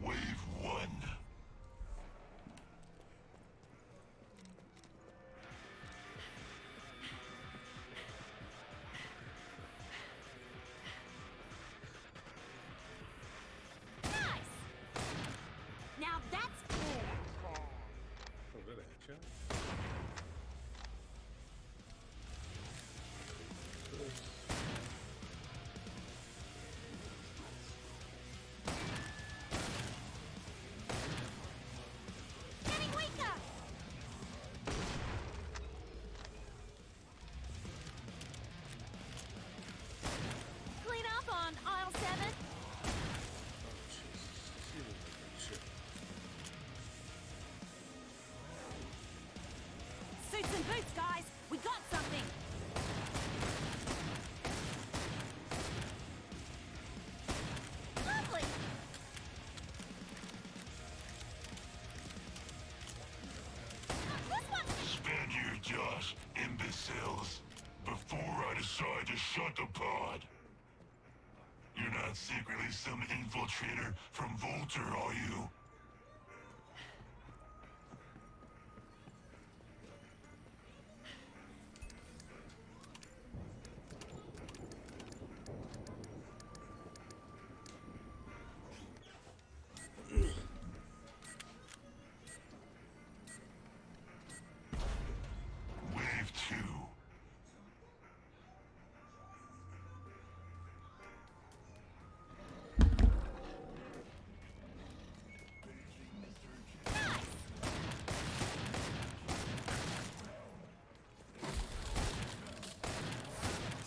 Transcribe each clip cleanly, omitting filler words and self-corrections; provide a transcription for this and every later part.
Wave 1. Nice! Now that's cool. Oh, really? Headshot? Getting weaker! Clean up on aisle 7. Oh, Jesus. She didn't make that shit. Suits and boots, guys! We got something! Lovely! This one! Spend your dust, imbeciles, before I decide to shut the pod. You're not secretly some infiltrator from Volter, are you? Wave 2.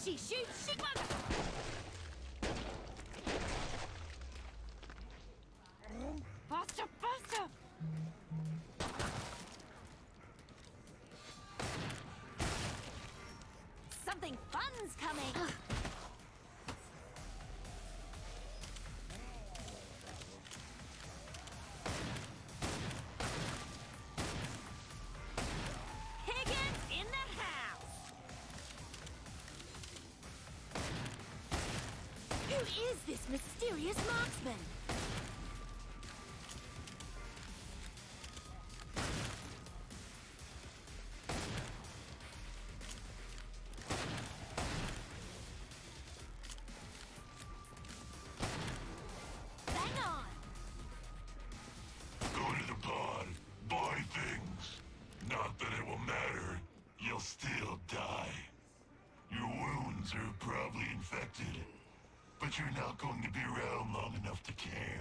She shoots, she mugger! Faster, faster! Something fun's coming! Higgins in the house! Who is this mysterious marksman? Bang on! Go to the pod, buy things. Not that it will matter, you'll still die. Your wounds are probably infected, but you're not going to be around long enough to care.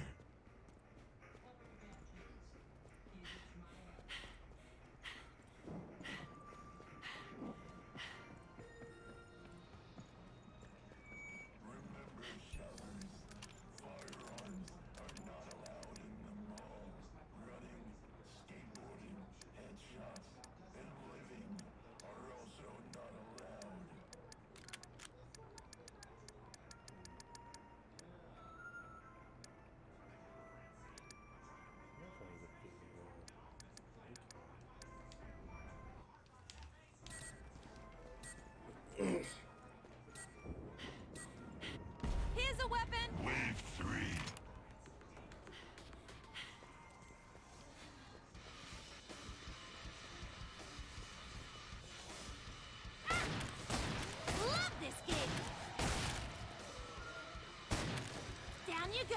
Here's a weapon! Wave 3. Love this gig! Down you go!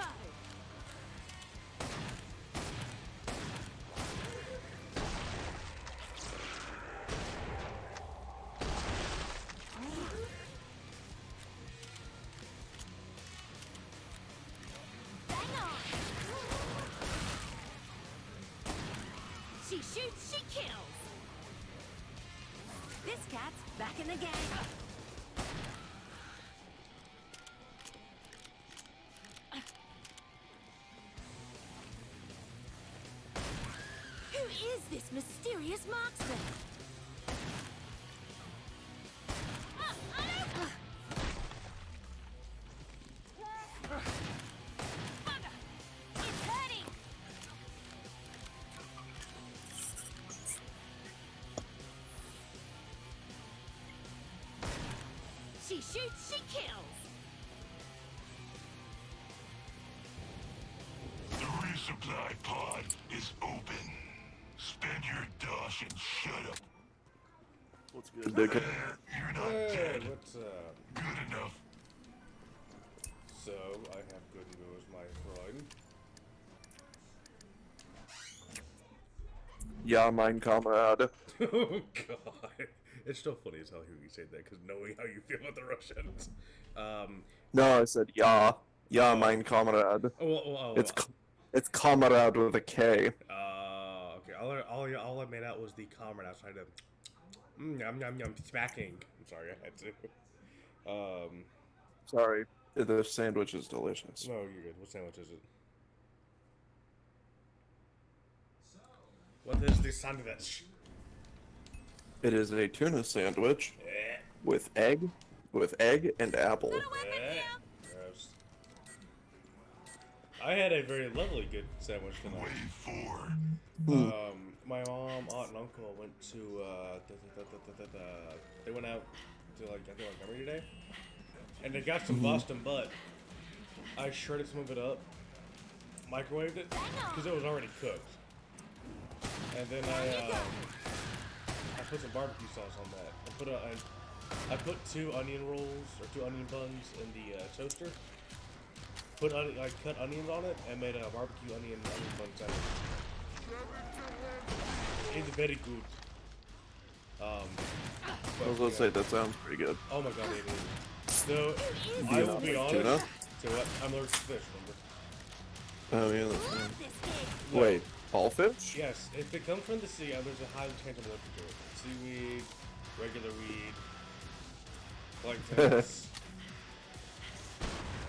Bang on! She shoots, she kills! This cat's back in the game! Who is this mysterious marksman? Ah! shoots, she kills. The resupply pod is open. Spend your dosh and shut up. What's good? Dick. You're not Hey, dead. what's up? Good enough. So, I have good news, my friend. Ja, mein Kamerad. Oh god. It's still funny as hell hearing you say that, because knowing how you feel about the Russians. No, I said ja. Ja, mein Kamerad. It's Kamerad with a K. Okay. All I made out was the comrade. I was trying to yum yum yum smacking. I'm sorry, I had to. Sorry, the sandwich is delicious. No, you're good. What sandwich is it? What is the sandwich? It is a tuna sandwich Eh, with egg and apple. Got a weapon eh, here. gross. I had a very lovely good sandwich tonight. Wave 4. My mom, aunt, and uncle went to they went out to like I think Montgomery today, and they got some Boston butt. I shredded some of it up, microwaved it because it was already cooked, and then I put some barbecue sauce on that. I put 2 onion rolls or 2 onion buns in the toaster. I cut onions on it and made a barbecue onion bun sandwich. It's very good. I was gonna say that sounds pretty good. Oh my god, it is. So, I you will not be like honest. tuna? So what? I'm allergic to fish, remember? Oh yeah, that's fine. Love this game. Wait, all fish? Yes, if it comes from the sea, there's a high chance I'm allergic to it. Seaweed, regular weed, plankton.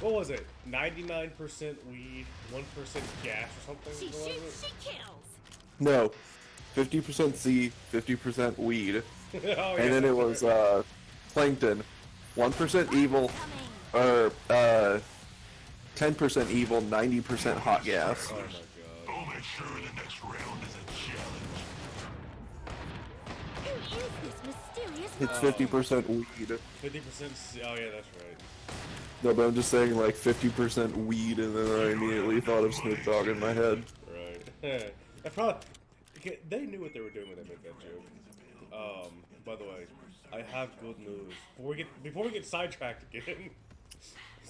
What was it? 99% weed, 1% gas or something? She What was shoots, she kills. No, 50% sea, 50% weed, it? Oh, yeah, and then it that's was right. plankton, 1% evil, Coming. or 10% evil, 90% hot gas. Oh my god. I'll make sure the next round is a challenge. Who is this mysterious It's monster? 50% weed. 50% sea. Oh yeah, that's right. No, but I'm just saying like 50% weed, and then I immediately thought of Snoop Dogg in my head. Right. I probably they knew what they were doing when they made that joke. By the way, I have good news. Before we get sidetracked again.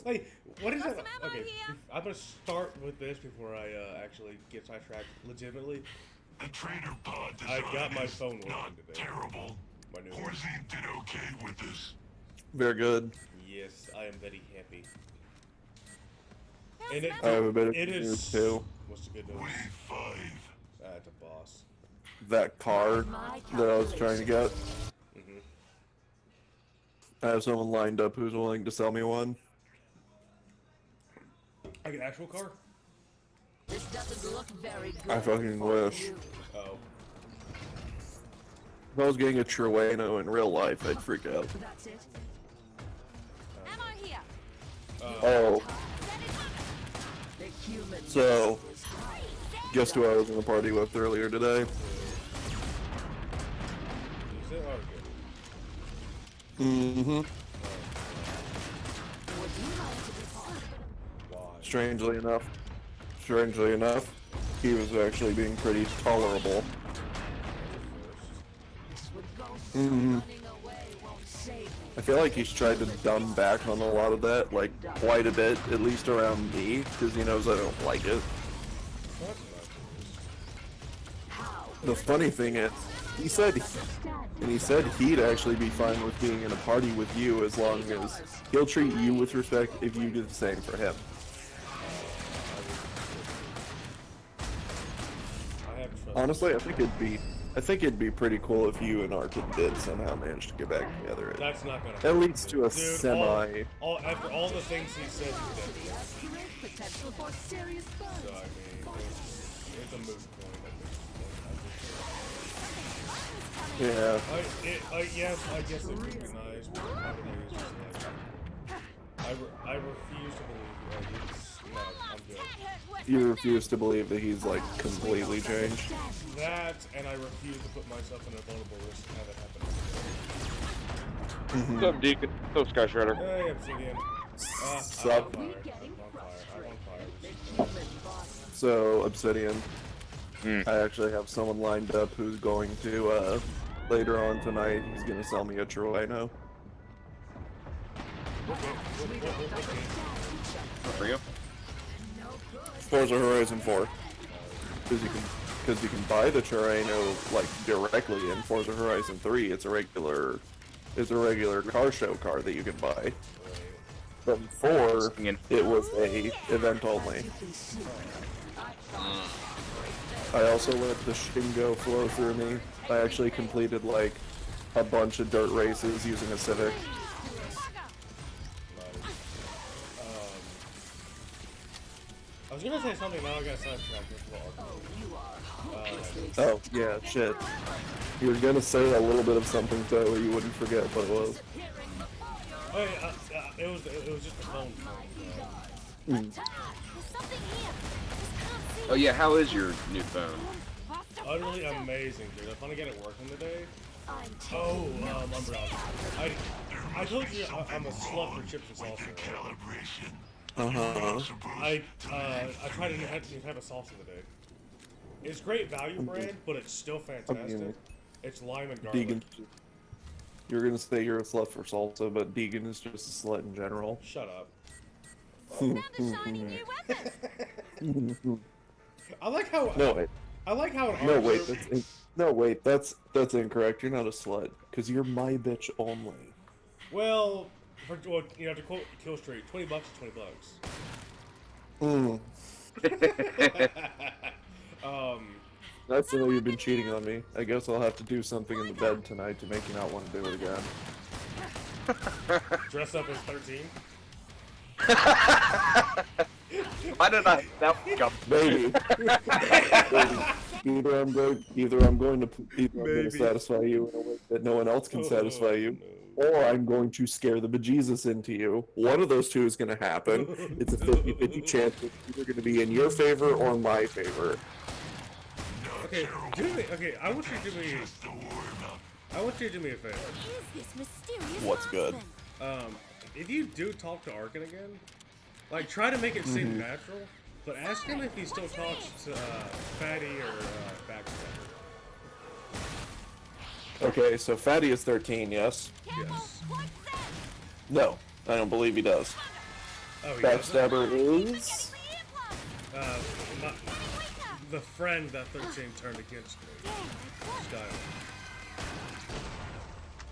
Like, what is Got that? some ammo Okay, here. I'm gonna start with this before I actually get sidetracked. Legitimately, The trader pod I design got my is phone working not today. terrible. my new one. Horzine did okay with this. Very good. Yes, I am very happy. Pass And some I have ammo. a bit of it news is too. What's the good news? Wave 5. It's a boss. That car that I was trying to get. I have someone lined up who's willing to sell me one. Like an actual car? This doesn't look very good. I fucking wish. Oh. If I was getting a Trueno in real life, I'd freak out. That's it. Ammo here. Oh, Send it up. The human so is high. guess who I was in a party with earlier today? Is it? Oh, good. Mm-hmm. Would you like to be part? Why? Strangely enough, he was actually being pretty tolerable. With ghosts Mhm. running away won't save me. I feel like he's tried to dumb back on a lot of that, like quite a bit, at least around me, because he knows I don't like it. That's How? The funny thing is, he said he'd actually be fine with being in a party with you as long as he'll treat you with respect if you do the same for him. I have trust. Honestly, I think it'd be pretty cool if you and Arkin did somehow manage to get back together. That's not gonna At happen. least to a Dude, semi. After all the things he said, he did. Great potential for serious fun. So, I mean, it's a moot point at this point. Yeah. Yes, I guess it would be nice, but the part of me is just like, I refuse to believe no, I'm good. That hurt worse You than refuse to believe that he's like completely changed. That, and I refuse to put myself in a vulnerable risk to have it happen. What's up, Deacon? What's up, Sky Shredder? Hey, Obsidian. Sup? I'm on fire. So, Obsidian, Hmm. I actually have someone lined up who's going to, later on tonight, he's going to sell me a Trueno. For you? Forza Horizon 4. Because you can buy the Trueno, like, directly in Forza Horizon 3. It's a regular car show car that you can buy. But in 4, it was a event only. I also let the Shingo flow through me. I actually completed like a bunch of dirt races using a Civic. I was gonna say something, now I got sidetracked. Oh, yeah, shit. You were gonna say a little bit of something so you wouldn't forget what it was. Oh, yeah, it was just a phone. There's something here. Just can't see. Oh yeah, how is your new phone? Utterly amazing, dude. I finally got it working today. Oh, Umbrella. I told you I'm a slut for chips and salsa. Calibration. I tried a new type of salsa today. It's great value brand, but it's still fantastic. It's lime and garlic. Deegan. You were gonna say you're a slut for salsa, but Deegan is just a slut in general. Shut up. Found a shiny new weapon. I like how. No wait. I like how. No wait. That's incorrect. You're not a slut, cause you're my bitch only. Well, to quote Kill Street, $20 is $20. That's the way you've been cheating on me. I guess I'll have to do something in the bed tonight to make you not want to do it again. Dress up as 13. Why did I? That jump. Maybe. Either I'm going to satisfy you in a way that no one else can satisfy you, or I'm going to scare the bejesus into you. One of those two is going to happen. It's a 50-50 chance it's either going to be in your favor or my favor. Okay, I want you to do me. I want you to do me a favor. What is this mysterious What's good? marksman? If you do talk to Arkin again, like try to make it seem natural, but ask him if he still talks to Fatty or Backstabber. Okay, so Fatty is 13, yes? Yes. What's that? No, I don't believe he does. Oh, he doesn't? Backstabber is... Not the friend that 13 turned against me. Skylar.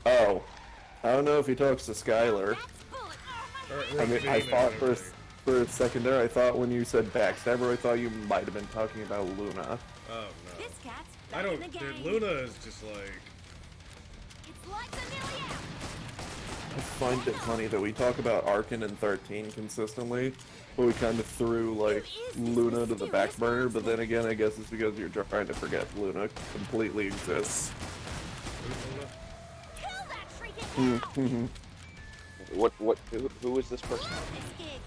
Oh. I don't know if he talks to Skylar. I mean, I thought for a second there, I thought when you said Backstabber, I thought you might have been talking about Luna. Oh no. This cat's I back in don't. the Dude, game. Luna is just like. It's like Amelia. I find it funny that we talk about Arkin and 13 consistently, but we kind of threw, like, Luna to the back burner, but then again, I guess it's because you're trying to forget Luna completely exists. Kill that shrieking cat. Who is this person? This gig.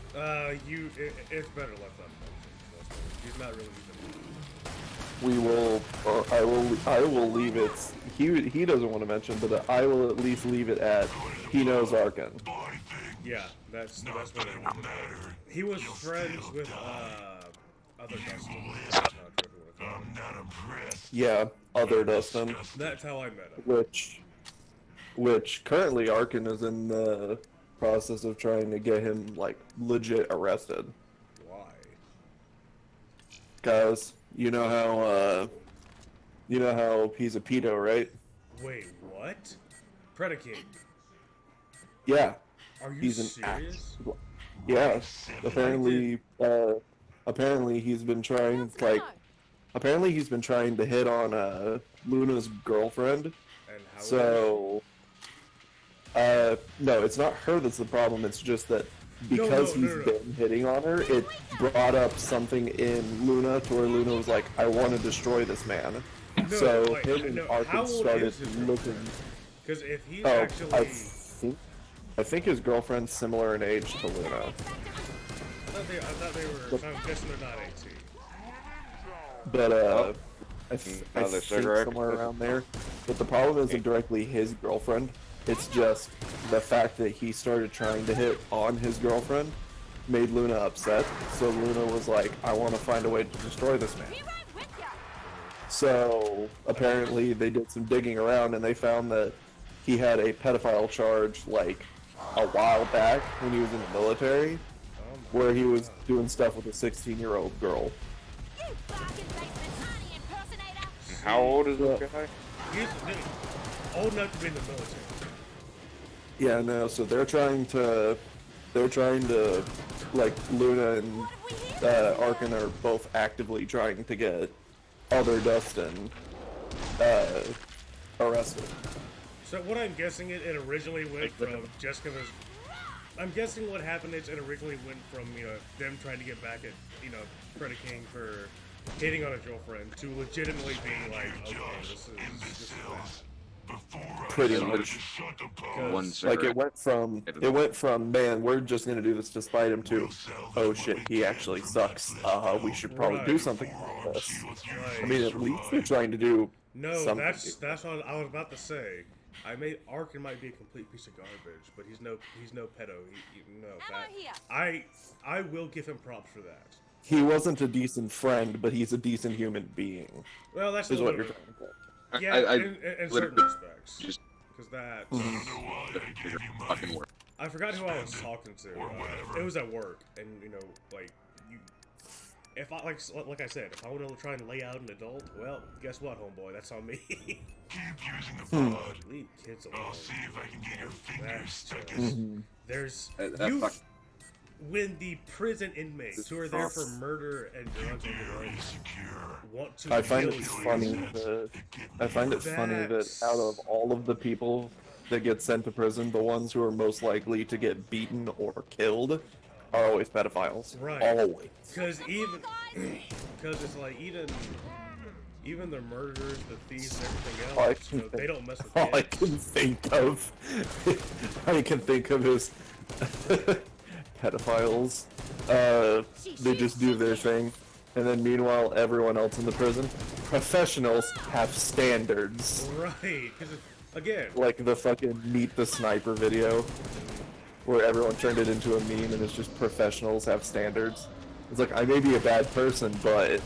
It's better left unmentioned. He's not really even. We will, or I will leave it, he doesn't want to mention, but I will at least leave it at, he knows Arkin. Yeah, that's what it was. He was friends with other Dustin. I'm not impressed. Yeah, other Dustin, That's how I met him. which currently Arkin is in the process of trying to get him, like, legit arrested. Why? Guys, you know how he's a pedo, right? Wait, what? Predicate. Yeah, Are you he's an serious? yeah. Apparently he's been trying, Let's like, go. apparently he's been trying to hit on Luna's girlfriend. And how? So, no, it's not her that's the problem. It's just that because he's been hitting on her, it brought up something in Luna to where Luna was like, "I want to destroy this man." So wait, him and no, Arkin how old started is his looking. Because if he's Oh, actually, I think his girlfriend's similar in age to Luna. I thought they were. So I'm guessing they're not 18. But I Another think cigarette. somewhere around there. But the problem isn't directly his girlfriend. It's just the fact that he started trying to hit on his girlfriend made Luna upset. So Luna was like, I want to find a way to destroy this man. Be right with ya. So apparently they did some digging around and they found that he had a pedophile charge like a while back when he was in the military, where he was doing stuff with a 16-year-old girl. You bargain basement honey impersonator. How old is this guy? He's old enough to be in the military. Yeah, no, so they're trying to, like, Luna and What have we here? Arkin are both actively trying to get other Dustin arrested. So what I'm guessing it originally went from Jessica was. I'm guessing what happened is it originally went from them trying to get back at Freddy King for hitting on a girlfriend to legitimately being like, okay, this is bad. Pretty Yeah, much. Shut the pod. One Like cigarette. it went from man, we're just gonna do this to spite him to, oh shit, he actually sucks. We should probably do something about this. I mean, at least they're trying to do No, something. that's what I was about to say. Arkin might be a complete piece of garbage, but he's no pedo. No, Ammo here. I will give him props for that. He wasn't a decent friend, but he's a decent human being. Well, that's a Is what little you're bit. trying to say. Yeah, in certain literally respects. just Because that. fucking work. I forgot who I was talking to. It was at work, and like you. If I like I said, if I want to try and lay out an adult, well, guess what, homeboy? That's on me. Keep using the pod. Leave kids alone. I'll see if I can get your fingers That's stuck just- in. There's That you. fuck- When the prison inmates who are there for murder and drugs and drugs Secure. want to I find kill it you, funny that out of all of the people that get sent to prison, the ones who are most likely to get beaten or killed are always pedophiles. Right. Always. Because it's like even the murderers, the thieves, and everything All I else, can they don't mess with All I kids. can think of is pedophiles. They just do their thing, and then meanwhile, everyone else in the prison, professionals have standards. Right, because again, Like the fucking Meet the Sniper video, where everyone turned it into a meme, and it's just professionals have standards. It's like, I may be a bad person, but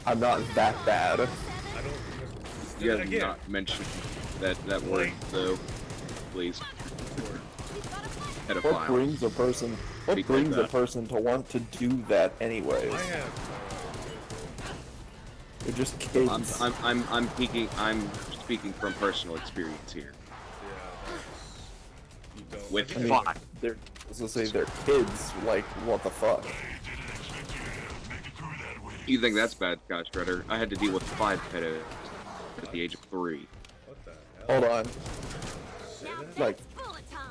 I'm not that bad. I don't. You have again, not mentioned that word Like- though, please. What Pedophile. brings a person? What Speak like brings a that. person to want to do that anyways? I have. They're just kids. I'm speaking from personal experience here. Yeah, you don't. With I mean, five. they're, as I say, they're kids. Like, what the fuck? You think that's bad, Scott Shredder? I had to deal with 5 pedos at the age of 3. What the hell? Hold on. Now Like- that's bullet time.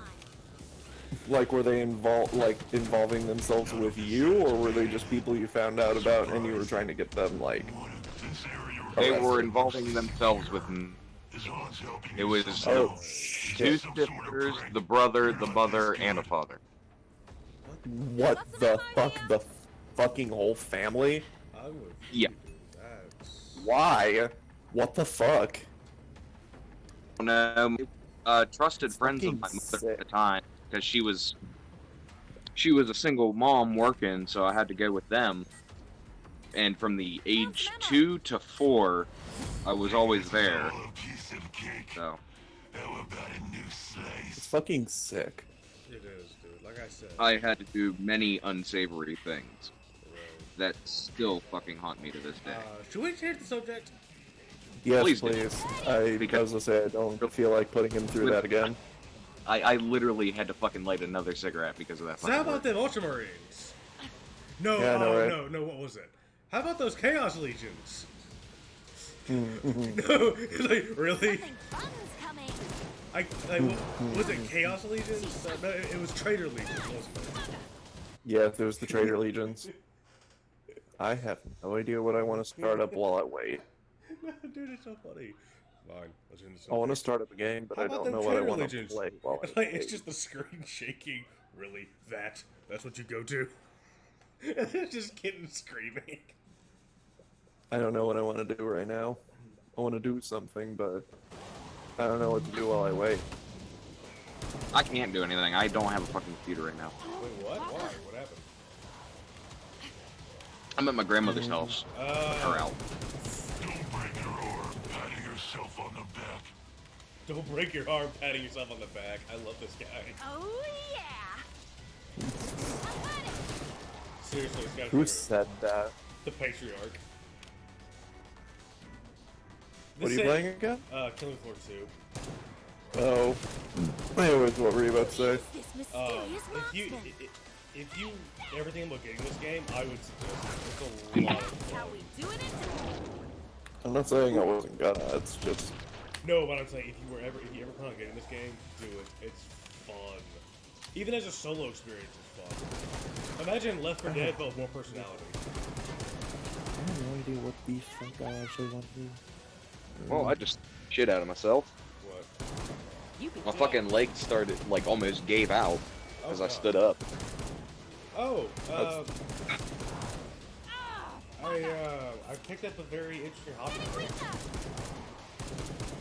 Like, were they involving themselves with you, or were they just people you found out about and you were trying to get them, like, They arrested? were involving themselves with it was Oh, 2 shit. sisters, the brother, the mother, and a father. What the fuck? The fucking whole family? I would. Yeah. That's. Why? What the fuck? Trusted friends of my fucking mother at the sick. time because she was a single mom working, so I had to go with them. And from the age 2 to 4, I was always there. A piece of cake. So How about a new slice? It's fucking sick. It is, dude. Like I said. I had to do many unsavory things right. that still fucking haunt me to this day. Should we change the subject? Yes, Please do. please. I Because- was gonna say, I don't feel like putting him through that again. I literally had to fucking light another cigarette because of that. So how fucking about word. them Ultramarines? No, Yeah, I know, right? no, what was it? How about those Chaos Legions? Mm-hmm. No, it's like, really? Something fun's coming. Was it Chaos Legions? No, it was Traitor Legions, wasn't it? Yeah, there's the Traitor Legions. I have no idea what I want to start up while I wait. Dude, it's so funny. Fine, let's end this I want to subject. start up a game, but How I about don't them know what I Traitor want to Legions? play while I It's like, wait. it's just the screen shaking. Really? That's what you go to? It's just kittens screaming. I don't know what I want to do right now. I want to do something, but I don't know what to do while I wait. I can't do anything. I don't have a fucking computer right now. Wait, what? Why? What happened? I'm at my grandmother's house. Or out. Don't break your arm patting yourself on the back. Don't break your arm patting yourself on the back. I love this guy. Oh, yeah. I'm got it. Seriously, this guy's Who weird. said that? The patriarch. What are you This playing ain't- again? Killing Floor 2. Oh. Anyways, what were you about to say? This mysterious If you marksman. if you ever think about getting this game, I would suggest it. It's a lot of How fun. we doing it? I'm not saying I wasn't gonna, it's just... No, but I'm saying if you ever plan on getting this game, do it. It's fun. Even as a solo experience, it's fun. Imagine Left 4 Dead but with more personality. I have no idea what beef funk I actually want to do. Well, I just shit out of myself. What? You be My dead. fucking leg started, like, almost gave out Oh, as I God. stood up. Oh, I picked up a very interesting hobby.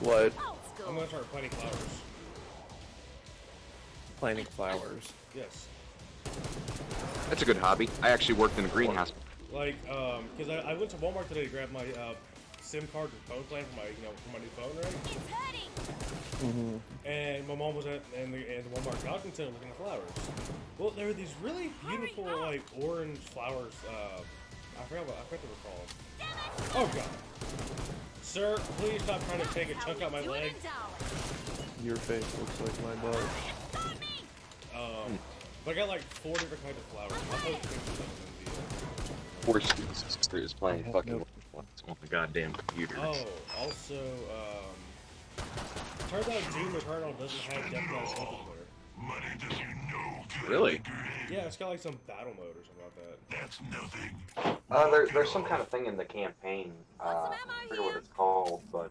What? Old I'm school. gonna start planting flowers. Planting flowers. Yes. That's a good hobby. I actually worked in a greenhouse. Like, because I went to Walmart today to grab my SIM card and phone plan for my, for my new phone, right? It's hurting. And my mom was at the Walmart garden center looking at flowers. Well, there were these really beautiful like orange flowers. I forgot what they were called. Oh God, sir, please stop trying to take a chunk out my Doing leg. it, darling. Your face looks like my butt. Stop me. But I got like 4 different kinds of flowers. I'll post pictures of them in Poor sister is playing have fucking no- on the goddamn computer. the. Oh, also, turns out Doom Eternal doesn't have Death Metal single player. Money does you no good. Really? Yeah, it's got like some battle mode or something like that. That's nothing. There's some kind of thing in the campaign. I forget what it's called, but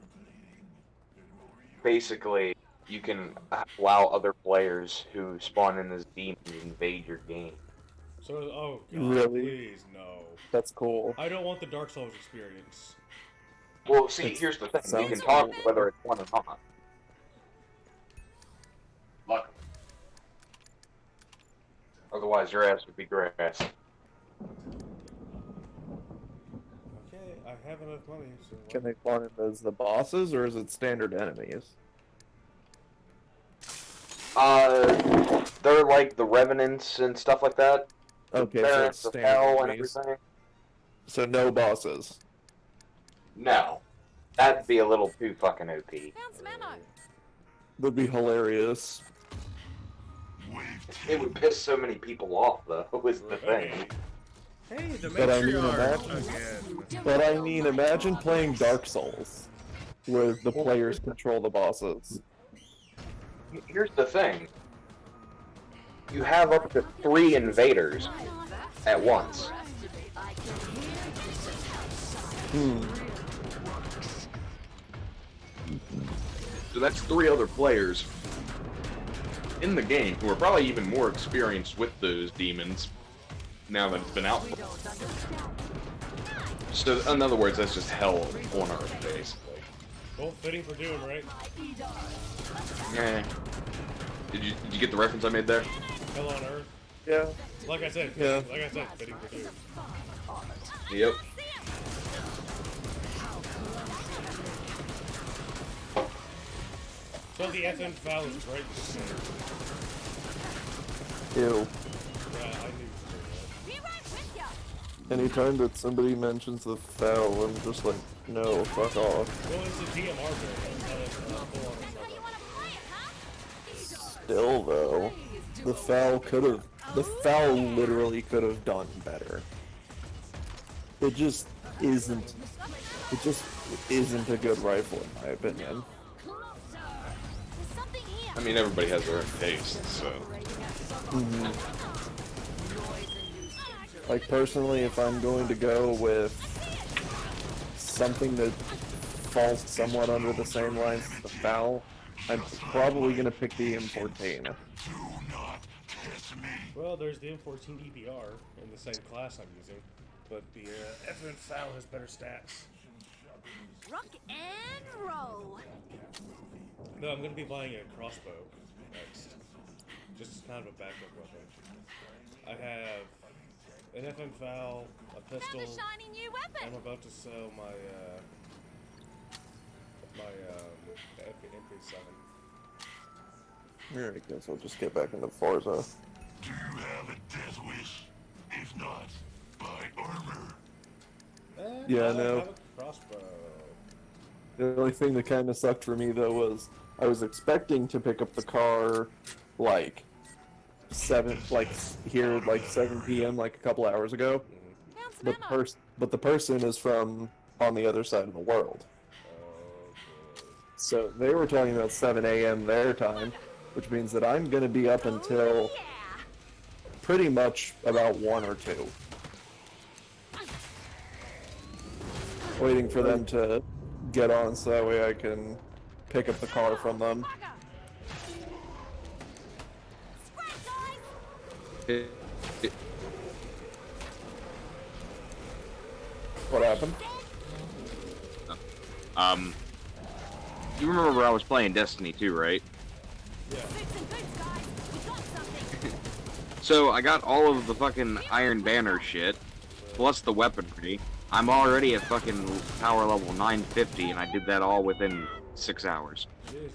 basically, you can allow other players who spawn in as demons invade your game. So, oh God, Really? please no. That's cool. I don't want the Dark Souls experience. Well, see, It's- here's the thing: you sounds can talk cool. whether it's one or not. Luckily. Otherwise, your ass would be grass. Okay, I have enough money, so. Can they spawn in as the bosses, or is it standard enemies? They're like the revenants and stuff like that. Okay, so They're it's the standard hell and enemies. everything. So no bosses. No, that'd be a little too fucking OP. Found some ammo. Would be hilarious. Wave It would piss so many people off, though. Was the thing. Hey, the But I mean, matriarch imagine- again. But I mean, imagine playing Dark Souls, where the players control the bosses. Here's the thing. You have up to 3 invaders at once. So that's 3 other players in the game who are probably even more experienced with those demons now that it's been out. So in other words, that's just hell on earth, basically. Well, fitting for Doom, right? Yeah. Did you get the reference I made there? Hell on Earth. Yeah. Like I said, Yeah. fitting for Doom. Yep. So the FN foul is great. Ew. Yeah, I knew. Be right with ya. Anytime that somebody mentions the foul, I'm just like, no, fuck off. Well, it's a DMR variant. Not a full-on That's how you assault. wanna play it, huh? Still though, the foul literally could have done better. It just isn't a good rifle in my opinion. There's something here. I mean, everybody has their own taste, so. Like personally, if I'm going to go with something that falls somewhat under the same lines as the foul, I'm probably gonna pick the M14. do not test me. Well, there's the M14 EBR in the same class I'm using, but the FN foul has better stats. Rock and roll. No, I'm gonna be buying a crossbow next. just as kind of a backup weapon. I have an FM FAL, a pistol, Found a shiny new I'm weapon. about to sell my MP7. Alright, guess I'll just get back into Forza. Do you have a death wish? If not, buy armor. Yeah, I no. have a crossbow. The only thing that kind of sucked for me though was I was expecting to pick up the car like 7 p.m. like a couple hours ago, Found some but ammo. the person is from on the other side of the world. So they were talking about 7 a.m. their time, which means that I'm gonna be up until Oh, yeah. pretty much about 1 or 2. Waiting for them to get on so that way I can pick up the car from them. Bugger. Scrap, guys. What happened? You remember where I was playing Destiny 2, right? Yeah. Boots and boots, guys. We got something. So I got all of the fucking Iron Banner shit, plus the weaponry. I'm already at fucking power level 950, and I did that all within 6 hours. Jesus, dude.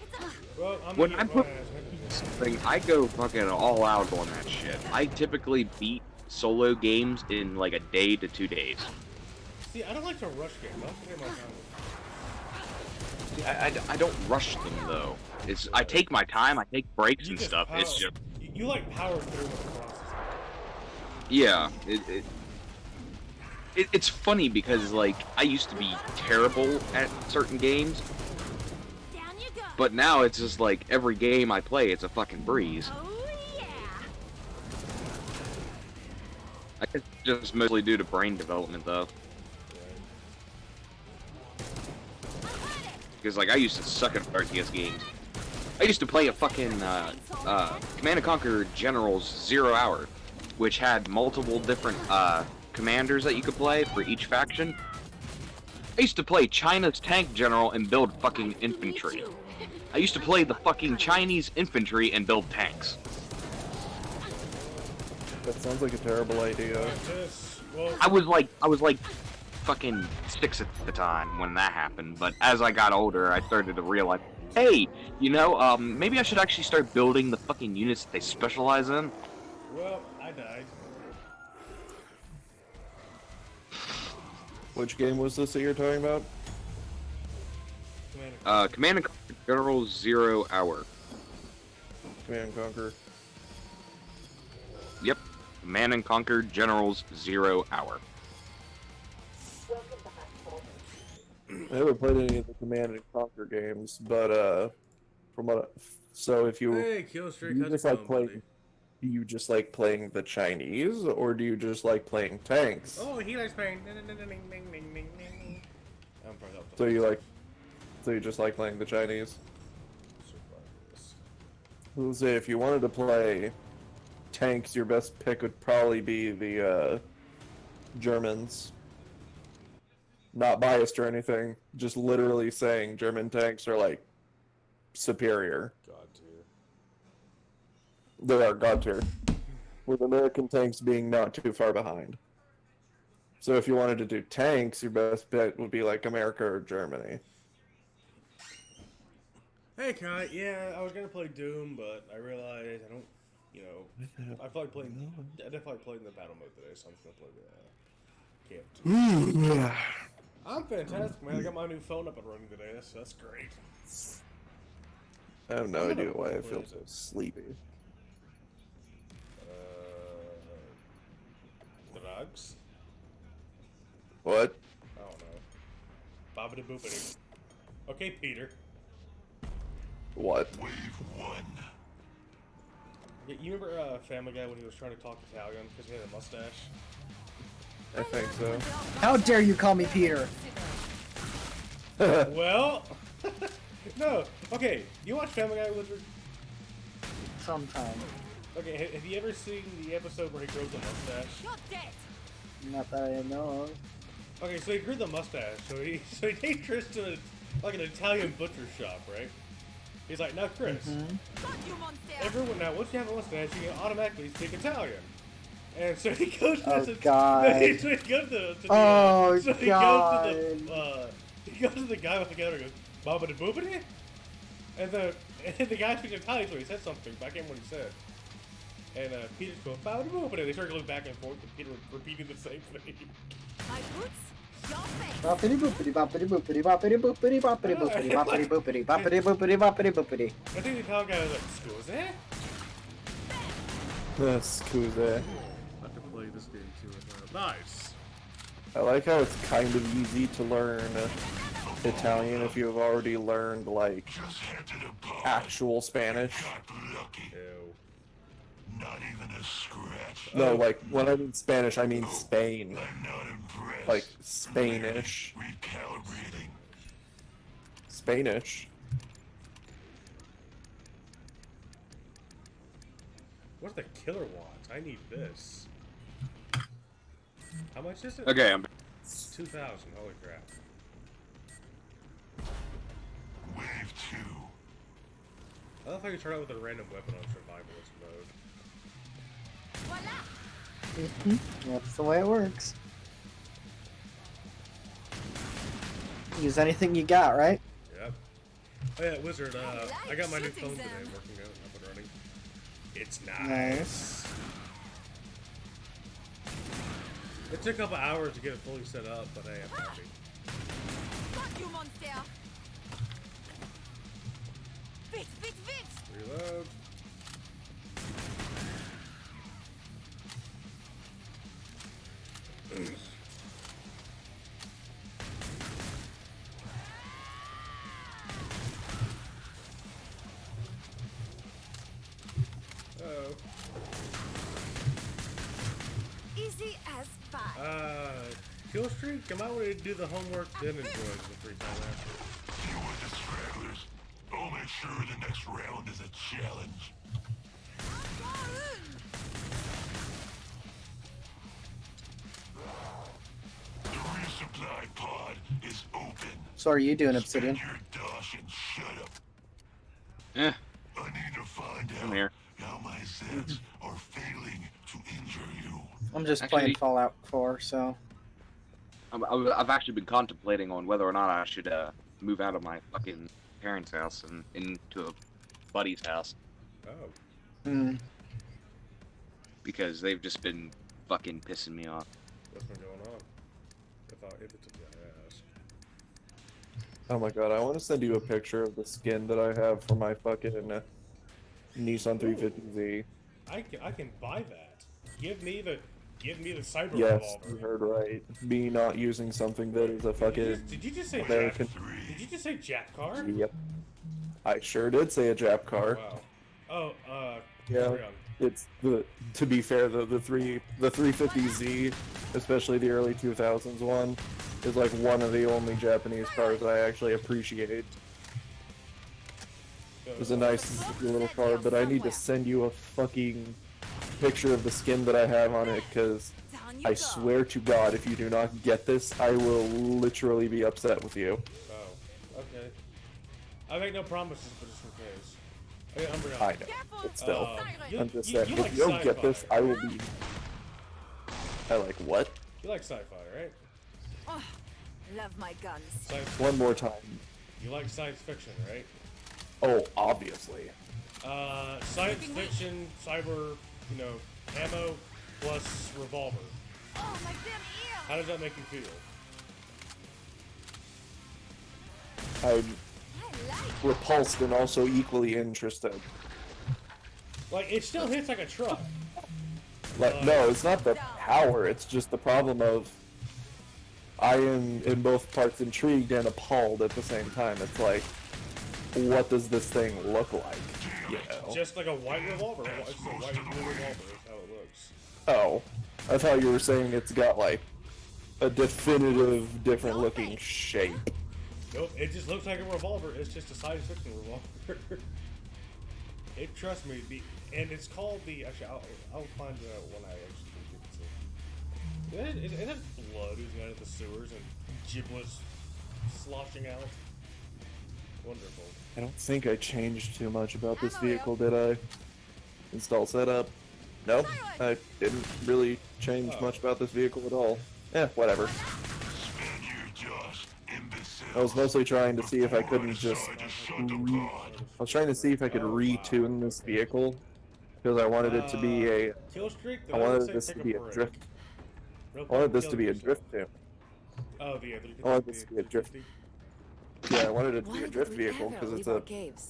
It's a Well, I'm When gonna I get put my ass into something, I go fucking all out on that shit. I typically beat solo games in like a day to 2 days. See, I don't like to rush games. I like to take my time. I don't rush them though. I take my time. I take breaks You and just stuff. power- It's just you like power through the process. yeah. It's funny because like I used to be terrible at certain games, down you go. but now it's just like every game I play, it's a fucking breeze. Oh, yeah. I guess it's just mostly due to brain development though. I heard it. Because like I used to suck at RTS games. I used to play a fucking Command & Conquer Generals 0 Hour, which had multiple different commanders that you could play for each faction. I used to play China's tank general and build fucking infantry. I used to play the fucking Chinese infantry and build tanks. That sounds like a terrible idea. Well, I was like fucking 6 at the time when that happened, but as I got older, I started to realize, hey, you know, maybe I should actually start building the fucking units that they specialize in. well, I died. Which game was this that you're talking about? Command & Conquer General 0 Hour. Command & Conquer. Yep. Command & Conquer Generals 0 Hour. I haven't played any of the Command & Conquer games, but from what so if you Hey, Killstreak, you how's just it like going, playing, buddy? do you just like playing the Chinese, or do you just like playing tanks? Oh, he likes playing. I'm probably up to So you just like playing the Chinese? Let's say if you wanted to play tanks, your best pick would probably be the Germans. Not biased or anything, just literally saying German tanks are like superior. God tier. They are god tier, with American tanks being not too far behind. So if you wanted to do tanks, your best bet would be like America or Germany. Hey, Kai. Yeah, I was gonna play Doom, but I realized I don't. You know, I feel like playing. I definitely played in the battle mode today, so I'm just gonna play the camp. I'm fantastic, man. I got my new phone up and running today. That's great. I have no I'm idea gonna- why I what feel is so it? sleepy. Drugs? What? I don't know. Bobbity boopity. Okay, Peter. What? Wave 1. Yeah, you remember Family Guy when he was trying to talk Italian because he had a mustache? I think so. How dare you call me Peter? Well, no. Okay, you watch Family Guy, Wizard? Sometime. Okay, have you ever seen the episode where he grows the mustache? You're dead. Not that I know of. Okay, so he grew the mustache. So he takes Tristan to like an Italian butcher shop, right? He's like, now Chris, Got you, monster. everyone now once you have a mustache, you can automatically speak Italian. And so he goes to Oh, this, God. so he goes to the Oh, so he God. goes to the he goes to the guy with the camera and goes, Bobbity boobity? And the guy speaks Italian, so he said something, but I can't remember what he said. And Peter goes, Bobbity boobity, and they start going back and forth, and Peter repeating the same thing. My boots, your face. Boppity boopity boppity boopity boppity boopity boppity boopity boppity boopity boppity boopity boppity boopity. I think the Italian guy was like, Scusi? Scusa. I have to play this game too. Nice. I like how it's kind of easy to learn Italian if you've already learned like Just had to the pod. actual Spanish. Got lucky. Ew. Not even a scratch. No, like when I mean Spanish, I mean Spain. I'm not impressed. Like Spanish. Recalibrating. Spanish. What's the killer want? I need this. How much is it? Okay, I'm 2,000. Holy crap. Wave 2. I love how you start out with a random weapon on survivalist mode. Voila. That's the way it works. Use anything you got, right? Yep. Oh yeah, Wizard, I got my new shooting phone today them. working out, up and running. It's nice. Nice. It took a couple hours to get it fully set up, but hey, I'm happy. Got you, monster. Fit, fit, fit. Reload. Oh. Easy as pie. Kill streak? Am I ready to do the homework, then enjoy the free time after? Deal with the stragglers. I'll make sure the next round is a challenge. The resupply pod is open. So are you doing, Obsidian? Spend your dosh and shut up. eh. I need to find I'm out here. how my Zeds are failing to injure you. I'm just Actually- playing Fallout 4, so. I've actually been contemplating on whether or not I should move out of my fucking parents' house and into a buddy's house Oh. Hmm. because they've just been fucking pissing me off. What's been going on? If it's a ask. Oh my god, I want to send you a picture of the skin that I have for my fucking Nissan 350Z. I can buy that. Give me the cyber Yes, revolver. you heard right. Me not using something that is a fucking Did you just say American. Did you just say Jack car? Yep. I sure did say a Jap car. Wow. Oh, Yeah. carry on. It's to be fair, the 350Z, especially the early 2000s one, is like one of the only Japanese cars that I actually appreciate. It was a nice little car, but I need to send you a fucking picture of the skin that I have on it, because Down you I go. swear to God, if you do not get this, I will literally be upset with you. Oh, okay. I make no promises, but just in case. Hey, Umbreon. I know, Careful. but still. You, I'm just you saying, if like you don't get sci-fi, this, I will be... I like what? You like sci-fi, right? Oh, love my guns. Science, One more time. you like science fiction, right? Oh, obviously. Science fiction, cyber, ammo plus revolver. Oh, my damn ear. How does that make you feel? I'm I like repulsed and also equally interested. Like, it still hits like a truck. Like, no, it's not the power, it's just the problem of I am in both parts intrigued and appalled at the same time. It's like, what does this thing look like? You know? Just like a white revolver. It's a white blue revolver is how it looks. Oh, I thought you were saying it's got like a definitive different looking shape. Nope, it just looks like a revolver. It's just a science fiction revolver. It, trust me, and it's called the. Actually, I'll find out when I actually get to it. It has blood oozing out of the sewers and giblets sloshing out. wonderful. I don't think I changed too much about this vehicle, did I? Install setup. Nope, I didn't really change much about this vehicle at all. Whatever. Spend your just imbecile. I was mostly trying to see if I couldn't just... I was trying to see if I could retune this vehicle, because I wanted it to be a... Kill streak? I wanted this to be a drift... I wanted this to be a drift tune. Oh, the I wanted this to be a drift... Yeah, I wanted it to be a drift vehicle, because it's a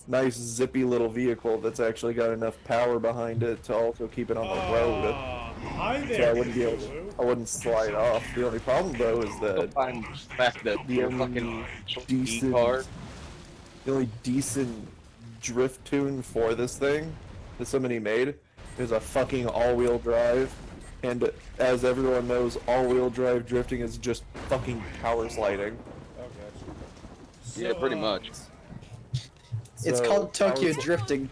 nice zippy little vehicle that's actually got enough power behind it to also keep it on the road. Hi So I there, wouldn't be able to, I wouldn't slide off. The only problem though is that Find the fact that the the only fucking decent, car. the only decent drift tune for this thing that somebody made is a fucking all-wheel drive. And as everyone knows, all-wheel drive drifting is just fucking power sliding. Yeah, pretty much. It's So, called Tokyo power- drifting.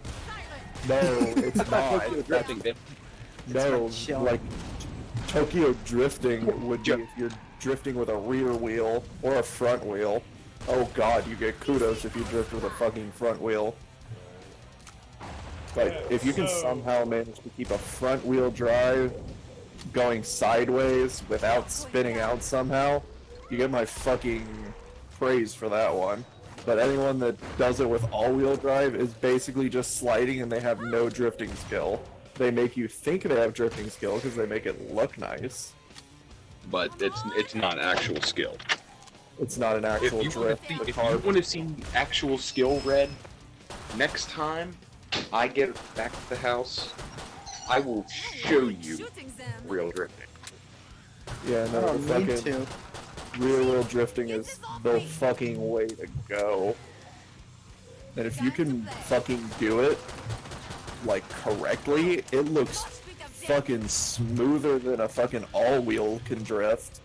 No, it's not. Tokyo drifting, bitch. No, chilling. like Tokyo drifting would be if you're drifting with a rear wheel or a front wheel. Oh god, you get kudos if you drift with a fucking front wheel. Like, if you can somehow manage to keep a front wheel drive going sideways without spinning out somehow, you get my fucking praise for that one. But anyone that does it with all-wheel drive is basically just sliding and they have no drifting skill. They make you think they have drifting skill because they make it look nice. But it's not actual skill. It's not an actual drift. The If car, you want to see actual skill, Red, next time I get back to the house, I will show you real drifting. yeah, I no, don't the need fucking to. rear-wheel drifting is the fucking way to go. And if you can fucking do it, like, correctly, it looks fucking smoother than a fucking all-wheel can drift.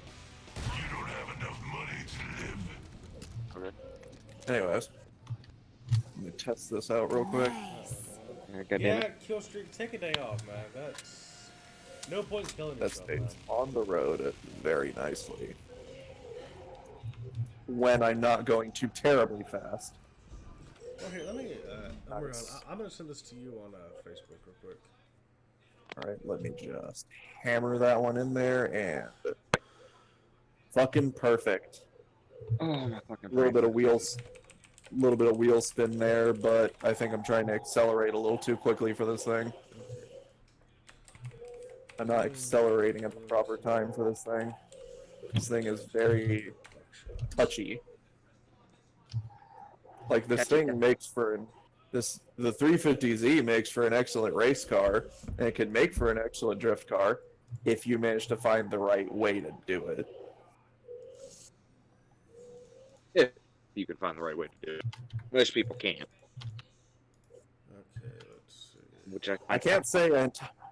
You don't have enough money to live. Okay. Anyways, let me test this out real quick. God damn Yeah, it. kill streak. Take a day off, man. That's no point in killing That yourself, man. stays on the road very nicely. When I'm not going too terribly fast. Okay, let me. Nice. I'm gonna send this to you on Facebook real quick. Alright, let me just hammer that one in there and... Fucking perfect. Oh my fucking. A little bit of wheel spin there, but I think I'm trying to accelerate a little too quickly for this thing. I'm not accelerating at the proper time for this thing. This thing is very touchy. Like, this thing makes for the 350Z makes for an excellent race car, and it can make for an excellent drift car if you manage to find the right way to do it. If you can find the right way to do it. Most people can't. Okay, let's see. Which I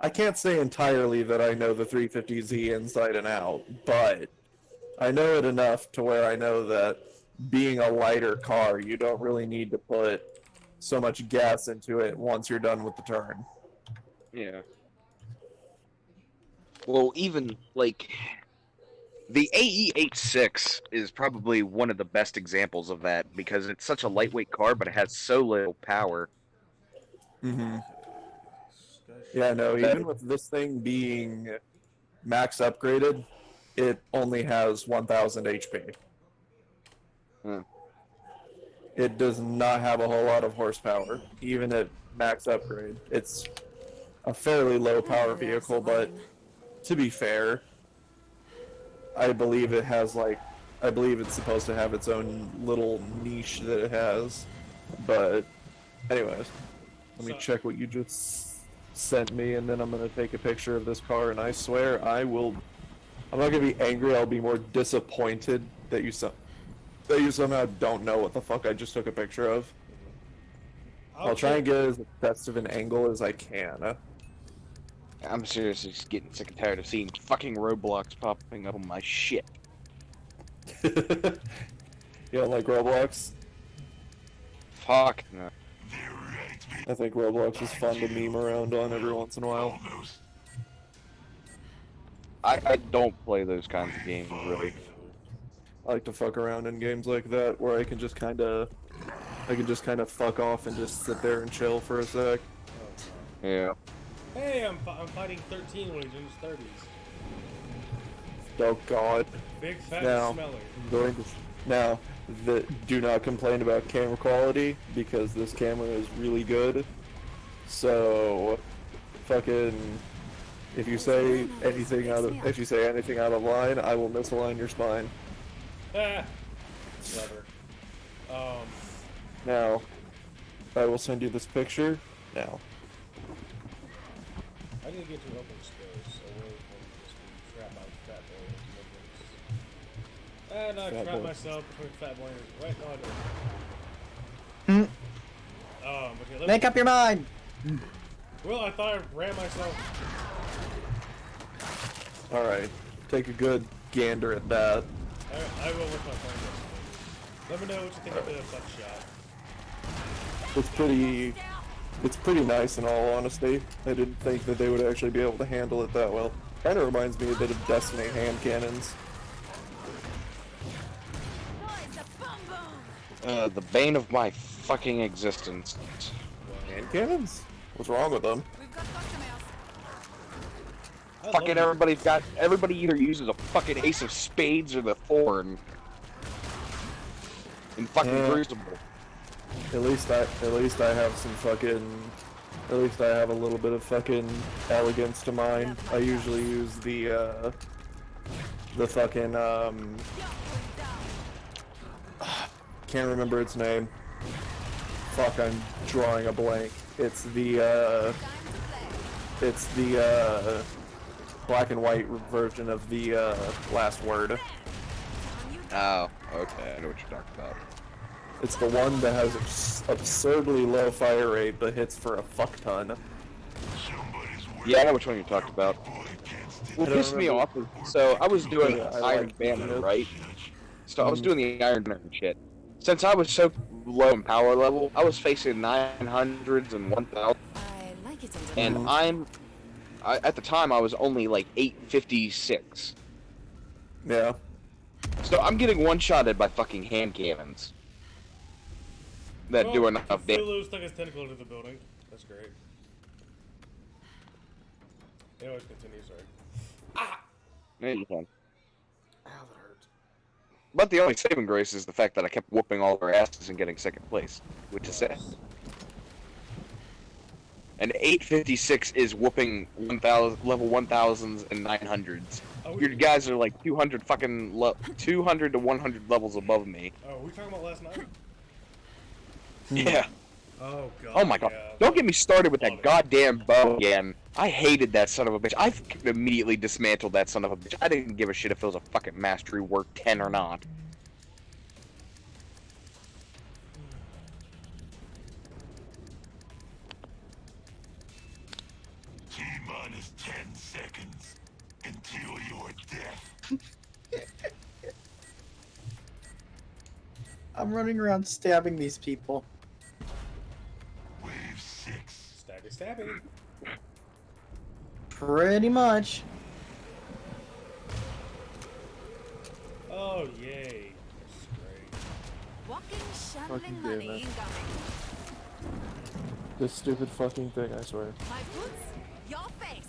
can't say entirely that I know the 350Z inside and out, but I know it enough to where I know that being a lighter car, you don't really need to put so much gas into it once you're done with the turn. Yeah. Well, even like the AE86 is probably one of the best examples of that because it's such a lightweight car, but it has so little power. Mm-hmm. Yeah, no, even with this thing being max upgraded, it only has 1000 HP. Hmm. It does not have a whole lot of horsepower, even at max upgrade. It's a fairly low power vehicle, but to be fair, I believe it has I believe it's supposed to have its own little niche that it has. But anyways, let me check what you just sent me, and then I'm gonna take a picture of this car, and I swear I'm not gonna be angry, I'll be more disappointed that you somehow don't know what the fuck I just took a picture of. I'll try and get as best of an angle as I can. I'm seriously just getting sick and tired of seeing fucking Roblox popping up on my shit. You don't like Roblox? Fuck no. I think Roblox is fun to meme around on every once in a while. Almost. I don't play those kinds of games really. I like to fuck around in games like that where I can just kinda I could just kind of fuck off and just sit there and chill for a sec. Yeah. Hey, I'm fighting 13 when he's in his 30s. Oh God. Big, fat, Now, and smelly. I'm going to now. Do not complain about camera quality because this camera is really good. So, fucking, if you say anything out of line, I will misalign your spine. Ah, clever. Now, I will send you this picture now. I need to get to an open space away from just being trapped by fat boy and I Fat trapped boy. myself between fat boy and wait, no, I didn't. Okay, let's, Make up your mind. well, I thought I ran myself. All right, take a good gander at that. I will with my phone. Let me know what you think of the butt shot. It's pretty nice in all honesty. I didn't think that they would actually be able to handle it that well. Kind of reminds me a bit of Destiny hand cannons. Boys, a boom boom. The bane of my fucking existence. Hand cannons? What's wrong with them? We've got customers. I love Fucking it. everybody either uses a fucking ace of spades or the thorn. In fucking Yeah. Crucible. At least I have some fucking. At least I have a little bit of fucking elegance to mine. I usually use the fucking can't remember its name. Fuck, I'm drawing a blank. It's the black and white version of the last word. Oh, okay, I know what you're talking about. It's the one that has absurdly low fire rate but hits for a fuck ton. Somebody's Yeah, I know which one you're talking about. What I don't pissed me remember. off is, so I was doing Yeah, I Iron like Banner, it. right? So I was doing the Iron Banner shit. Since I was so low in power level, I was facing 900s and 1000, I like it and at the time I was only like 856. Yeah. So I'm getting one-shotted by fucking hand cannons that do enough damage. Cthulhu stuck his tentacle into the building. That's great. Anyways, continue, sorry. Yeah, you can. Ow, that hurts. But the only saving grace is the fact that I kept whooping all their asses and getting second place, which is sad. And 856 is whooping 1000 level 1000s and 900s. Oh, Your guys are like 200 fucking 200 to 100 levels above me. Oh, were we talking about last night? Yeah. Oh god. Oh my god. Yeah. Don't get me started with Love that it. goddamn bow again. I hated that son of a bitch. I immediately dismantled that son of a bitch. I didn't give a shit if it was a fucking mastery work 10 or not. T-minus 10 seconds until your death. I'm running around stabbing these people. Wave 6. Stabby stabby. Pretty much. Oh yay. That's great. Walking Fucking shuttling damn money it. incoming. This stupid fucking thing, I swear. My boots, your face.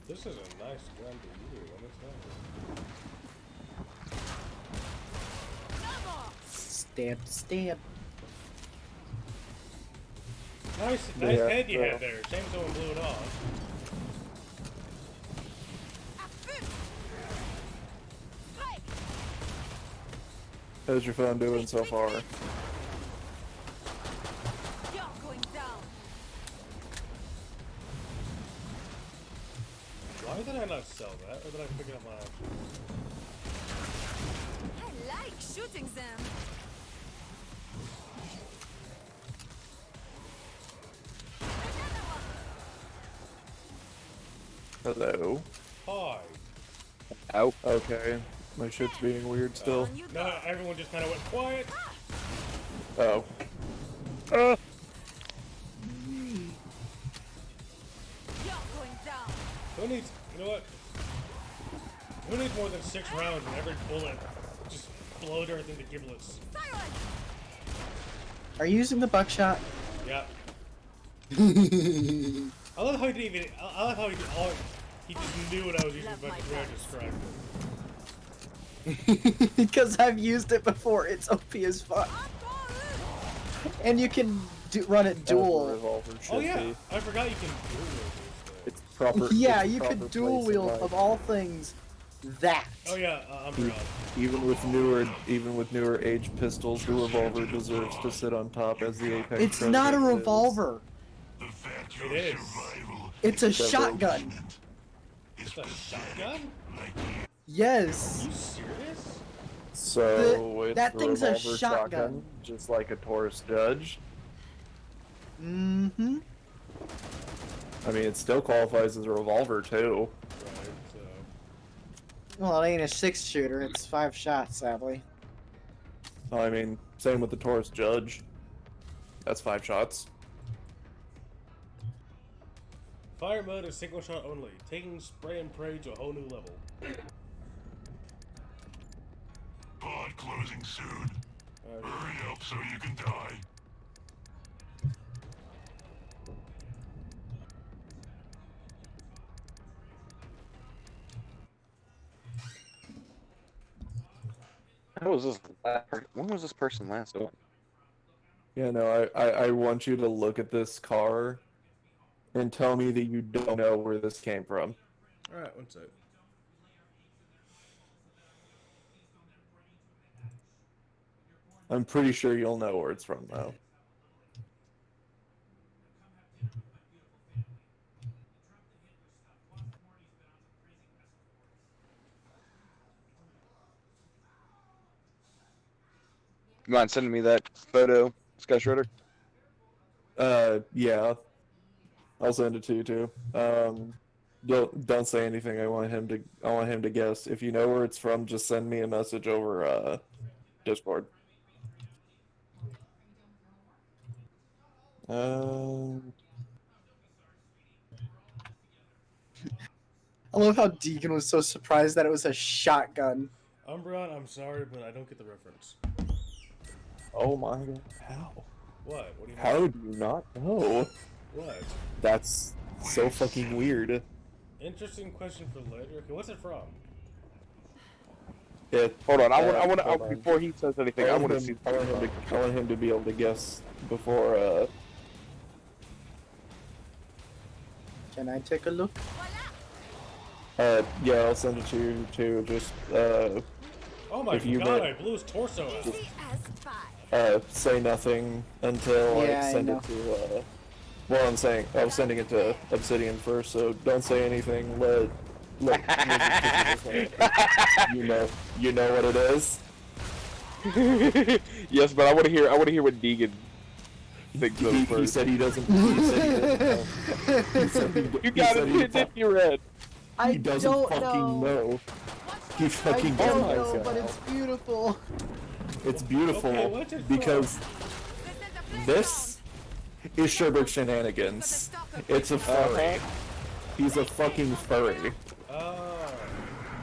This is a nice gun to use. I'm excited. No more. Stab, stab. Nice Yeah, head you yeah. had there. Shame someone blew it off. Strike. How's your phone doing so far? You're going down. Why did I not sell that? Or did I pick it up my I like shooting them. Hello? Hi. Oh. Okay. My shit's being weird still. On you go. No, everyone just kind of went quiet. Oh. You're going down. Who needs, you know what? Who needs more than 6 rounds and every bullet just explode everything to giblets. Are you using the buckshot? Yeah. I love how he didn't even. I love how he just knew what I was using Love the my way I pets. described it. Because I've used it before. It's OP as fuck. And you can run it As a dual. revolver should Oh yeah, be. I forgot you can dual wield these things. It's proper. Yeah, it's you proper could dual place in wield life. of all things that. Oh yeah, I'm proud. Even with newer age pistols, the revolver deserves to sit on top as the apex. It's not a predator is. revolver. The fact It your is. survival It's a is shotgun. It's a shotgun? like Yes. You serious? So it's that the thing's a revolver shotgun. just like a Taurus Judge. Mm-hmm. I mean, it still qualifies as a revolver too. Right, so. Well, it ain't a 6-shooter. It's 5 shots, sadly. I mean, same with the Taurus Judge. That's 5 shots. Fire mode is single shot only, taking spray and pray to a whole new level. pod closing soon. Hurry up so you can die. When was this person last on? Yeah, no, I want you to look at this car and tell me that you don't know where this came from. Alright, one sec. I'm pretty sure you'll know where it's from, though. You mind sending me that photo, Sky Shredder? Yeah. I'll send it to you too. Don't say anything. I want him to guess. If you know where it's from, just send me a message over Discord. I love how Deacon was so surprised that it was a shotgun. Umbreon, I'm sorry, but I don't get the reference. Oh my god. How? What? What do you mean? How do you not know? What? That's so fucking weird. Interesting question for later. Okay, what's it from? Hold on, I hold want on. before he says anything, I want to see. I want him to be able to guess before. Can I take a look? Yeah, I'll send it to you too. Just Oh my If you god, read- I blew his torso out. Easy as pie. say nothing until Yeah, I I send know. it to. Well, I'm saying I was sending it to Obsidian first, so don't say anything. Let you know what it is. Yes, but I want to hear what Deegan thinks of it He first. said he doesn't. He said he doesn't know. He said he, You he got said it, he, didn't you, Red? I he doesn't don't fucking know. He I fucking don't doesn't know, know. but it's beautiful. It's beautiful Okay, what's it from? because this is Sherbert Shenanigans. It's a furry. He's a fucking furry. Oh.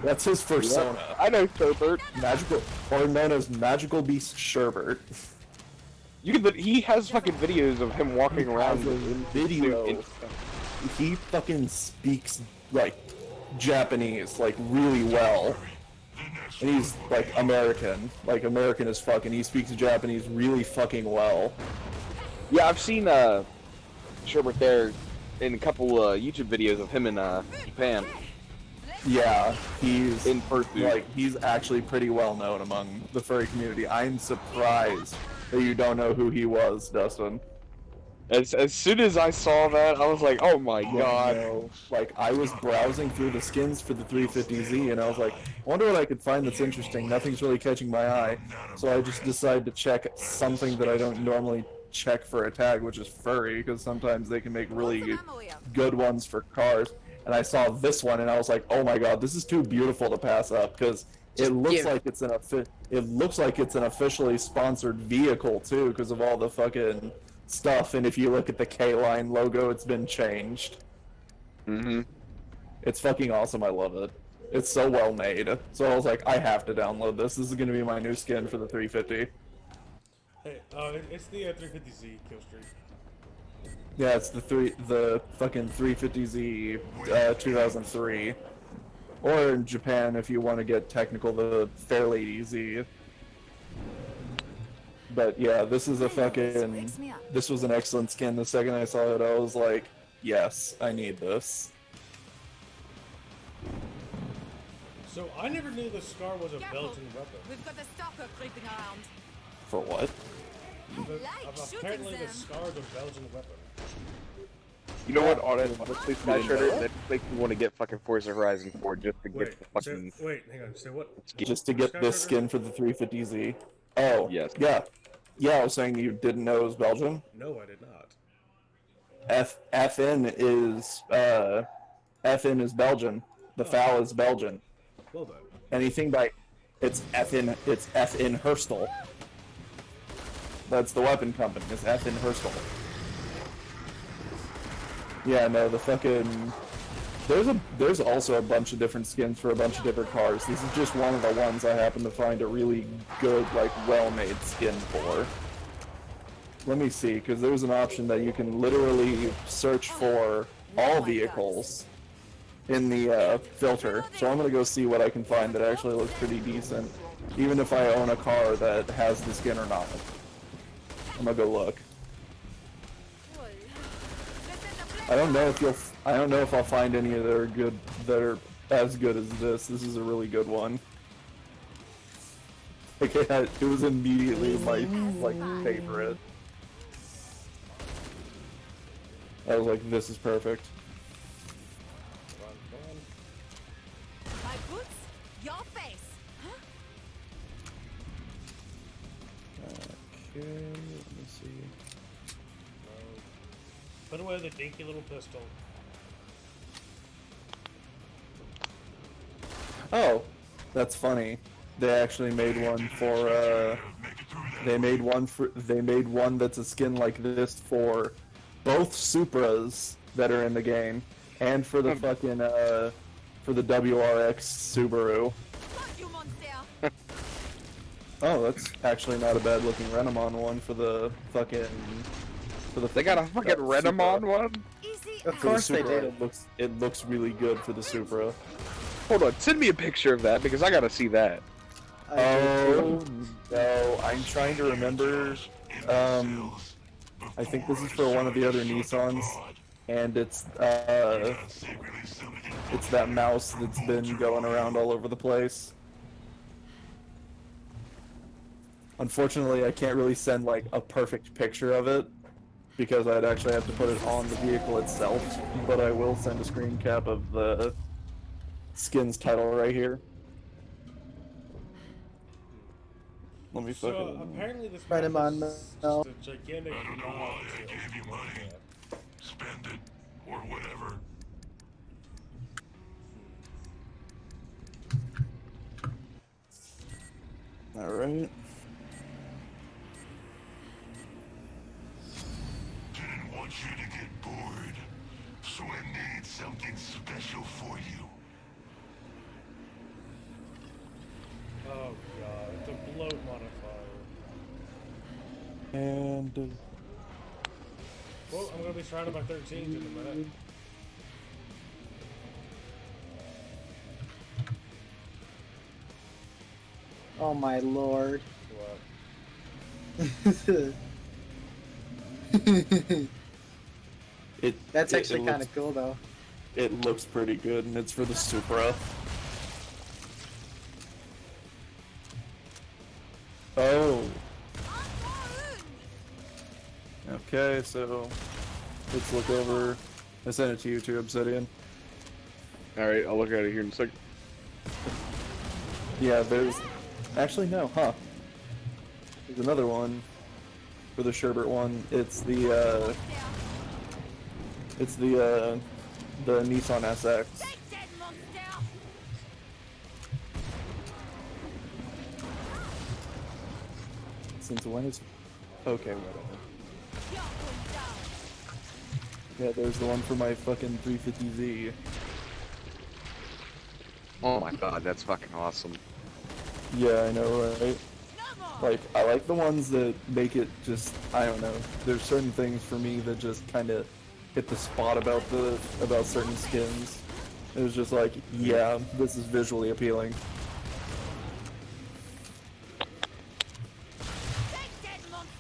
That's his persona. I know Sherbert. Magical, or known as Magical Beast Sherbert. He has fucking videos of him walking around Has a video. He fucking speaks like Japanese like really well. And he's like American as fuck, and he speaks Japanese really fucking well. Yeah, I've seen Sherbert there in a couple YouTube videos of him in Japan Yeah, he's in person. like he's actually pretty well known among the furry community. I'm surprised that you don't know who he was, Dustin. As soon as I saw that, I was like, oh my god. No. Like, I was browsing through the skins for the 350Z, and I was like, I wonder what I could find that's interesting. Nothing's really catching my eye. So I just decided to check something that I don't normally check for a tag, which is furry, because sometimes they can make really good ones for cars. And I saw this one, and I was like, oh my god, this is too beautiful to pass up, because it looks like it's an officially sponsored vehicle, too, because of all the fucking stuff, and if you look at the K-Line logo, it's been changed. Mm-hmm. It's fucking awesome, I love it. It's so well made. So I was like, I have to download this. This is gonna be my new skin for the 350. Hey, it's the 350Z kill streak. Yeah, it's the fucking 350Z 2003. Or in Japan, if you want to get technical, the Fairlady Z. But yeah, this is a fucking. This was an excellent skin. The second I saw it, I was like, yes, I need this. So I never knew the Scar was a Careful. Belgian weapon. We've got a stalker creeping around. For what? Apparently the Scar is a Belgian weapon. You know what? Honestly, Smasher, that makes me want to get fucking Forza Horizon 4 just to Wait, get the fucking. hang on. Say what? Just to get this skin for the 350Z. Oh, Yes. Yeah. Yeah, I was saying you didn't know it was Belgian. No, I did not. FN is Belgian. The FAL is Belgian. Well done. Anything by it's FN Herstal. That's the weapon company. It's FN Herstal. Yeah, no, the fucking there's also a bunch of different skins for a bunch of different cars. This is just one of the ones I happen to find a really good, like, well-made skin for. Let me see, because there's an option that you can literally search for all vehicles in the filter. So I'm gonna go see what I can find that actually looks pretty decent, even if I own a car that has the skin or not. I'm gonna go look. I don't know if I'll find any that are as good as this. This is a really good one. Like, it was immediately my favorite. I was like, this is perfect. My boots, your face. Huh? Okay, let me see. Put away the dinky little pistol. Oh, that's funny. They actually made one for they made one that's a skin like this for both Supras that are in the game and for the fucking for the WRX Subaru. Fuck you, monster. Oh, that's actually not a bad looking Renamon one for the fucking They got a fucking Renamon one? Easy. Of course they did. It looks really good for the Supra. Hold on, send me a picture of that because I gotta see that. Oh no, I'm trying to remember. I think this is for one of the other Nissans, and it's that mouse that's been going around all over the place. Unfortunately, I can't really send like a perfect picture of it because I'd actually have to put it on the vehicle itself, but I will send a screen cap of the skin's title right here. Let me So fucking... apparently this Right, map I'm is on, just a gigantic I don't know mod why I to gave you money. Spend it, or whatever. Alright. Didn't want you to get bored, so I made something special for you. Oh god, it's a bloat modifier. And... Well, I'm gonna be surrounded by 13s in a minute. Oh my lord. What? That's it actually kind of cool though. It looks pretty good, and it's for the Supra. Oh. Okay, so let's look over. I sent it to you too, Obsidian. Alright, I'll look at it here in a sec. Yeah, there's... Actually, no, huh. There's another one for the Sherbert one. It's the Nissan SX. Take dead, monster. Since when is... Okay, whatever. You're going down. Yeah, there's the one for my fucking 350Z. Oh my god, that's fucking awesome. Yeah, I know, right? Like, I like the ones that make it just, I don't know. There's certain things for me that just kind of hit the spot about certain skins. It was just like, yeah, this is visually appealing.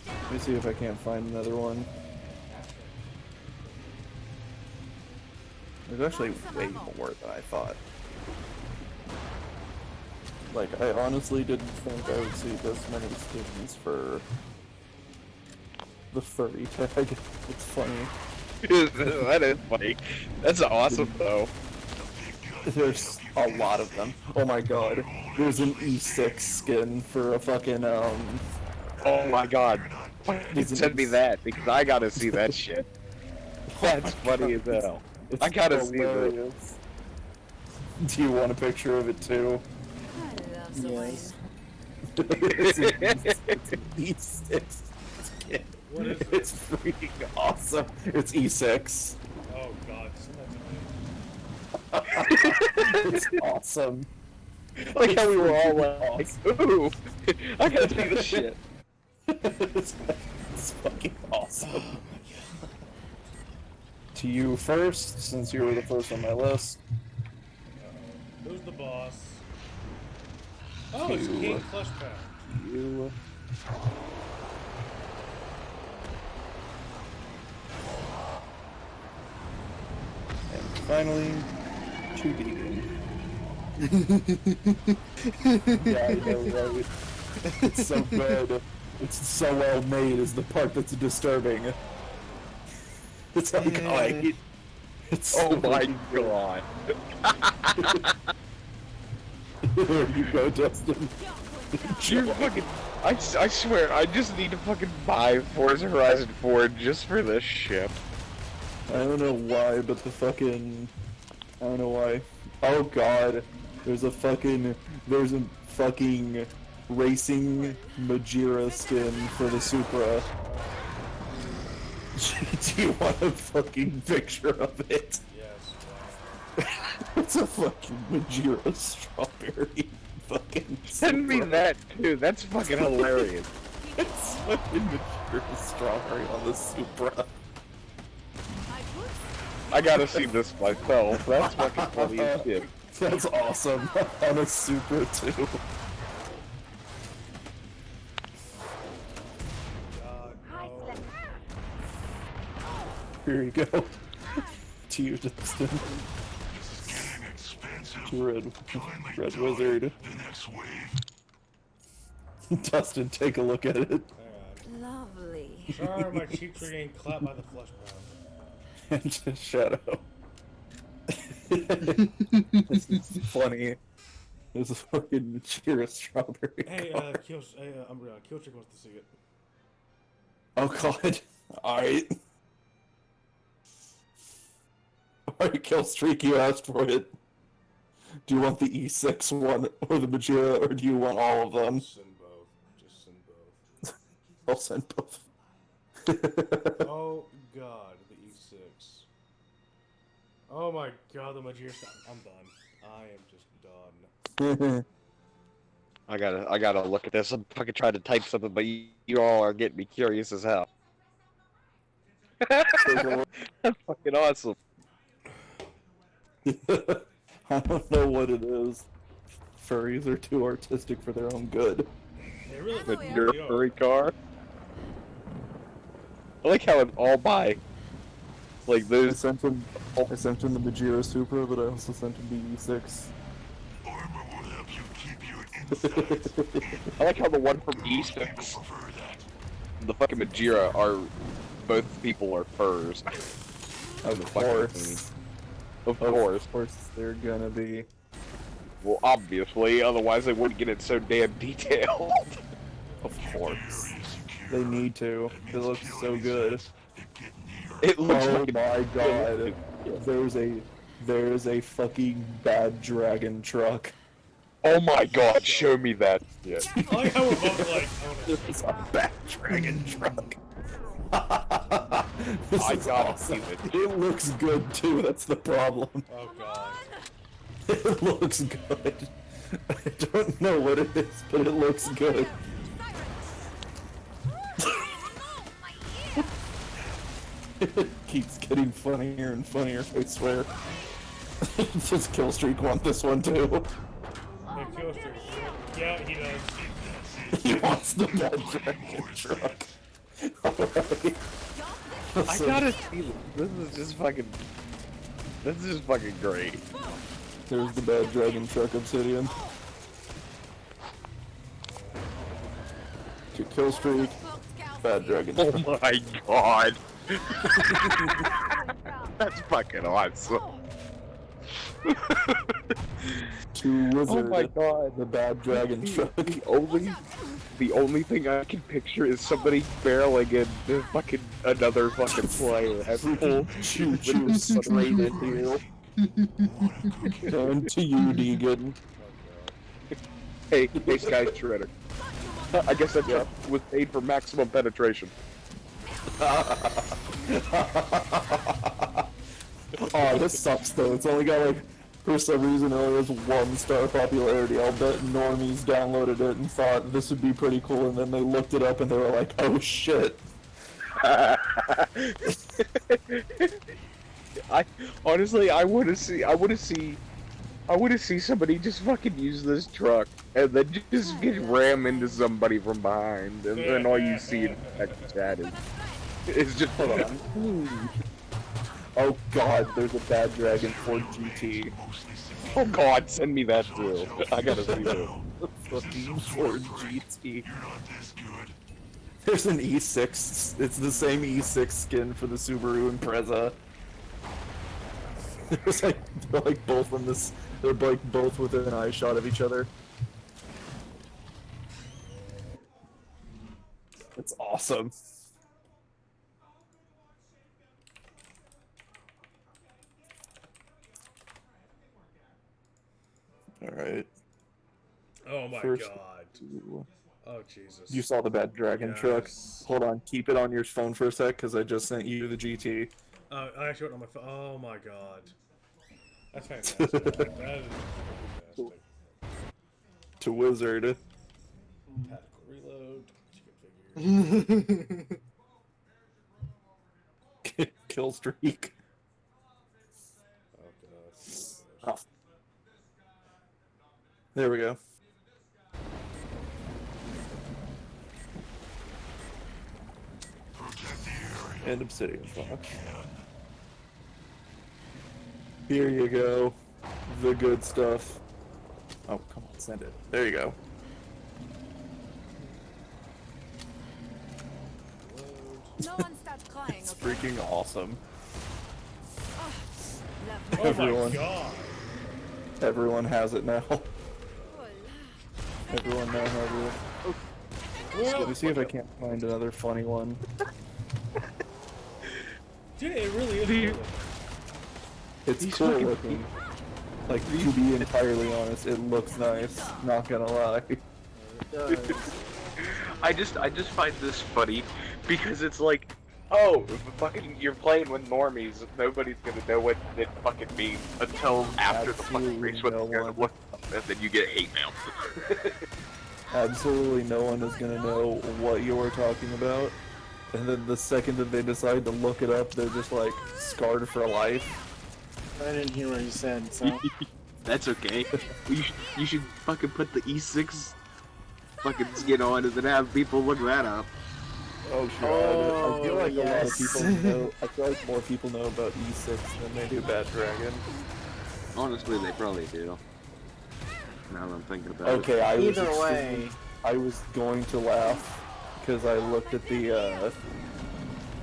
Let me see if I can't find another one. There's actually way more than I thought. Like, I honestly didn't think I would see this many skins for the furry tag. It's funny. That is funny. That's awesome, though. There's a lot of them. Oh my god. There's an E6 skin for a fucking, Oh my god. Send me that, because I gotta see that shit. That's funny as hell. It's I gotta see that. hilarious. Do you want a picture of it too? I love Yes. It's an E6 skin. What is it? It's freaking awesome. It's E6. Oh god, send that to me. It's awesome. Like how we were all like, ooh, I gotta see this shit. It's fucking awesome. To you first, since you were the first on my list. Who's the boss? Oh, it's You. King Clutchpound. You. And finally, 2D. Yeah, I know, right? It's so good. It's so well made is the part that's disturbing. It's like, it's so Oh my fucking good. god. There you go, Dustin. You're fucking. I swear, I just need to fucking buy Forza Horizon 4 just for this ship. I don't know why, but the fucking... I don't know why. Oh god. There's a fucking racing Majira skin for the Supra. Do you want a fucking picture of it? Yes. It's a fucking Majira strawberry fucking Send me Supra. that too, that's fucking hilarious. It's fucking Majira strawberry on the Supra. I gotta see this myself, that's fucking funny as shit. That's awesome. On a Supra too. God, no. Here you go. To you, Dustin. Getting expensive. To Kindly Red die Wizard. The next wave. Dustin, take a look at it. Hang on. Lovely. Sorry, my cheeks are getting clapped by the flesh pound. And just Shadow. This is funny. This is fucking Majira strawberry. Hey, car. Killchick wants to see it. Oh god. Alright. Alright, Killstreak, you asked for it. Do you want the E6 one or the Majira, or do you want all of them? Send both. Just send both. I'll send both. Oh god, the E6. Oh my god, the Majir stuff. I'm done. I am just done. I gotta look at this. I'm fucking trying to type something, but you all are getting me curious as hell. That's fucking awesome. I don't know what it is. Furries are too artistic for their own good. They really With really your are. furry car. I like how it all by like I those. sent him the Majira Supra, but I also sent him the E6. Armor will help you keep your insides. I like how the one from People E6, prefer that. the fucking Majira, are both people are furs. Of The fucking course. thing. Of course. Of course they're gonna be. Well, obviously, otherwise they wouldn't get it so damn detailed. Of course. They need to. It looks so good. It looks Oh like my god. There's a fucking bad dragon truck. oh my god, show me that shit. I like how we're both like, oh no. There's a bad dragon truck. This I is gotta awesome. see it. It looks good too, that's the problem. Oh god. It looks good. I don't know what it is, but it looks good. It keeps getting funnier and funnier, I swear. Does Killstreak want this one too? Yeah, Killstreak. Yeah, he does. He wants the Bad Dragon truck. Alright. I gotta see this. This is just fucking great. There's the Bad Dragon truck, Obsidian. To Killstreak, Bad Dragon Oh truck. my god. That's fucking awesome. To Wizard, Oh my god. the Bad Dragon truck. The only thing I can picture is somebody barreling in the fucking another fucking player at full Choo-choo straight into you. Down to you, Deegan. Hey, Sky Shredder. I guess that truck was paid for maximum penetration. Oh, this sucks though. It's only got like, for some reason, it only has 1-star popularity. I'll bet normies downloaded it and thought this would be pretty cool, and then they looked it up and they were like, oh shit. I honestly, I want to see somebody just fucking use this truck and then just get ram into somebody from behind, and then all you see in the chat is just hold on. Oh god, there's a Bad Dragon Ford GT. Oh god, send me that too. I gotta see it. Fucking Ford GT. You're not this good. There's an E6. It's the same E6 skin for the Subaru Impreza. It's like they're like both on this. They're like both within an eye shot of each other. It's awesome. All right. Oh my First- god. Oh Jesus. You saw the Bad Dragon truck. Yes. Hold on, keep it on your phone for a sec, because I just sent you the GT. I actually went on my phone. Oh my god. That's fantastic. That is fantastic. To Wizard. Tactical reload. Chicken figure. Kill streak. Oh god. Oh. There we go. Protect the area. And Obsidian Fox. Here you go. The good stuff. Oh, come on, send it. There you go. No one start crying, It's okay? freaking awesome. Lovely. Oh Everyone. my god. Everyone has it now. Oh, Everyone now has it. Let me see if I can't find another funny one. Dude, it really is. Cool. It's These cool fucking looking. Like, to be entirely honest, it looks nice. Not gonna lie. I just find this funny because it's like, oh, fucking, you're playing with normies. Nobody's gonna know what it fucking means until after the fucking Absolutely race. What no they're gonna one. look up, and then you get hate mail. Absolutely no one is gonna know what you're talking about. And then the second that they decide to look it up, they're just like scarred for life. I didn't hear what he said, so. That's okay. You should fucking put the E6 fucking skin on and then have people look that up. Oh god. I feel like a lot of yes. people know. I feel like more people know about E6 than they do Bad Dragon. Honestly, they probably do. Now that I'm thinking about Okay, I was Either way. I was going to laugh because I looked at the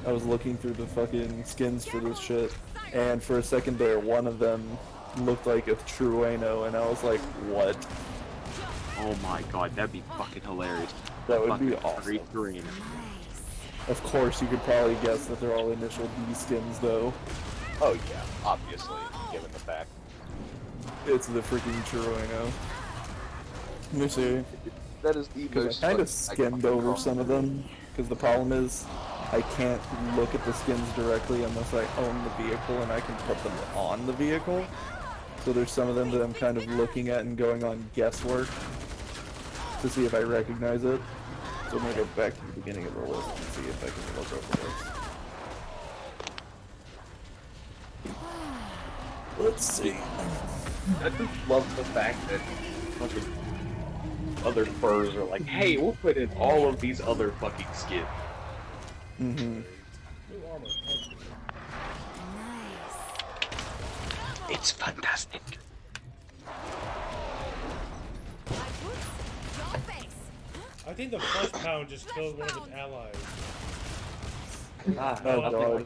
I was looking through the fucking skins for this shit, and for a second there, one of them looked like a Trueno, and I was like, what? it. Oh my god, that'd be fucking hilarious. That would be Fucking awesome. Great green. Of course, you could probably guess that they're all initial D skins, though. Oh yeah, obviously, given the fact. It's the freaking Trueno. Let me see. That is the Because most. I kind of skimmed over some of them, because the problem is I can't look at the skins directly unless I own the vehicle and I can put them on the vehicle. So there's some of them that I'm kind of looking at and going on guesswork to see if I recognize it. So I'm gonna go back to the beginning of the list and see if I can look over this. Let's see. I just love the fact that fucking other furs are like, hey, we'll put in all of these other fucking skins. Mm-hmm. New armor. It's fantastic. I think the first pound just killed one of its allies. Oh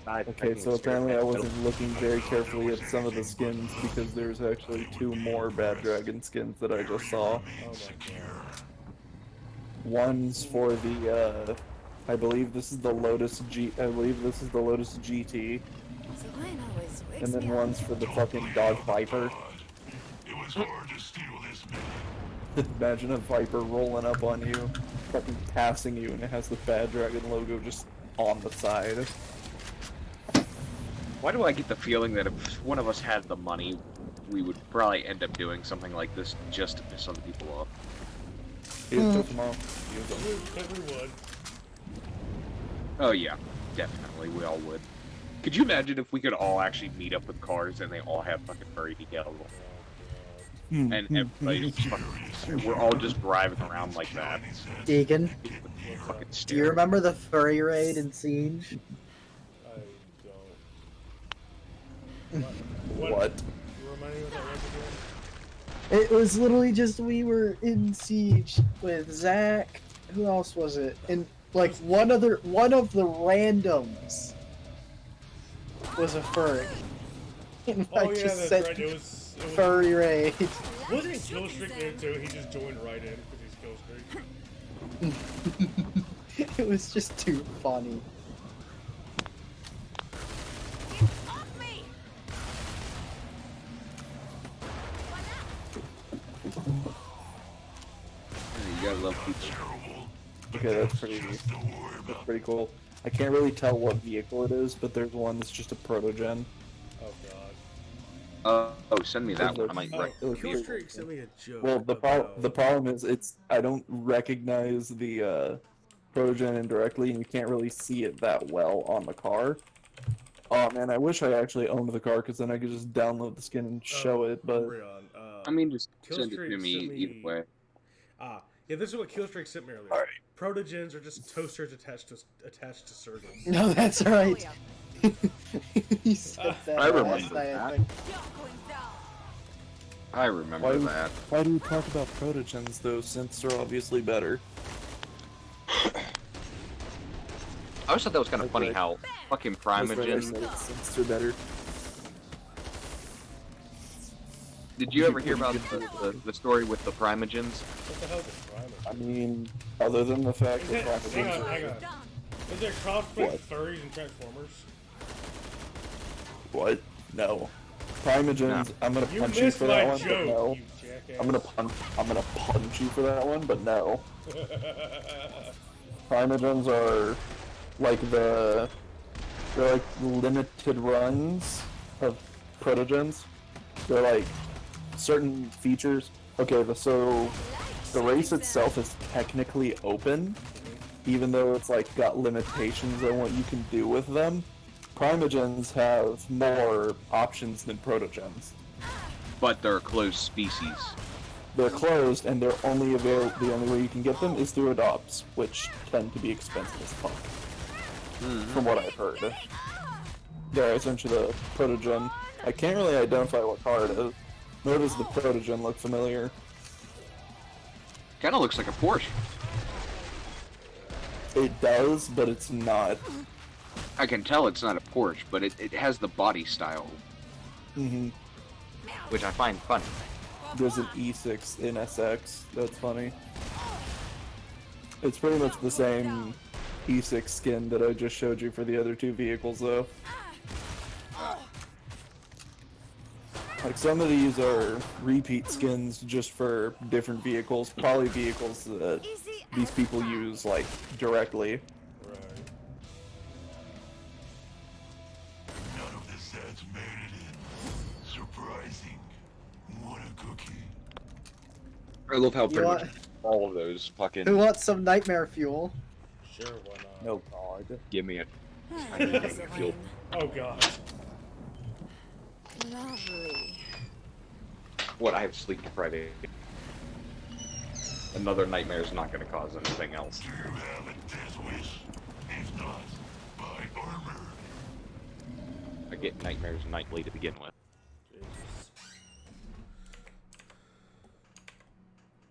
god. Okay, so apparently I wasn't looking very carefully at some of the skins because there's actually 2 more Bad Dragon skins that I just saw. Oh my god. One's for the I believe this is the Lotus GT, and then one's for the fucking Dodge Viper. It was hard to steal this man. Imagine a Viper rolling up on you, fucking passing you, and it has the Bad Dragon logo just on the side. Why do I get the feeling that if one of us had the money, we would probably end up doing something like this just to piss other people off? It took them off. Use them. Every would. Oh yeah, definitely, we all would. Could you imagine if we could all actually meet up with cars and they all have fucking furry decals? And everybody's just fucking, we're all just driving around like that. Deegan, Fucking do you remember the furry raid in Siege? I don't. What? You remind me what that was again? It was literally just we were in Siege with Zach. Who else was it? And like one of the randoms was a furry. And I Oh yeah, just that's said right. It was furry raid. wasn't Killstreak there too? He just joined right in because he's Killstreak. It was just too funny. Off me! You gotta love people. Okay, that's pretty cool. I can't really tell what vehicle it is, but there's one that's just a protogen. Oh god. Oh, send me that one. I might Oh, write. Killstreak sent me a joke. Well, the about- problem is I don't recognize the protogen indirectly, and you can't really see it that well on the car. Oh man, I wish I actually owned the car because then I could just download the skin and show it. But Rion, I mean, just send it Killstreak to me sent me- either way. Yeah, this is what Killstreak sent me earlier. Alright. Protogens are just toasters attached to surgeons. No, that's right. He said that I remember last night, I that. think. I remember that. why do we talk about protogens though? Since they're obviously better. I always thought that was kind of funny Okay. how fucking That's why I Primogen. said it, since they're better. Did you ever hear about the story with the Primogens? What the hell is a primer? I mean, other than the fact Is that it, hang protogens on, are hang on. Is there cross between What? furries and Transformers? what? No. Primogens, I'm gonna You punch you missed for my that one, but joke, no. you jackass. I'm gonna punch you for that one, but no. Primogens are like they're like limited runs of protogens. They're like certain features. Okay, so the race itself is technically open, even though it's like got limitations on what you can do with them. Primogens have more options than protogens. But they're a closed species. They're closed, and they're only the only way you can get them is through adopts, which tend to be expensive as fuck. From what I've heard. They're essentially the protogen. I can't really identify what car it is, nor does the protogen look familiar. Kind of looks like a Porsche. It does, but it's not. I can tell it's not a Porsche, but it has the body style, hmm which I find funny. There's an E6 in SX. That's funny. It's pretty much the same E6 skin that I just showed you for the other two vehicles, though. Like, some of these are repeat skins just for different vehicles, probably vehicles that these people use, like, directly. Right. None of the sets made it in. Surprising. I love how You pretty much want, all of those fucking who wants some nightmare fuel? Sure, why not? No god. give me a tiny bit of fuel. Oh god. Lovely. What, I have sleep deprivation. Another nightmare is not going to cause anything else. Do you have a death wish? If not, buy armor. I get nightmares nightly to begin with. Jesus.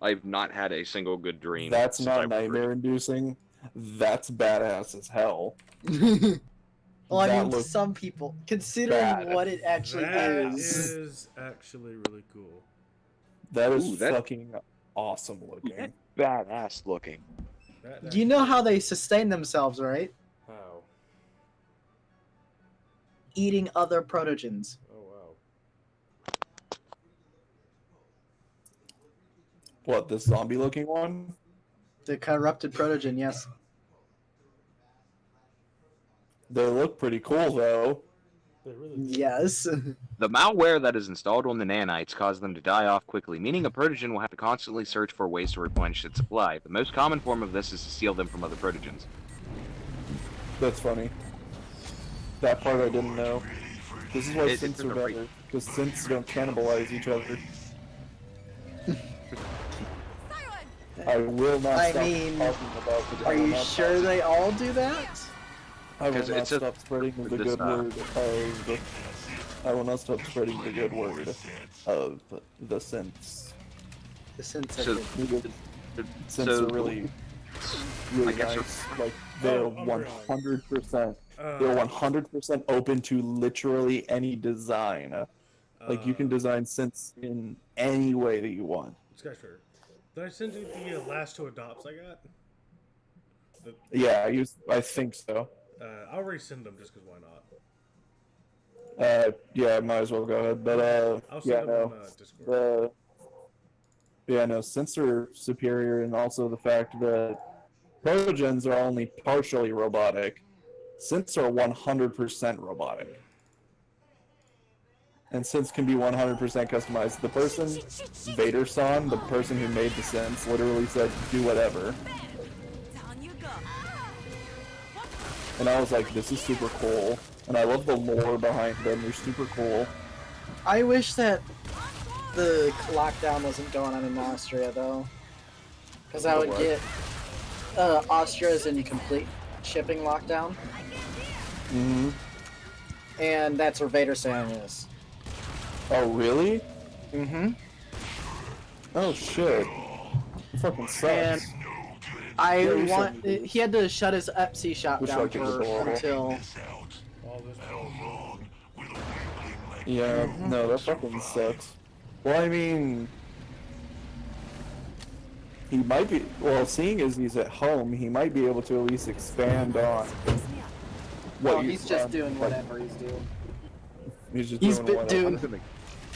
I've not had a single good dream. That's since not I was nightmare inducing. That's badass as hell. Well, I That mean, to looks some people, considering bad. what it actually That is. is actually really cool. That is Ooh, that- fucking awesome looking. Badass looking. That You know how they sustain themselves, right? How? Eating other protogens. Oh wow. What, this zombie looking one? The corrupted protogen, yes. They look pretty cool though. They really do. Yes. The malware that is installed on the nanites cause them to die off quickly, meaning a protogen will have to constantly search for ways to replenish its supply. The most common form of this is to steal them from other protogens. That's funny. That part I didn't know. This is why It's synths in are the free- better, because synths don't cannibalize each other. I will not I stop mean, talking about the Are you sure they all do that? I will Because not it's a- stop spreading the this, good word of... I will not stop spreading the good word of the synths. The sense So- of it. Synths So- are really I guess nice. Like, they're Oh, I'm wrong. 100%. They're 100% open to literally any design. Like, you can design synths in any way that you want. This guy's fair. Did I send you the last two adopts I got? The, Yeah, I think so. I'll resend them just because why not? Yeah, might as well go ahead. But, I'll send yeah, them no. on Discord. Yeah, no, synths are superior, and also the fact that protogens are only partially robotic. Synths are 100% robotic. And synths can be 100% customized. The person, Vader-san, the person who made the synths, literally said, do whatever. Down you go. And I was like, this is super cool. And I love the lore behind them, they're super cool. I wish that the lockdown wasn't going on in Austria, though. Because I The would what? get Austria's in complete shipping lockdown. Mm-hmm. And that's where Vader San is. Oh, really? Mm-hmm. Oh, shit. It fucking And sucks. I Yeah, you want. said you did. He had to shut his Etsy shop Which down like is for adorable. until. This out. All this. How long will a weakling like Yeah, you no, that fucking sucks. Well, I mean, he might be. Well, seeing as he's at home, he might be able to at least expand on what Oh, you- he's just doing whatever he's doing. He's just He's doing been whatever. doing.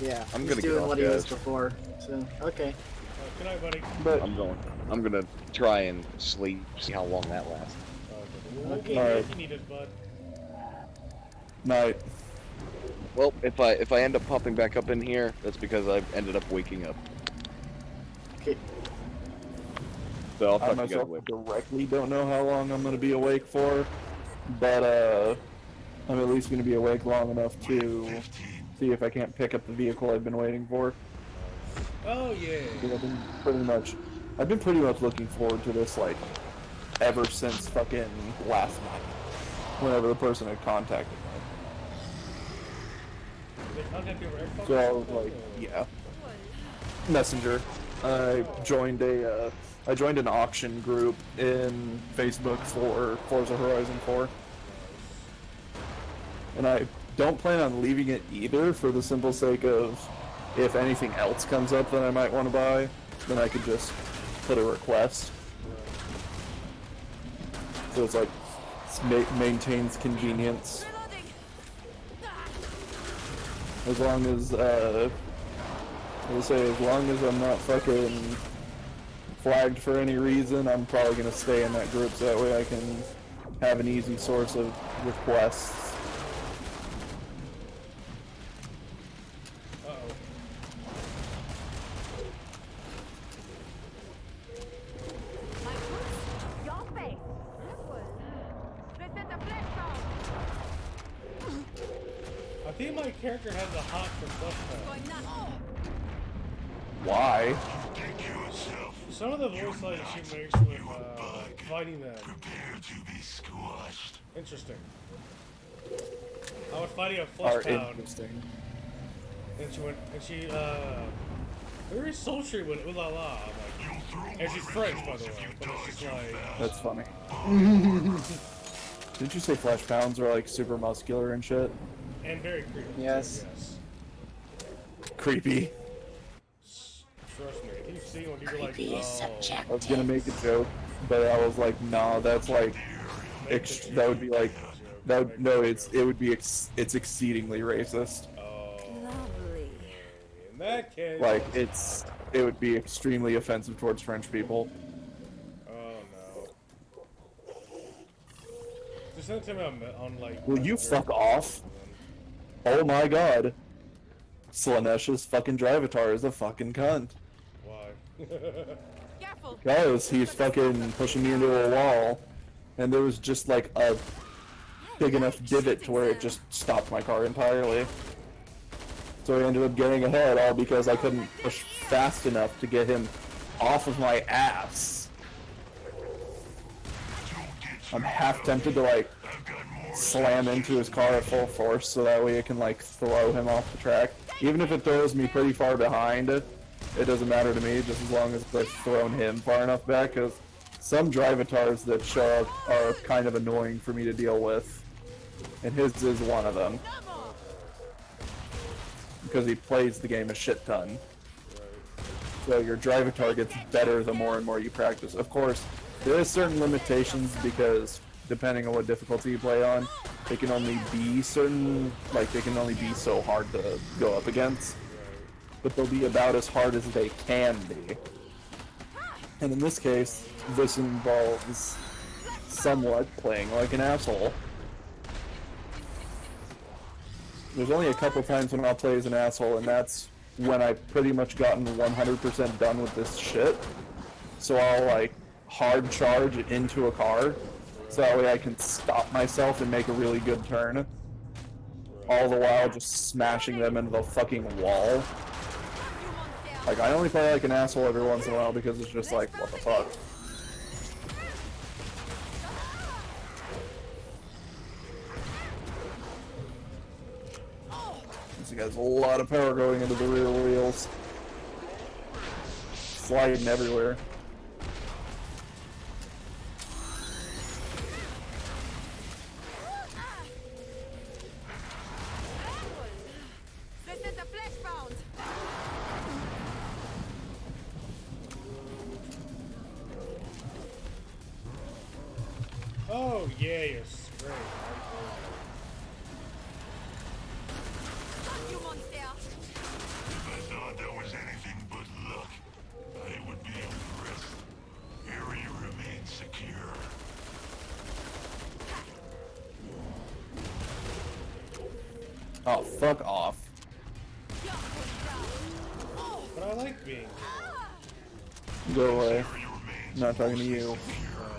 Yeah, I'm he's gonna get doing off, what he was guys. before. So okay. Good night, buddy. But I'm gonna try and sleep, see how long that lasts. Okay, Alright. if you need us, bud. night. Well, if I end up popping back up in here, that's because I've ended up waking up. Okay. So I'll I talk to you guys myself later. directly don't know how long I'm gonna be awake for, but I'm at least gonna be awake long enough to see if I can't pick up the vehicle I've been waiting for. Oh yeah. I've been pretty much looking forward to this, like, ever since fucking last night, whenever the person had contacted me. Did they contact you over Xbox? So I was like, yeah. Messenger. I joined an auction group in Facebook for Forza Horizon 4. And I don't plan on leaving it either, for the simple sake of, if anything else comes up that I might want to buy, then I could just put a request. So it's like, maintains convenience. As long as, as long as I'm not fucking flagged for any reason, I'm probably gonna stay in that group so that way I can have an easy source of requests. think my character has a hot for Fleshpound. Why? Take yourself. Some of the voice lines she makes with fighting them. Prepare to be squashed. Interesting. I was fighting a Are Fleshpound, interesting. and she very sultry when ooh la la. I'm like, and she's French, by the way, but it's just like, That's funny. Didn't you say flesh pounds are like super muscular and shit? and very creepy. too, Yes. yes. Creepy. Trust me, if you've seen one, you're like, oh. I was gonna make a joke, but I was like, nah, that's like, that would be like, that would, no, it would be, it's exceedingly racist. Oh. Lovely. In that case. Like, it would be extremely offensive towards French people. Oh no. Just send it to me on like. Will you fuck off? Oh my god. Slanesh's fucking Drivatar is a fucking cunt. Why? Careful. Because he's fucking pushing me into a wall, and there was just like a big enough divot to where it just stopped my car entirely. So I ended up getting ahead all because I couldn't push fast enough to get him off of my ass. I'm half tempted to like slam into his car at full force so that way it can like throw him off the track. Even if it throws me pretty far behind, it doesn't matter to me just as long as I've thrown him far enough back, because some Drivatars that show up are kind of annoying for me to deal with. And his is one of them. Because he plays the game a shit ton. So your Drivatar gets better the more and more you practice. Of course, there is certain limitations because depending on what difficulty you play on, they can only be certain, like they can only be so hard to go up against. But they'll be about as hard as they can be. And in this case, this involves somewhat playing like an asshole. There's only a couple times when I'll play as an asshole, and that's when I've pretty much gotten 100% done with this shit. So I'll like hard charge into a car, so that way I can stop myself and make a really good turn. All the while just smashing them into the fucking wall. Like, I only play like an asshole every once in a while because it's just like, what the fuck? This guy's a lot of power going into the rear wheels. Sliding everywhere. This is a flesh bound. Oh yeah, you're great. Fuck you, monster. If I thought that was anything but luck, I would be impressed. Area remains secure. Oh, fuck off. But I like being. Go away. Area remains I'm not talking to you. secure.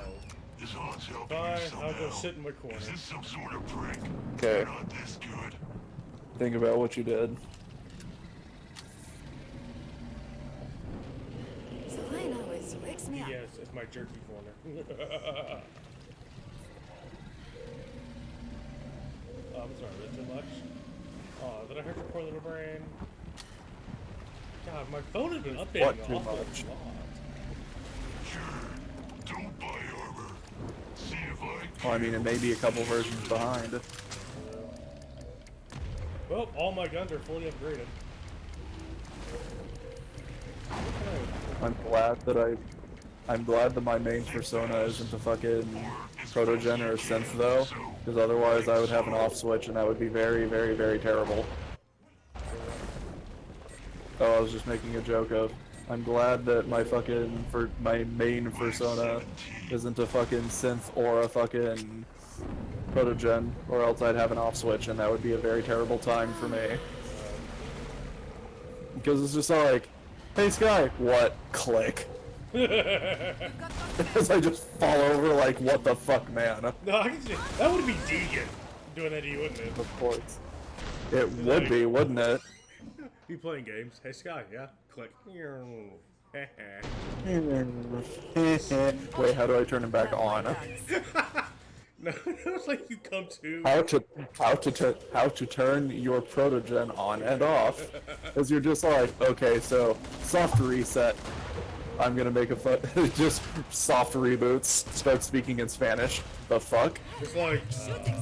Is Hans helping Bye. you I'll go somehow? sit in my corner. Is this some sort of prank? Okay. You're not this good. Think about what you did. Selene always wakes me up. Yes, it's my jerky corner. Oh, I'm sorry, is it too much? Oh, did I hurt your poor little brain? God, my phone has been updating What an too awful much? lot. Sure. Don't buy armor. See if I Well, I mean, it may be a couple versions behind. Well, all my guns are fully upgraded. Okay. I'm glad that my main persona isn't a fucking protogen or a synth though, because otherwise I would have an off switch and that would be very, very, very terrible. Oh, I was just making a joke of. I'm glad that my main persona isn't a fucking synth or a fucking protogen, or else I'd have an off switch and that would be a very terrible time for me. Because it's just all like, hey Sky, what? Click. As I just fall over like, what the fuck, man? No, I can see that would be Deegan doing that to you, wouldn't it? Of course. It would be, wouldn't it? Be playing games. Hey Sky, yeah. Click. Wait, how do I turn it back on? No, it's like you come to. How to turn your protogen on and off? Because you're just like, okay, so soft reset. I'm gonna make a just soft reboots. Start speaking in Spanish. The fuck? It's like Shooting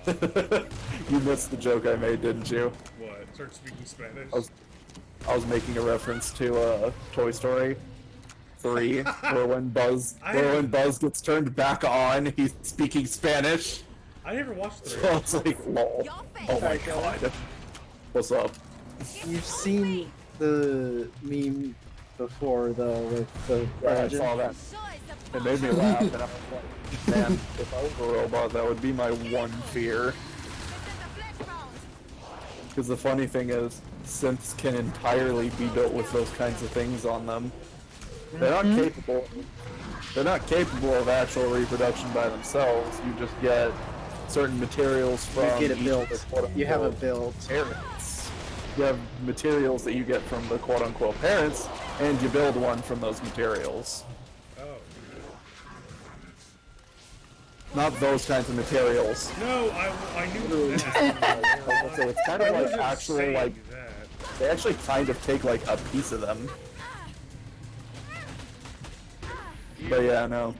them. You missed the joke I made, didn't you? what? Start speaking Spanish. I was making a reference to Toy Story 3, where when Buzz gets turned back on, he's speaking Spanish. I never watched So 3. I was like, lol. Your face. Oh my god. What's up? You've seen the meme before, though, with the Yeah, I Rajan? saw that. Show is a It made me laugh, and I was like, man, if I was a robot, that would be my one fear. Because the funny thing is, synths can entirely be built with those kinds of things on them. They're not capable. They're not capable of actual reproduction by themselves. You just get certain materials from. You get a each build. of the You have a quote-unquote build. parents. You have materials that you get from the quote-unquote parents, and you build one from those materials. Oh. Not those kinds of materials. No, I knew that. So it's kind of I like wasn't actual saying like that. they actually kind of take like a piece of them. But yeah, no.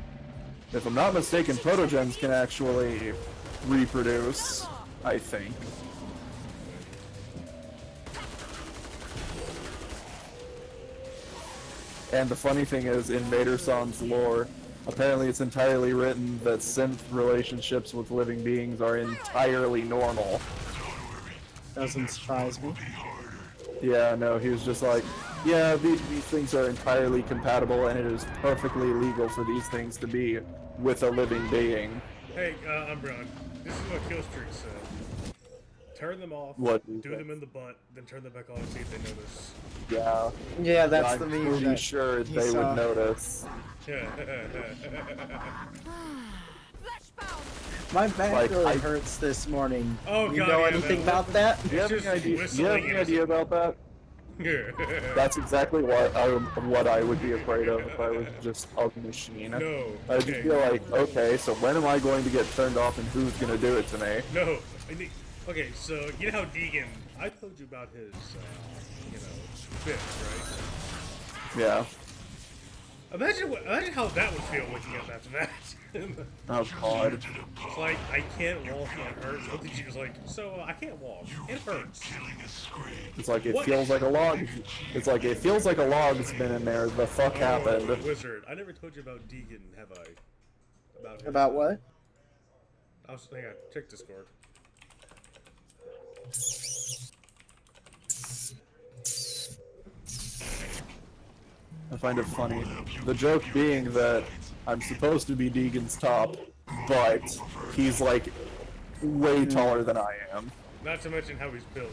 If I'm not mistaken, protogens can actually reproduce, I think. And the funny thing is, in Vader-san's lore, apparently it's entirely written that synth relationships with living beings are entirely normal. Doesn't surprise me. Yeah, no, he was just like, yeah, these things are entirely compatible and it is perfectly legal for these things to be with a living being. Hey, Umbreon, this is what Killstreak said. Turn them off, What? do them in the butt, then turn them back on and see if they notice. Yeah, Yeah, that's I'm the meme. pretty that sure he they saw. would notice. My back Like, really I- hurts this morning. Oh, you God, know yeah, anything man. about that? Do you have It's any just idea? Do you whistling have any and idea about that? That's exactly what I would be afraid of if I was just a machine. No. I'd just Okay. feel like, okay, so when am I going to get turned off and who's going to do it to me? No. Okay, so you know how Deegan, I told you about his, bits, right? Yeah. Imagine how that would feel waking up after that. Oh god. It's like, I can't walk and it hurts. What did you was like, so I can't walk. It hurts. It's like it What? feels like a log. It's like it feels like a log's been in there. The fuck happened? Oh, Wizard, I never told you about Deegan, have I? About his, About what? I was hang on, check Discord. I find it funny. The joke being that I'm supposed to be Deegan's top, but he's like way taller than I am. Not to mention how he's built.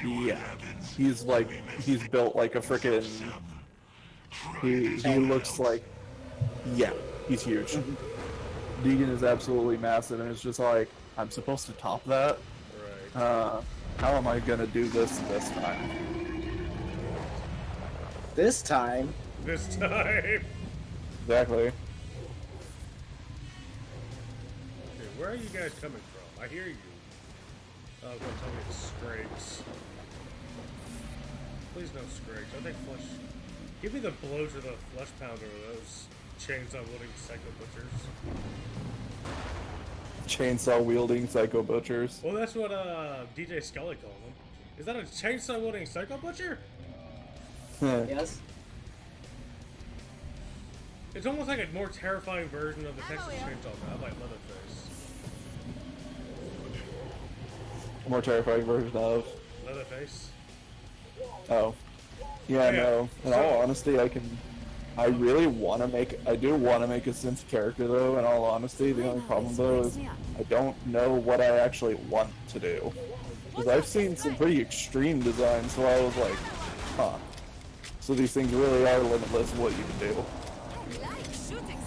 Yeah. He's like, he's built like a frickin'. He looks like, yeah, he's huge. Deegan is absolutely massive, and it's just like, I'm supposed to top that? Right. How am I gonna do this time? This time, This time. Exactly. Okay, where are you guys coming from? I hear you. Oh, don't tell me it's Scrapes. Please no Scrapes. I think Flesh. Give me the blows or the Flesh Pounder of those chainsaw wielding psycho butchers. Chainsaw wielding psycho butchers. Well, that's what DJ Scully called them. Is that a chainsaw wielding psycho butcher? yes. It's almost like a more terrifying version of the Texas Chainsaw God, like Leatherface. More terrifying version of. Leatherface. Oh. Yeah, Yeah, no. In so- all honesty, I really want to make, I do want to make a synth character though, in all honesty. The only problem though is I don't know what I actually want to do. Because I've seen some pretty extreme designs, so I was like, huh. So these things really are limitless in what you can do. I like shooting them.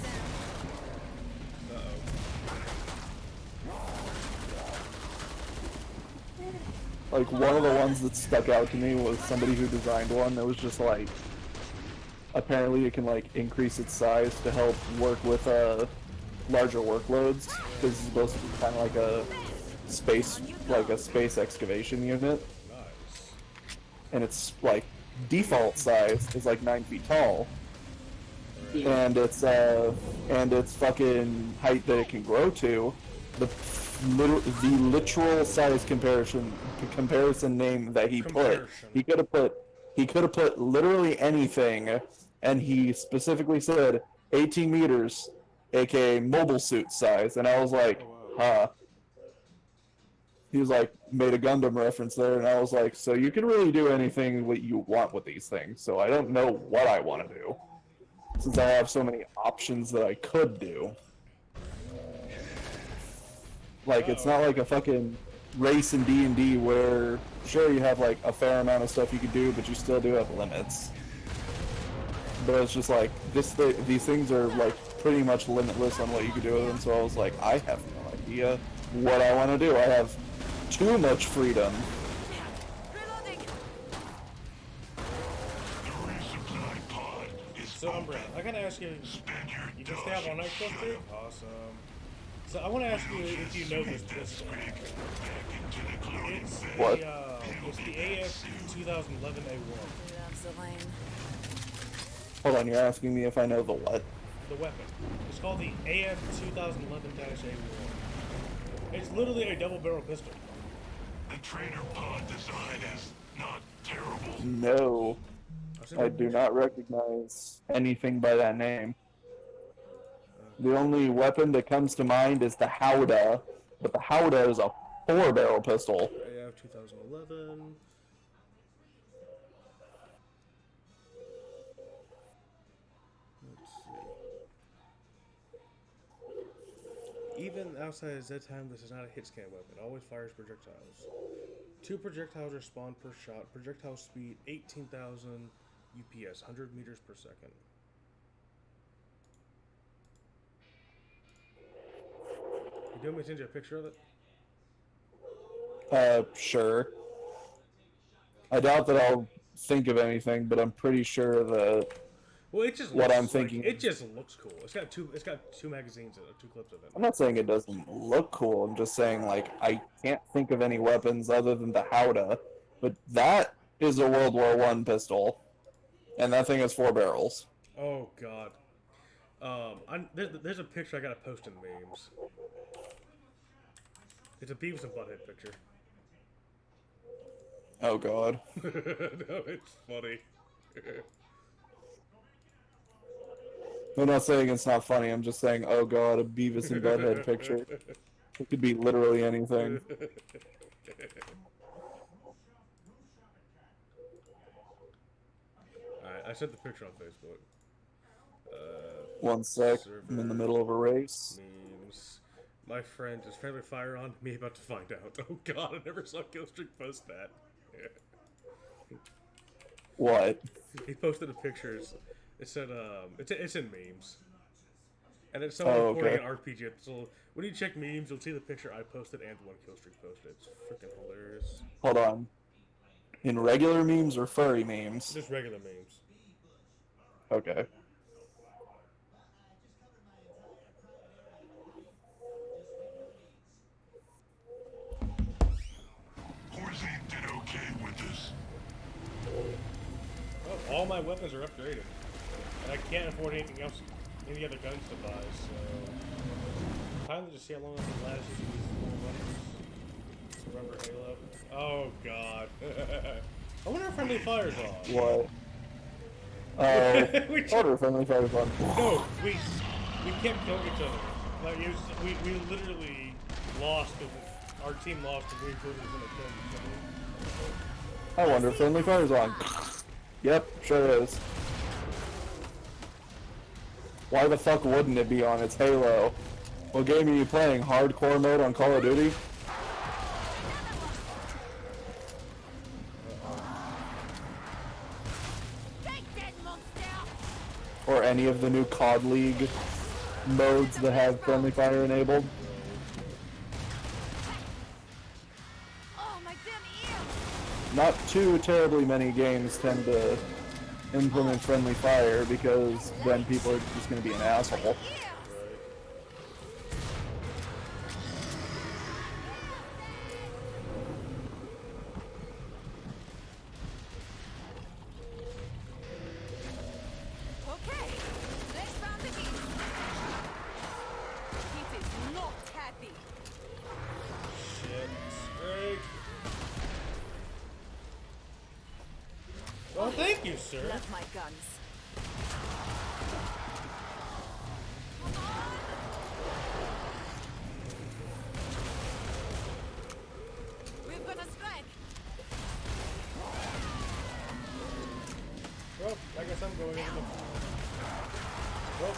Like, one of the ones that stuck out to me was somebody who designed one that was just like, apparently it can like increase its size to help work with larger workloads, because it's supposed to be kind of like a space excavation unit, Nice. and it's like default size is like 9 feet tall, and its fucking height that it can grow to, the literal size comparison name that he put, he could have put literally anything, and he specifically said 18 meters, aka mobile suit size, and I was like, huh. He was like, made a Gundam reference there, and I was like, so you can really do anything what you want with these things, so I don't know what I want to do, since I have so many options that I could do. Like, it's not like a fucking race in D&D where, sure, you have like a fair amount of stuff you can do, but you still do have limits. But it's just like, these things are like pretty much limitless on what you can do with them, so I was like, I have no idea what I want to do. I have too much freedom. Reloading. The resupply pod is So, Umbra, I gotta ask you, spend your you just stay up all night, Clifton? Awesome. So, I want to ask you if you know this pistol. It's What? It's the AF 2011 A1. He loves the lane. Hold on, you're asking me if I know the what? The weapon. It's called the AF 2011-A1. It's literally a double-barrel pistol. The trainer pod design is not terrible. No, I do not recognize anything by that name. The only weapon that comes to mind is the Howdah, but the Howdah is a 4-barrel pistol. AF 2011. Let's see. Even outside Z time, this is not a hit scan weapon. It always fires projectiles. 2 projectiles are spawned per shot. Projectile speed 18,000 UPS, 100 meters per second. You want me to send you a picture of it? Sure. I doubt that I'll think of anything, but I'm pretty sure that Well, it just what looks I'm like- thinking- It just looks cool. It's got two magazines in it, 2 clips of it. I'm not saying it doesn't look cool. I'm just saying, like, I can't think of any weapons other than the Howdah, but that is a World War I pistol, and that thing has 4 barrels. Oh God. There's a picture I gotta post in memes. It's a Beavis and Butthead picture. Oh God. No, it's funny. I'm not saying it's not funny. I'm just saying, oh God, a Beavis and Butthead picture. It could be literally anything. Alright, I sent the picture on Facebook. One sec. I'm in the middle of a race. Memes. My friend is friendly fire on me about to find out. Oh God, I never saw Killstreak post that. What? He posted the pictures. It said, it's in memes. And it's someone Oh, recording okay. an RPG. So when you check memes, you'll see the picture I posted and the one Killstreak posted. It's freaking hilarious. Hold on. In regular memes or furry memes? Just regular memes. Okay. Horzine did okay with this. Oh, all my weapons are upgraded. And I can't afford anything else, any other guns to buy, so... Time to just see how long I can last with these 4 weapons. Remember Halo? Oh God. I wonder if friendly fire's on. What? We Order friendly fire fun. No, we kept killing each other. Like it was, we literally lost. Our team lost and we were gonna kill each other. I wonder if friendly fire's on. Yep, sure is. Why the fuck wouldn't it be on? It's Halo. What game are you playing? Hardcore mode on Call of Duty? Take that monster! Or any of the new COD League modes that have friendly fire enabled? Oh, my damn ear! not too terribly many games tend to implement friendly fire because then people are just going to be an asshole. Okay, let's round the beat. He is not happy. Shit. Greg. Well, thank you, sir. Love my guns. We're gonna strike. Well, I guess I'm going into the... Well,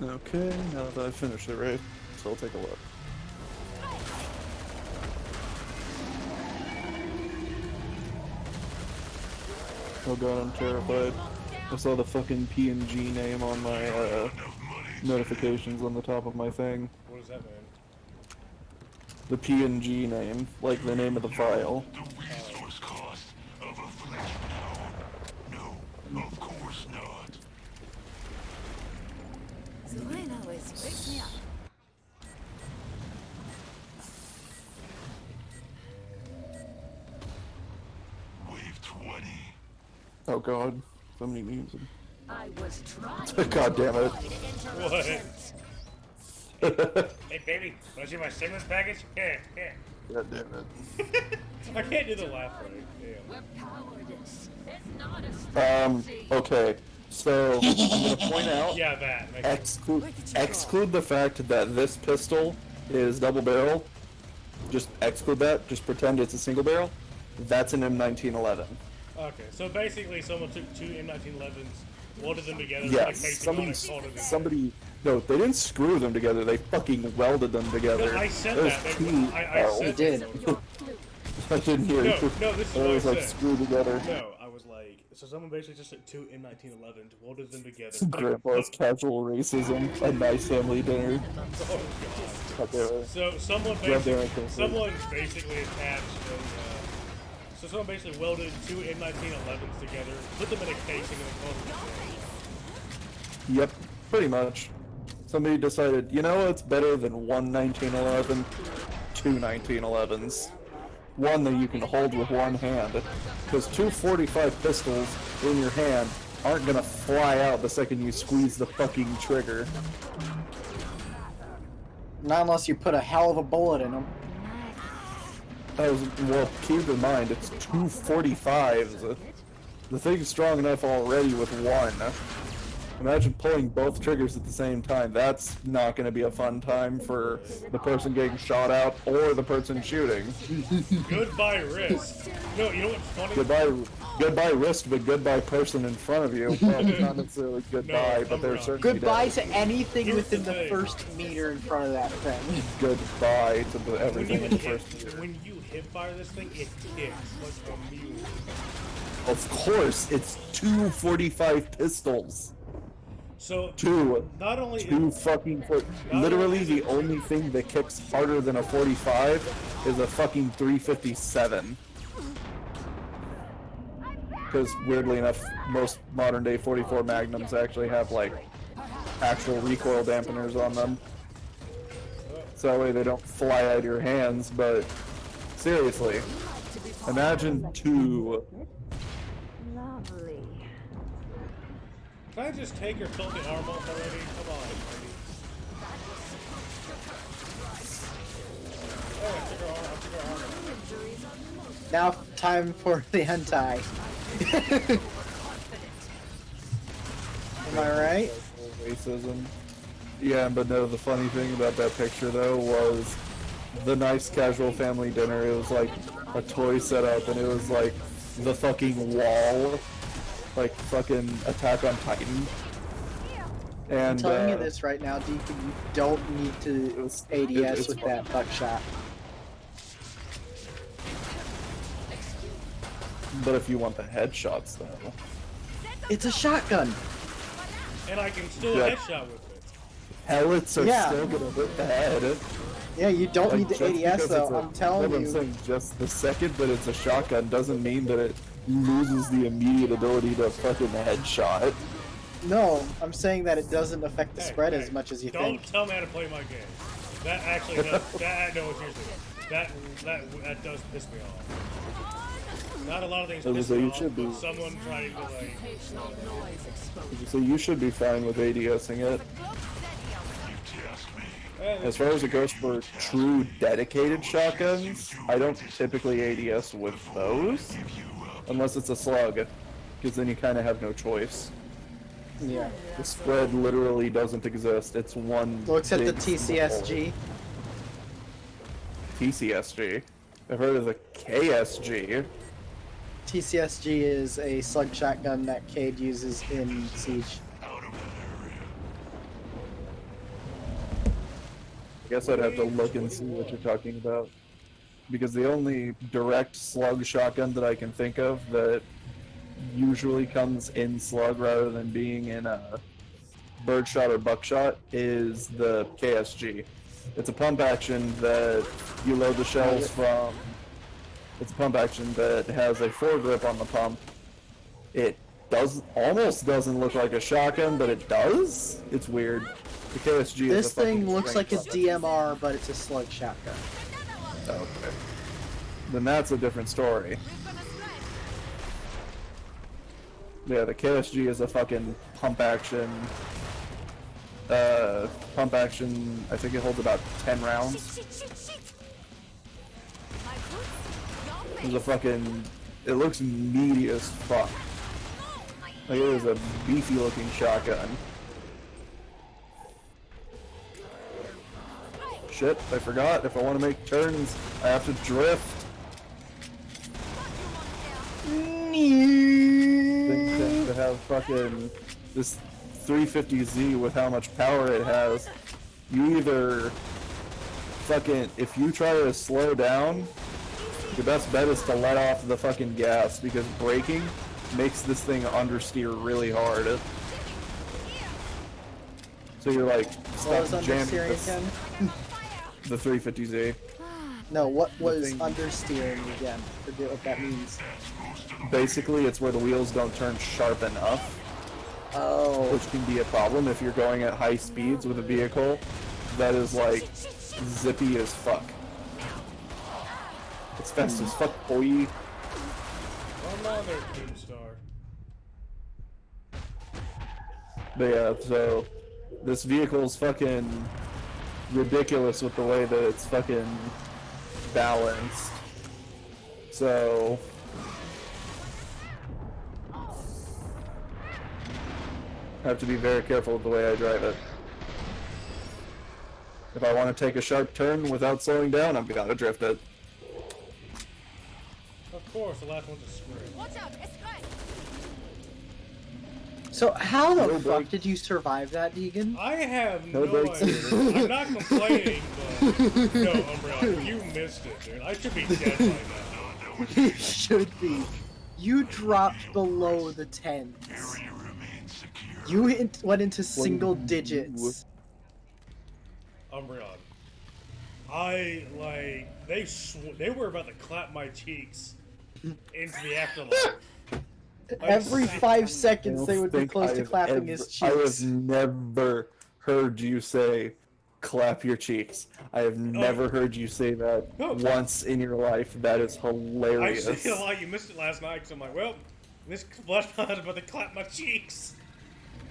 Okay, now that I've finished the raid, so I'll take a look. Oh god, I'm terrified. I saw the fucking PNG name on my notifications on the top of my thing. what does that mean? The PNG name, like the name of the file. The resource cost of a flesh pound. No, of course not. Zelena always wakes me up. Wave 20. Oh god, somebody needs him. I was trying. God damn it. What? Hey, baby, wanna see my stimulus package? Here, here. God damn it. I can't do the laugh right. Damn. We're powerless. It's not a Okay, so I'm gonna point out, Yeah, that. Makes sense. exclude the fact that this pistol is double barrel. Just exclude that, just pretend it's a single barrel. That's an M1911. Okay, so basically someone took two M1911s, welded them together, Yes, put a casing on it, called it a- somebody, no, they didn't screw them together, they fucking welded them together. No, I said There's that. two- I oh, said did. that. I didn't hear No, you. no, this is It what I was like said. screwed together. No, I was like, so someone basically just took two M1911s, welded them together. Grandpa's casual racism, a nice family dinner. Oh, God damn it. So someone Grab their basically, ankles. someone basically attached so someone basically welded two M1911s together, put them in a casing, and called it. Yep, pretty much. Somebody decided, you know what's better than one 1911? Two 1911s. One that you can hold with one hand. Because two 45 pistols in your hand aren't gonna fly out the second you squeeze the fucking trigger. Not unless you put a hell of a bullet in them. Well, keep in mind, it's two 45s. The thing's strong enough already with one. Imagine pulling both triggers at the same time. That's not going to be a fun time for the person getting shot out or the person shooting. Goodbye, wrist. No, you know what's funny? Goodbye wrist, but goodbye person in front of you. Well, not necessarily goodbye, but they're certainly Goodbye dead. to anything Here's within the the thing. first meter in front of that thing. Goodbye to When everything you, in the hit, first year. when you hip fire this thing, it kicks like a mule. Of course, it's two 45 pistols. So Two. not only Two fucking literally the only thing that kicks harder than a 45 is a fucking 357. Because weirdly enough, most modern day 44 Magnums actually have like actual recoil dampeners on them. So that way they don't fly out of your hands, but seriously, imagine two. Lovely. Can I just take your filthy arm off already? Come on, lady. Oh, I took her arm off. Now, time for the hentai. Am I right? Racism. Yeah, but no, the funny thing about that picture though was the nice casual family dinner. It was like a toy setup and it was like the fucking wall. Like fucking Attack on Titan. I'm And telling you this right now, Deacon, you don't need to ADS it's with that buckshot. but if you want the headshots though. It's a shotgun. And I can still Yeah. headshot with it. Pellets are Yeah. still gonna hit the head. Yeah, you don't Like, need the just ADS because though. it's a- I'm telling what I'm you. saying, just the second that it's a shotgun doesn't mean that it loses the immediate ability to fucking headshot. No, I'm saying that it doesn't affect the Hey, spread hey, as much as you don't think. tell me how to play my game. That actually does. That no, seriously. That does piss me off. Not a lot of things I was piss gonna say, me you off, should but be. someone trying to like. So you should be fine with ADSing it. As far as it goes for true dedicated shotguns, I don't typically ADS with those, unless it's a slug, because then you kind of have no choice. Yeah. The spread literally doesn't exist. It's one. Well, except the big TCSG. TCSG. I've heard of the KSG. TCSG is a slug shotgun that Cade uses in Siege. I guess I'd have to look and see what you're talking about. Because the only direct slug shotgun that I can think of that usually comes in slug rather than being in a birdshot or buckshot is the KSG. It's a pump action that you load the shells from. It's a pump action that has a foregrip on the pump. It almost doesn't look like a shotgun, but it does. It's weird. The KSG This is a fucking thing looks like a strength weapon. DMR, but it's a slug shotgun. Okay. Then that's a different story. Yeah, the KSG is a fucking pump action. Pump action. I think it holds about 10 rounds. It's a fucking. It looks meaty as fuck. Like it is a beefy looking shotgun. Shit, I forgot. If I want to make turns, I have to drift. Thing tends to have fucking this 350Z with how much power it has. You either fucking, if you try to slow down, your best bet is to let off the fucking gas because braking makes this thing understeer really hard. So you're like What was stuck jamming understeering this, again? the 350Z. No, what was thing- understeering again? Forget what that means. Basically, it's where the wheels don't turn sharp enough, Oh, which can be a problem if you're going at high speeds with a vehicle that is like zippy as fuck. It's fast as fuck, boy. I'm on there, Keemstar. But yeah, so this vehicle's fucking ridiculous with the way that it's fucking balanced. So I have to be very careful with the way I drive it. If I want to take a sharp turn without slowing down, I've got to drift it. Of course, the last one's a sprint. Watch out, it's right. so how the No fuck break. did you survive that, Deegan? I have No no brakes idea. I'm not complaining, but no, Umbreon, you missed it, dude. I should be dead right now. You should be. You dropped below the tens. Area remains secure. You went into single digits. Umbreon. They were about to clap my cheeks into the afterlife. Every 5 seconds I they don't would be think close to I've clapping his I have cheeks. never heard you say clap your cheeks. I have never heard you say that No. once in your life. That is I hilarious. say a lot. You missed it last night, so I'm like, well, this flashlight is about to clap my cheeks.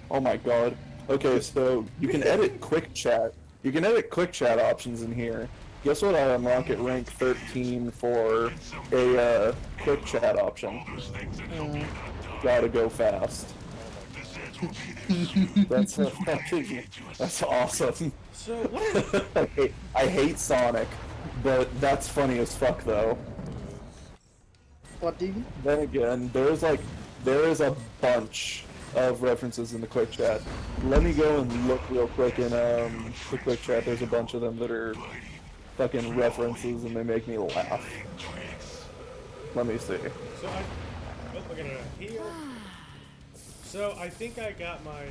Oh my god. Okay, so you can edit quick chat. You can edit quick chat options in here. Guess what? I unlock at rank 13 for a quick chat option. Gotta go fast. That's that's awesome. So what? I hate Sonic, but that's funny as fuck though. What, Deegan? Then again, there is a bunch of references in the quick chat. Let me go and look real quick in the quick chat. There's a bunch of them that are fucking references and they make me laugh. Let me see. So I. Oh, we're gonna heal. So I think I got my. I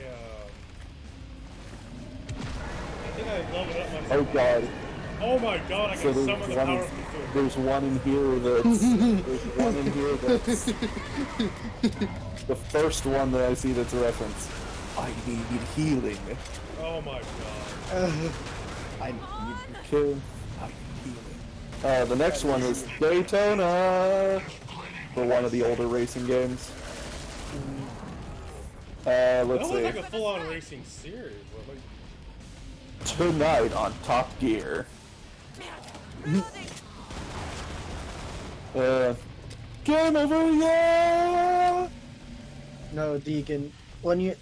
think I leveled up my. Oh god. Oh my god! I So can summon the power of Cthulhu. there's one in here that's there's one in here that's the first one that I see that's a reference. I need healing. Oh my god! I Okay. I need healing. The next one is Daytona for one of the older racing games. That Let's was see. like a full-on racing series. Like, Tonight on Top Gear. Game over, yeah! no, Deegan. When you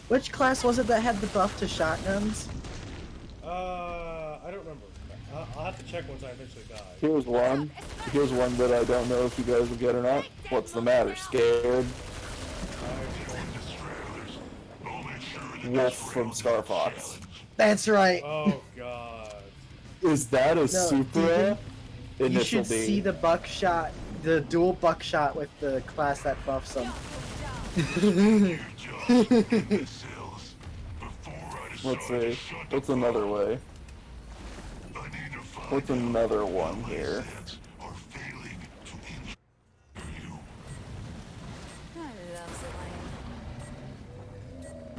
which class was it that had the buff to shotguns? I don't remember. I'll have to check once I eventually die. Here's one. Here's one that I don't know if you guys will get or not. What's the matter? Scared? Wolf from Star Fox. That's right. Oh god. Is that a Supra? You Initial should D. see the buckshot, the dual buckshot with the class that buffs them. Let's see. What's another way? What's another one here? I love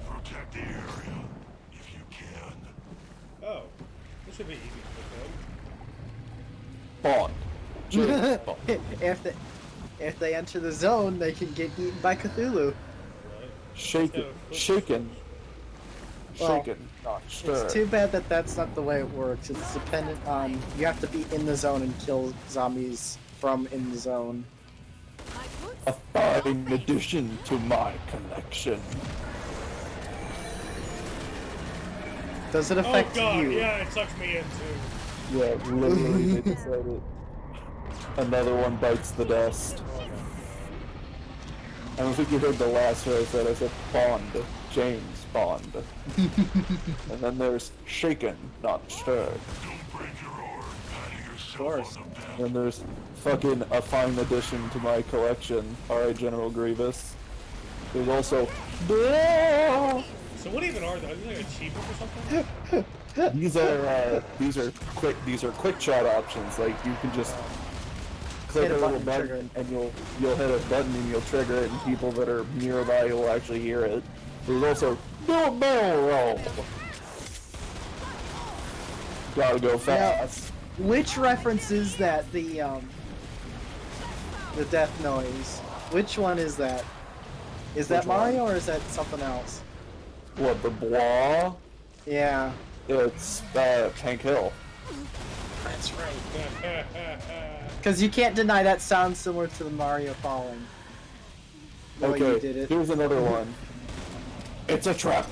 Protect the area if you can. Oh, this should be easy to Bond. James Bond. if they enter the zone, they can get eaten by Cthulhu. right? Shaken. Shaken. Well, Shaken. Not stirred. It's too bad that that's not the way it works. It's dependent on you have to be in the zone and kill zombies from in the zone. A fine addition to my collection. Does it Oh affect god, you? yeah, it sucks me in too. Yeah, literally they decided. Another one bites the dust. I don't think you heard the last one I said. I said Bond. James Bond. And then there's Shaken, not stirred. Of course. And there's fucking a fine addition to my collection. Alright, General Grievous. There's also So what even are they? Are they like achievements or something? these are quick shot options. Like you can just click Hit a a little button, trigger button and you'll hit a button and you'll trigger it, and people that are nearby will actually hear it. There's also do a barrel roll. Gotta go fast. Which reference is that? The death noise. Which one is that? Is that Which one? Mario or is that something else? What, the blah? Yeah. It's Hank Hill. That's right. Because you can't deny that sounds similar to the Mario falling. The way you Okay, did it. here's another one. It's a trap.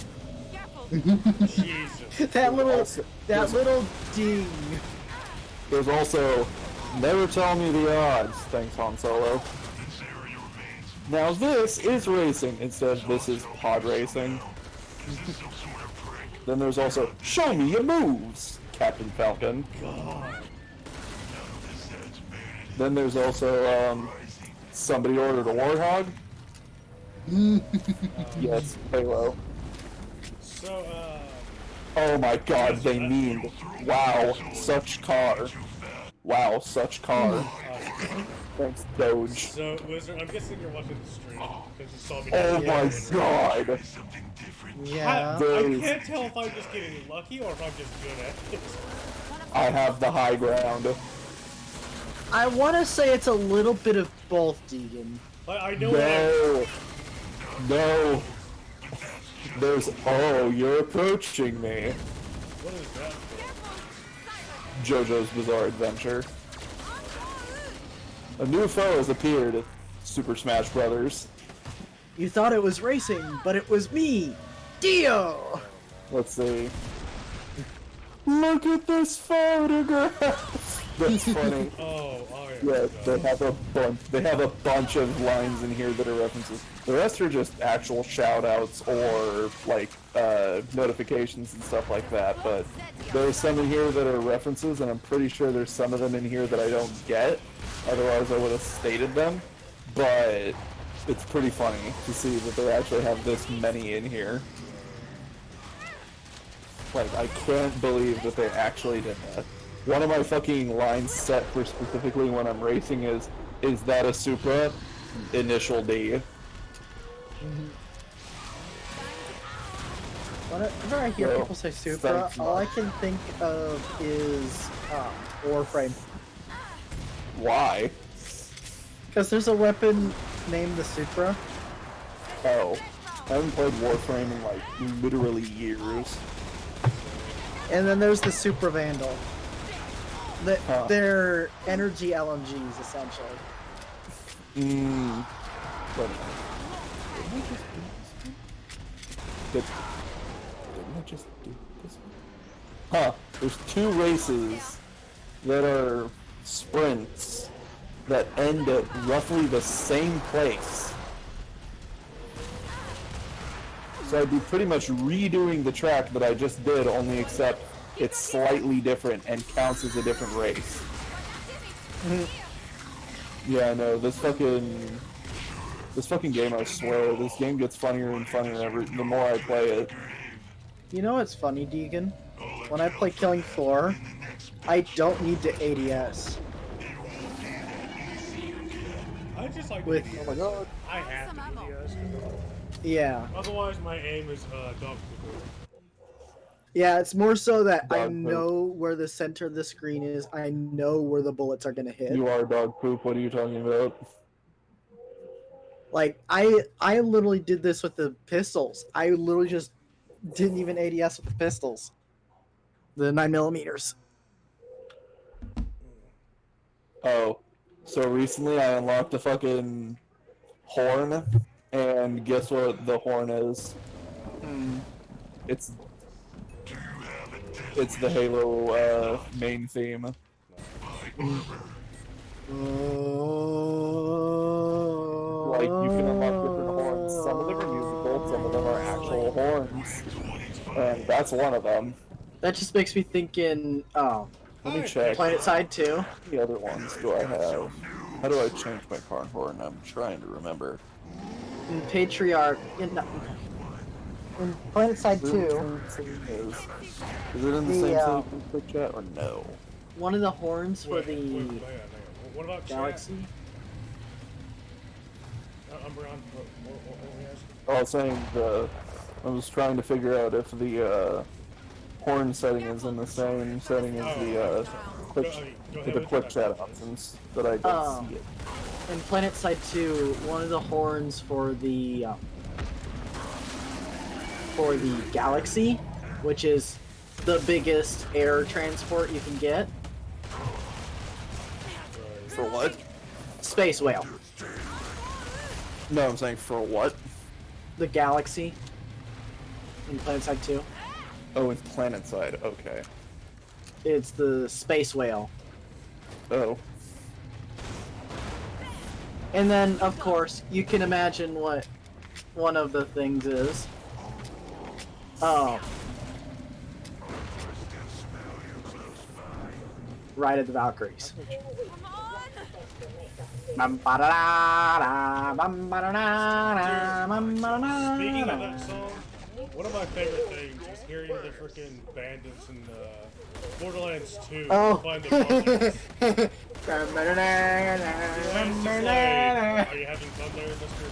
Jesus. that little Also- little ding. There's also never tell me the odds. Thanks, Han Solo. Now this is racing instead of this is pod racing. Then there's also show me your moves, Captain Falcon. God. Then there's also somebody ordered a warthog. Yes, Halo. So, Oh my god, they mean wow, such car. Wow, such car. Thanks, Doge. so Wizard, I'm guessing you're watching the stream because you saw me. Oh my god. Yeah. I There is- can't tell if I'm just getting lucky or if I'm just good at it. I have the high ground. I want to say it's a little bit of both, Deegan. Like, I know No. No. There's oh, you're approaching me. what is that for? JoJo's Bizarre Adventure. A new foe has appeared. Super Smash Brothers. You thought it was racing, but it was me, Dio. Let's see. Look at this photograph. That's funny. Oh, Yeah, they have a bunch. They have a bunch of lines in here that are references. The rest are just actual shout-outs or like notifications and stuff like that. But there's some in here that are references, and I'm pretty sure there's some of them in here that I don't get. Otherwise, I would have stated them. But it's pretty funny to see that they actually have this many in here. Like, I can't believe that they actually did that. One of my fucking lines set for specifically when I'm racing is that a Supra? Initial D. Whenever I hear Well, people say Supra, thanks, all I Mark. can think of is Warframe. Why? Because there's a weapon named the Supra. Oh. I haven't played Warframe in like literally years. And then there's the Supra Vandal. Huh. They're energy LMGs, essentially. Mmm. Didn't I just do this one? Huh. There's two races that are sprints that end at roughly the same place. So I'd be pretty much redoing the track that I just did, only except it's slightly different and counts as a different race. Yeah, I know. This fucking game, I swear, this game gets funnier and funnier the more I play it. You know what's funny, Deegan? When I play Killing Floor, I don't need to ADS. I just like With- DPS. Oh my god. I have to DPS. Yeah. Otherwise, my aim is dog food. Yeah, it's more so that I Dog poop. know where the center of the screen is. I know where the bullets are gonna hit. You are dog poop, what are you talking about? Like, I literally did this with the pistols. I literally just didn't even ADS with the pistols. The 9mm. Oh. So recently I unlocked a fucking horn, and guess what the horn is? It's the Halo main theme. Like, you can unlock different horns. Some of them are musical, some of them are actual horns. And that's one of them. That just makes me thinking, oh, Let me check. Planet Side 2. How many other ones do I have? How do I change my car horn? I'm trying to remember. In Patriarch. In Planet Side 2, Is it in the same The, thing quick chat or no? one of the horns for Wait, the hang on. What about Galaxy. Umbreon, what we asked? I was saying I was trying to figure out if the horn setting is in the same setting as the quick chat options, but I don't Oh. see it. In Planet Side 2, one of the horns for the Galaxy, which is the biggest air transport you can get. For what? Space Whale. No, I'm saying for what? The Galaxy. In Planet Side 2. Oh, it's planet side. Okay. It's the Space Whale. Oh. And then, of course, you can imagine what one of the things is. Oh. Ride of the Valkyries. Speaking of that song, one of my favorite things is hearing the freaking bandits in Borderlands 2 Oh. find the bunkers. Are you having fun there, Mr.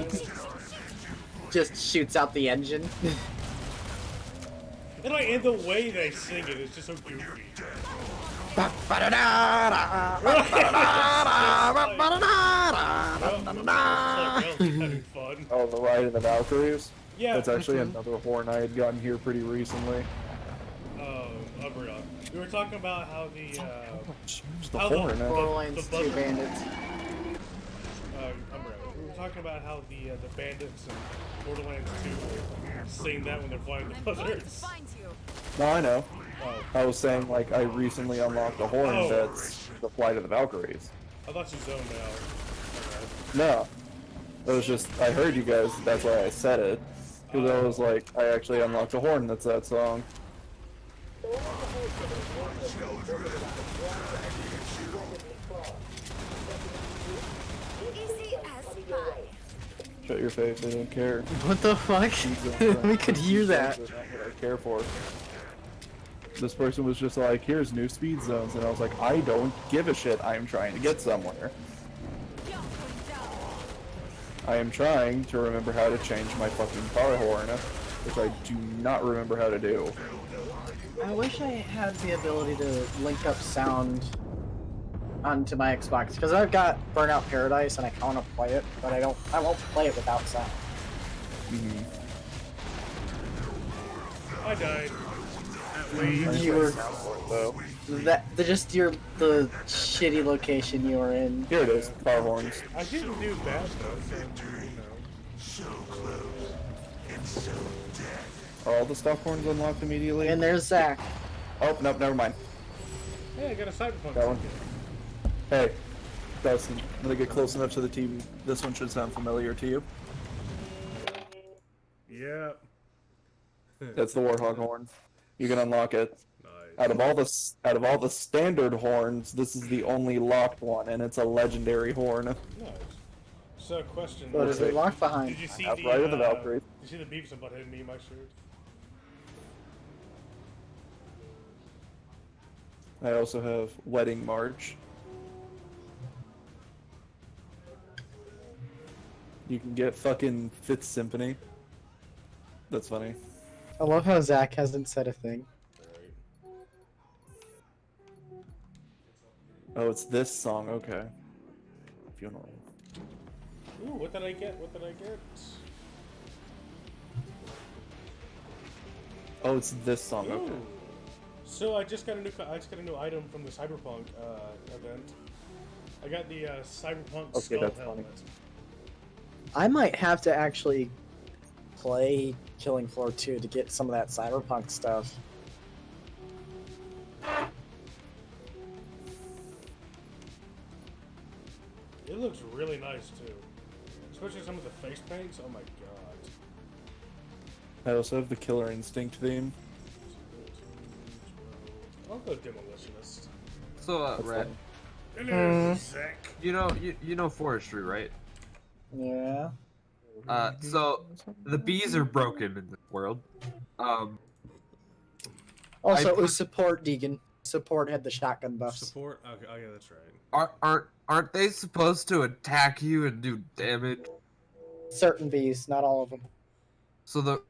Thunderspire? Just shoots out the engine. And the way they sing it is just so goofy. Having fun. Oh, the Ride of the Valkyries? Yeah. That's actually another horn I had gotten here pretty recently. Umbreon. We were talking about how the Change the How horn. Borderlands The 2 buzzer- bandits. Umbreon. We were talking about how the bandits in Borderlands 2 sing that when they're flying the buzzards. Find you. No, I know. Oh, I was saying, like, I recently unlocked a horn Oh. that's the Flight of the Valkyries. I thought you zoned out. No. It was just, I heard you guys, that's why I said it. Because I was like, I actually unlocked a horn that's that song. Easy as pie. Shut your face, I don't care. What the fuck? We could hear that. Not what I care for. This person was just like, here's new speed zones, and I was like, I don't give a shit, I am trying to get somewhere. I am trying to remember how to change my fucking car horn, which I do not remember how to do. I wish I had the ability to link up sound onto my Xbox, because I've got Burnout Paradise and I kind of play it, but I won't play it without sound. I died. You were the shitty location you were in. Here it is, car horns. I didn't do bad though, so, you know. So close and so dead. Are all the stock horns unlocked immediately? And there's Zach. Oh, nope, never mind. Hey, I got a Cyberpunk That one. ticket. Hey, Dustin, when I get close enough to the team, this one should sound familiar to you. Yeah. That's the Warhog horn. You can unlock it. Nice. Out of all the standard horns, this is the only locked one, and it's a legendary horn. Nice. So, question. What is it locked behind? Did you see Outright of the Valkyrie. Did you see the Beavis and Butthead meme I shared? I also have Wedding March. You can get fucking Fifth Symphony. That's funny. I love how Zach hasn't said a thing. Oh, it's this song. Okay. Funeral. Ooh, what did I get? What did I get? Oh, it's this song. Okay. Ooh. So I just got a new item from the Cyberpunk event. I got the Cyberpunk Okay, skull that's helmet. funny. I might have to actually play Killing Floor 2 to get some of that Cyberpunk stuff. It looks really nice too, especially some of the face paints. Oh my god. I also have the Killer Instinct theme. I'll go demolitionist. So, That's Red, funny. Hello, Zach. you know forestry, right? Yeah. So the bees are broken in this world. Also, I- it was support Deegan. Support had the shotgun buffs. Support. Okay, oh yeah, that's right. Aren't they supposed to attack you and do damage? Certain bees, not all of them. So the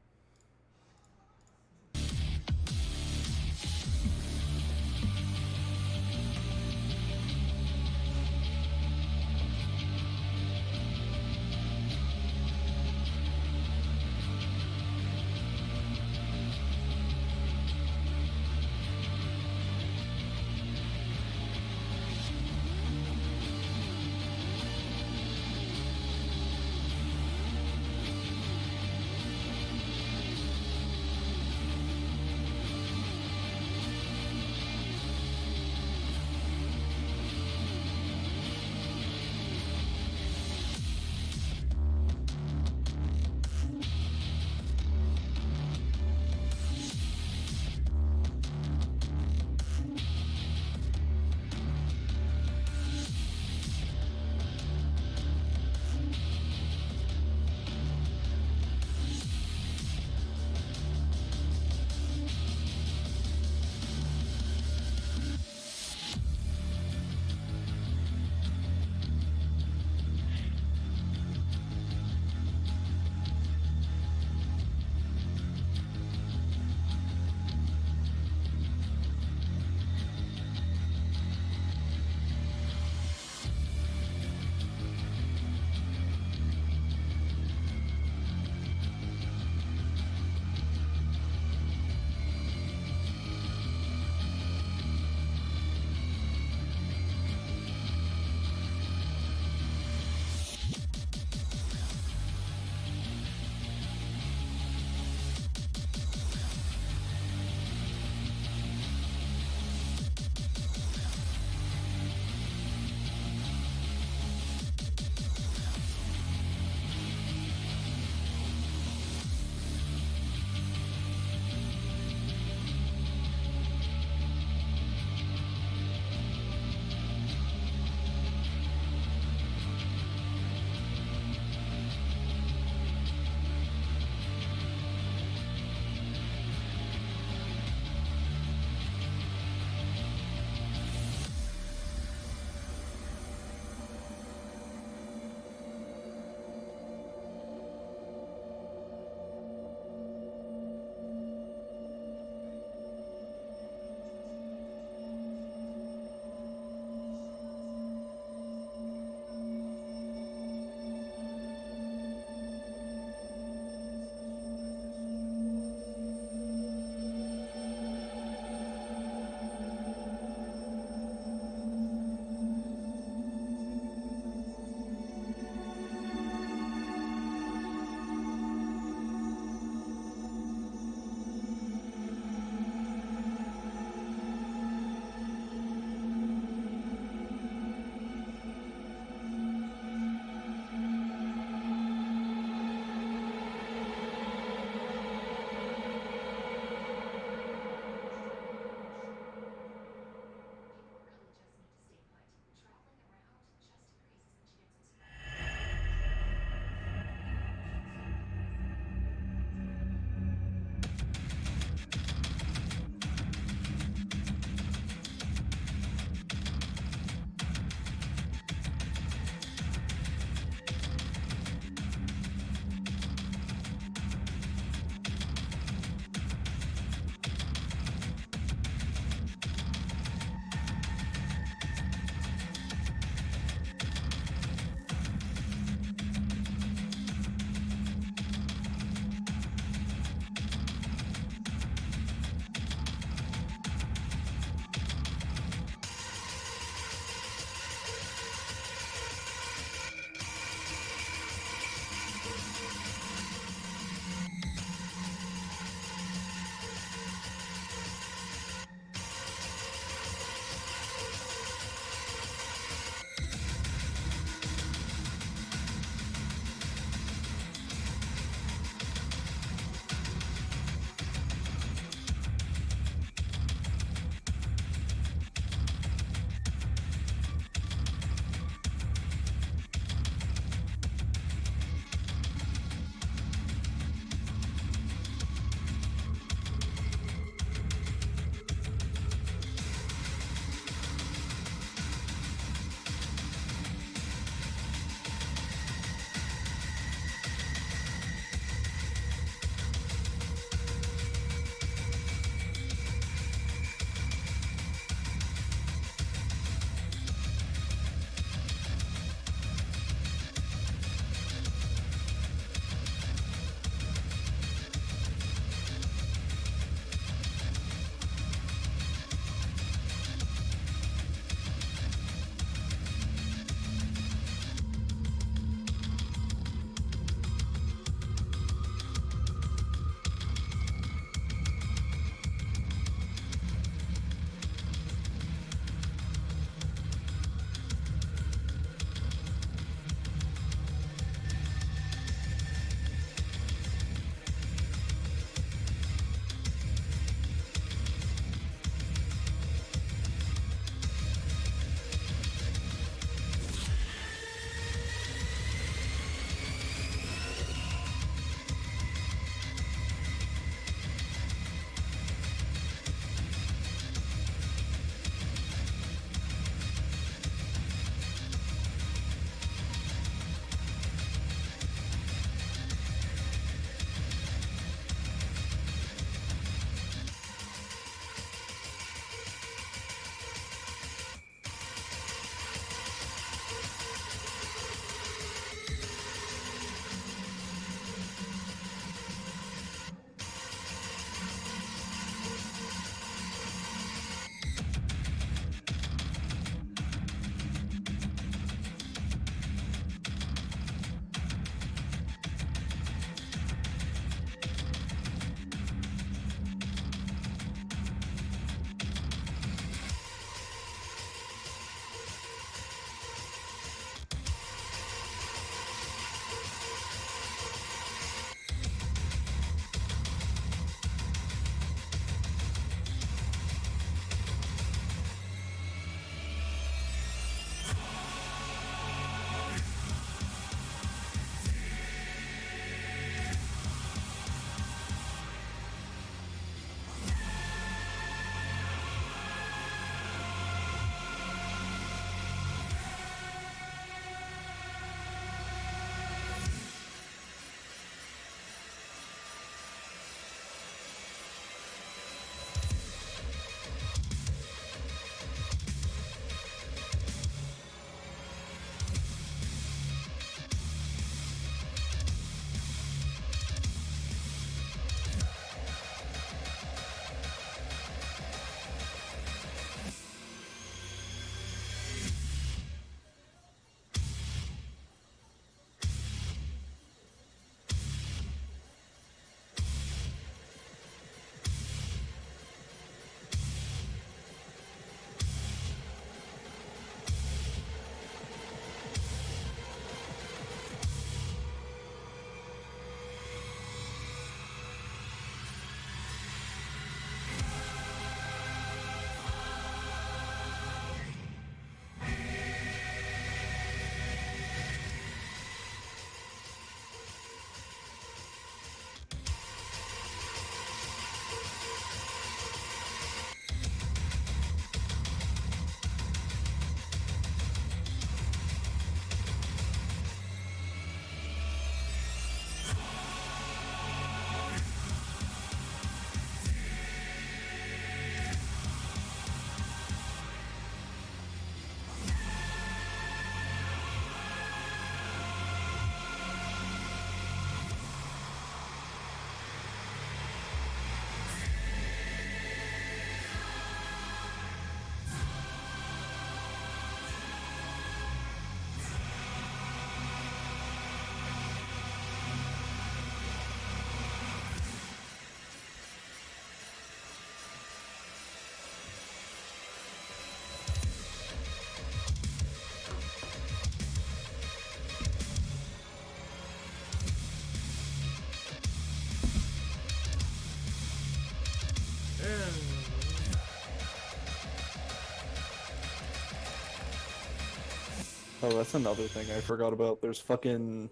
Oh, that's another thing I forgot about. There's fucking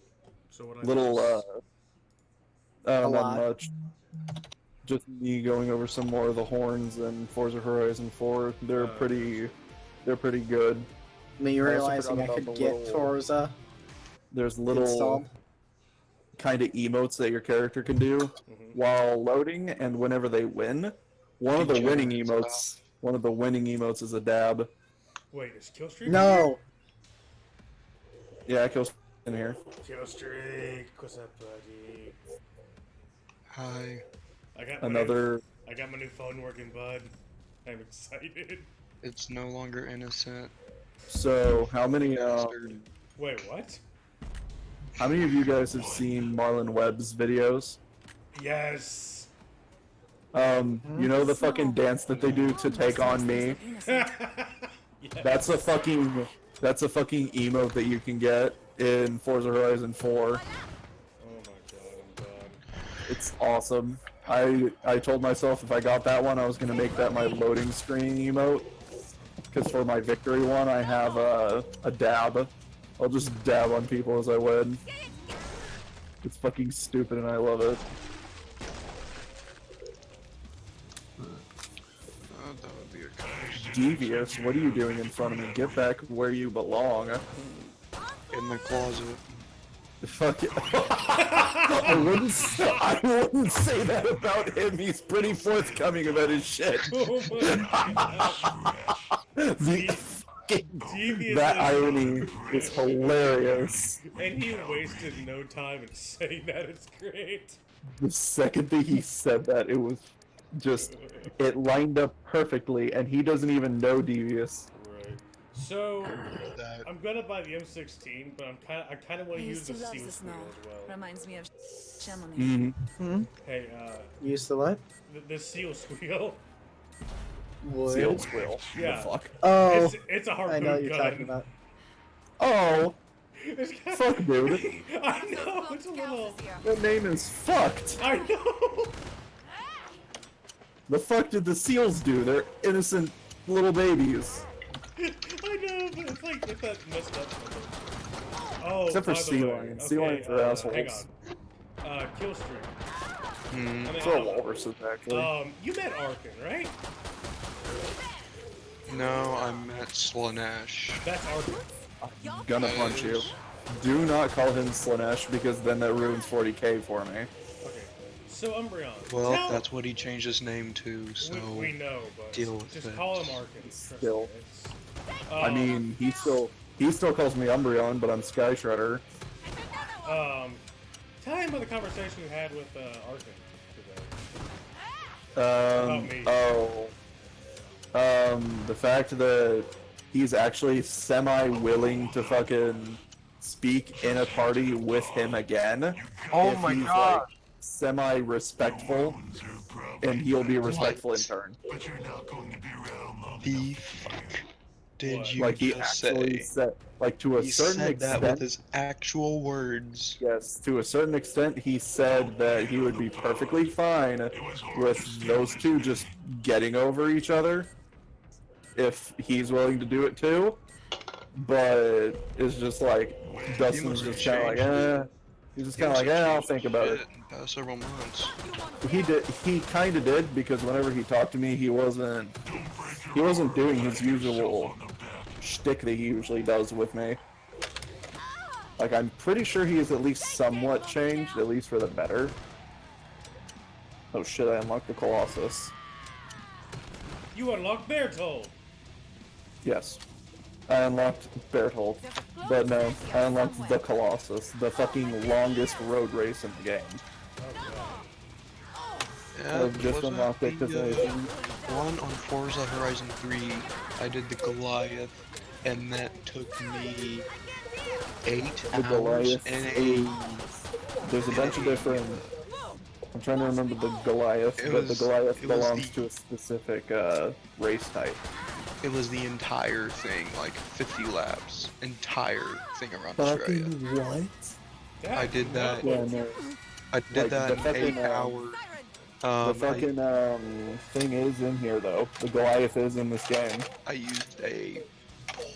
So what I little, miss? not lot. much. Just me going over some more of the horns and Forza Horizon 4. They're pretty good. Me I also realizing forgot I about could the get little- Forza There's little installed. kind of emotes that your character can do while loading, and whenever they win, one of the winning emotes is a dab. Wait, is Killstreak No. Yeah, I killed in here. here? Killstreak, what's up, buddy? Hi. I got Another. I got my new phone working, bud. I'm excited. It's no longer innocent. So how many? Wait, what? How many of you guys have seen Marlon Webb's videos? Yes. You know the fucking dance that they do to Take On Me? That's a fucking emote that you can get in Forza Horizon 4. Oh my god, I'm done. It's awesome. I told myself if I got that one, I was gonna make that my loading screen emote. Because for my victory one, I have a dab. I'll just dab on people as I win. It's fucking stupid and I love it. That would be a Devious, what are you doing in front of me? Get back where you belong. in the closet. Fuck it. I wouldn't say that about him. He's pretty forthcoming about his shit. Oh my god. The fucking Devious that is- irony is hilarious. And he wasted no time in saying that. It's great. The second that he said that, it was just it lined up perfectly, and he doesn't even know Devious. Right. So That I'm gonna buy the M16, but I kind of want I to use used the to love Steel the Squeal snow. as well. Reminds me of Chamonix. Mm-hmm. Hey, Use the what? the Seal Squeal. What? Seal Squill. Yeah. The fuck. Oh, It's a harpoon I know what you're gun. talking about. Oh, It's kind fuck, dude. I know. It's a little. The name is fucked. I know. The fuck did the seals do? They're innocent little babies. I know, but it's that messed up. Oh, Except for by the sea way, lions. okay, Sea lions are assholes. Hang on. Killstreak. I mean, So are walruses, actually. you met Arkin, right? no, I met Slanesh. That's Arkin. I'm gonna punch you. Do not call him Slanesh, because then that ruins 40k for me. Okay. So Umbreon. Well, tell- that's what he changed his name to, so we know, but deal with just it. call him Arkin. Trust me, Still. it's- I mean, he still calls me Umbreon, but I'm Sky Shredder. Tell him about the conversation you had with Arkin today. me. The fact that he's actually semi-willing to fucking speak in a party with him again. Oh if my he's, god. like, semi-respectful, and he'll be respectful in turn. But you're not going to be around long the enough. fuck did you Like, he just actually say? said, like, to a He certain said that extent, with his actual words. yes, to a certain extent, he said that he would be perfectly fine with those two just getting over each other if he's willing to do it too. But it's just like Dustin's must just have kind of like, changed he's just He kind of must like, have I'll changed think about it. shit in the past several months. He kind of did, because whenever he talked to me, he wasn't doing his usual shtick that he usually does with me. Like, I'm pretty sure he is at least somewhat changed, at least for the better. Oh shit, I unlocked the Colossus. You unlocked Bertold. Yes. I unlocked Bertolt. But no, I unlocked the Colossus, the fucking longest road race in the game. Yeah, I've just wasn't unlocked it because the, I... one on Forza Horizon 3, I did the Goliath, and that took me 8 The hours Goliath and is... There's a bunch of different... I'm trying to remember the Goliath, It but the was- Goliath it was belongs the- to a specific race type. it was the entire thing, like 50 laps, entire thing around Australia. What? I did that. Yeah, no. I did like, that the in fucking, 8 hours. The fucking thing is in here though. The Goliath is in this game. I used a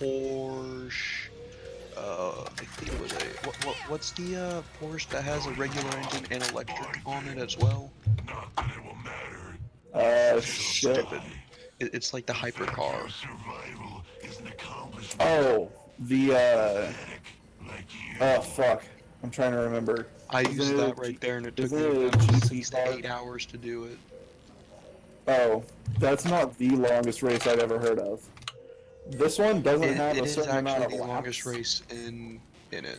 Porsche I think it was what's the Porsche that has a regular engine and electric on it as well? Not that it will matter. Shit. Stupid. It's like the hypercar. Your survival is an accomplishment. Oh, the, Like you. oh, fuck. I'm trying to remember. I Isn't used it that a right G- there, and it took isn't me it a about GT at least car? 8 hours to do it. Oh, that's not the longest race I've ever heard of. This one doesn't have It a is certain amount actually of the longest laps. race in it.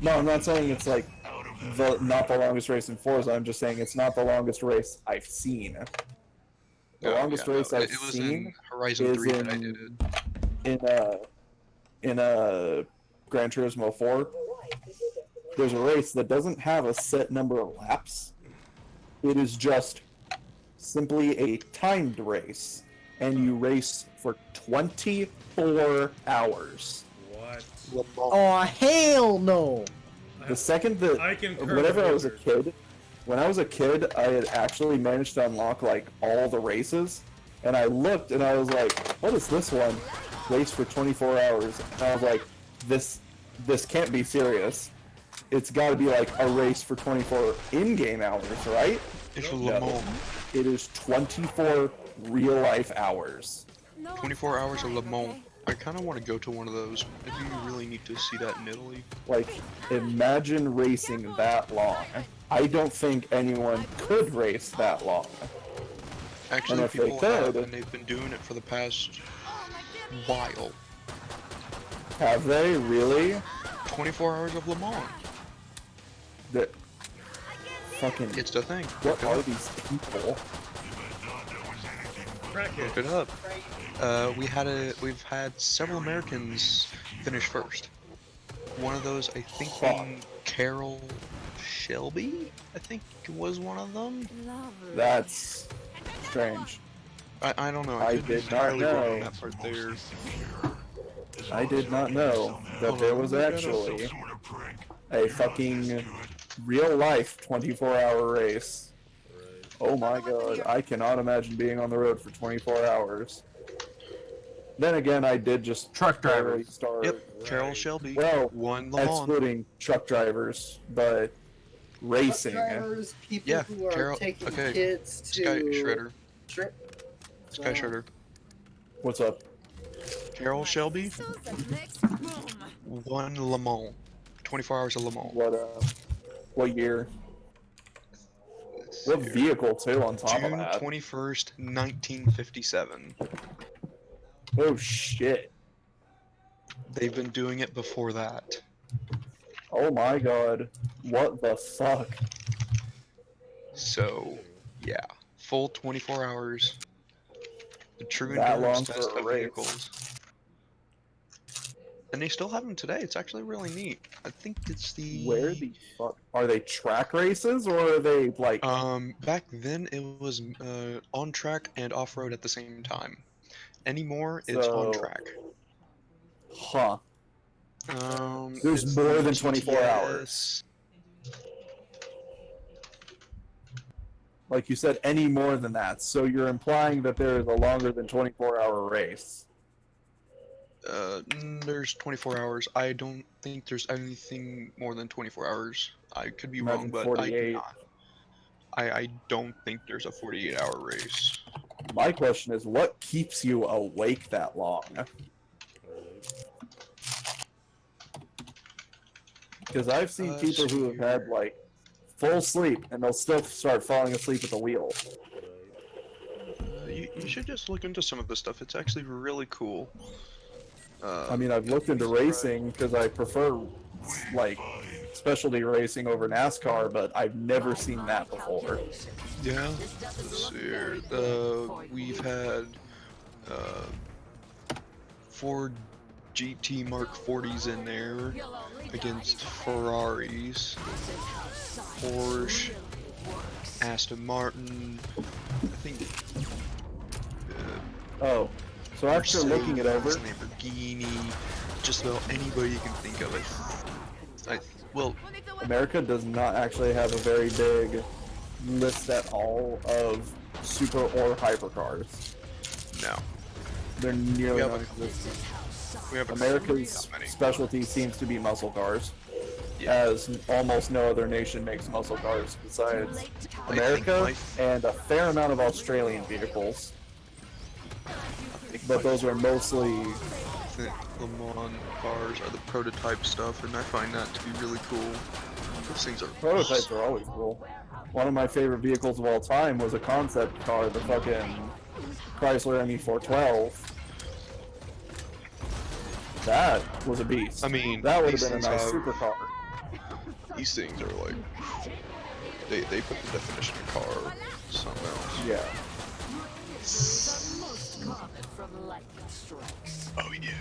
No, I'm not saying it's like not the longest race in Forza. I'm just saying it's not the longest race I've seen. The longest race I've it was seen in Horizon is 3 that I did it. in Gran Turismo 4. There's a race that doesn't have a set number of laps. It is just simply a timed race, and you race for 24 hours. What? Oh hell no! The second that, I concur whenever with I was a Richard. kid, when I was a kid, I had actually managed to unlock like all the races, and I looked and I was like, "What is this one? Race for 24 hours?" And I was like, "This can't be serious. It's got to be like a race for 24 in-game hours, right?" It's for No. Le Mans. It is 24 real-life hours. 24 hours of Le Mans. I kind of want to go to one of those. I do really need to see that in Italy. Like, imagine racing that long. I don't think anyone could race that long. Actually, if they people have, could- and they've been doing it for the past while. Have they really? 24 hours of Le Mans. That fucking. It's the thing. What are these people? Look it up. We've had several Americans finish first. One of those, I think, being Carol Shelby. I think was one of them. That's strange. I don't know. I could be did not entirely wrong on know. that part there. I did not know that there was actually a fucking real-life 24-hour race. Oh my god, I cannot imagine being on the road for 24 hours. Then again, I did just Truck barely drivers. start. Yep, Carol Shelby Well, won Le Mans. excluding truck drivers, but racing. Drivers, people Yeah, who are Carol- taking okay. kids to Sky Shredder. trip. Sky Shredder. What's up? Carol Shelby So the next room. won Le Mans. 24 hours of Le Mans. What year? Let's What see here. vehicle too? On top June of that? 21st, 1957. Oh shit! They've been doing it before that. Oh my god! What the fuck? So, yeah. Full 24 hours. The true That long endurance test for a of race. vehicles. And they still have them today. It's actually really neat. I think it's the... Where the fuck are they? Track races or are they like? Back then it was on track and off-road at the same time. Anymore, it's on So- track. Huh? There's It's more the than 24 GTS. hours. Like you said, any more than that. So you're implying that there is a longer than 24-hour race. There's 24 hours. I don't think there's anything more than 24 hours. I could be wrong, Imagine but 48. I don't think there's a 48-hour race. My question is, what keeps you awake that long? Because I've seen people who have had like full sleep and they'll still start falling asleep at the wheel. You should just look into some of this stuff. It's actually really cool. I mean, I've looked into racing because I prefer like specialty racing over NASCAR, but I've never seen that before. Yeah. Let's see here. We've had 4 GT Mark 40s in there against Ferraris, Porsche, Aston Martin. I think. Oh, so after looking it over, Lamborghini, just about anybody you can think of. Well, America does not actually have a very big list at all of super or hypercars. no. They're nearly Yeah, non-existent. We have America's not many. specialty seems to be muscle cars, Yeah. as almost no other nation makes muscle cars besides America and a fair amount of Australian vehicles. But those are mostly The Le Mans cars are the prototype stuff, and I find that to be really cool. Those things are prototypes are always cool. One of my favorite vehicles of all time was a concept car, the fucking Chrysler ME412. That was a beast. I mean, that would have these been a things nice have- supercar. These things are like they put the definition of car something else. Yeah. Oh yeah.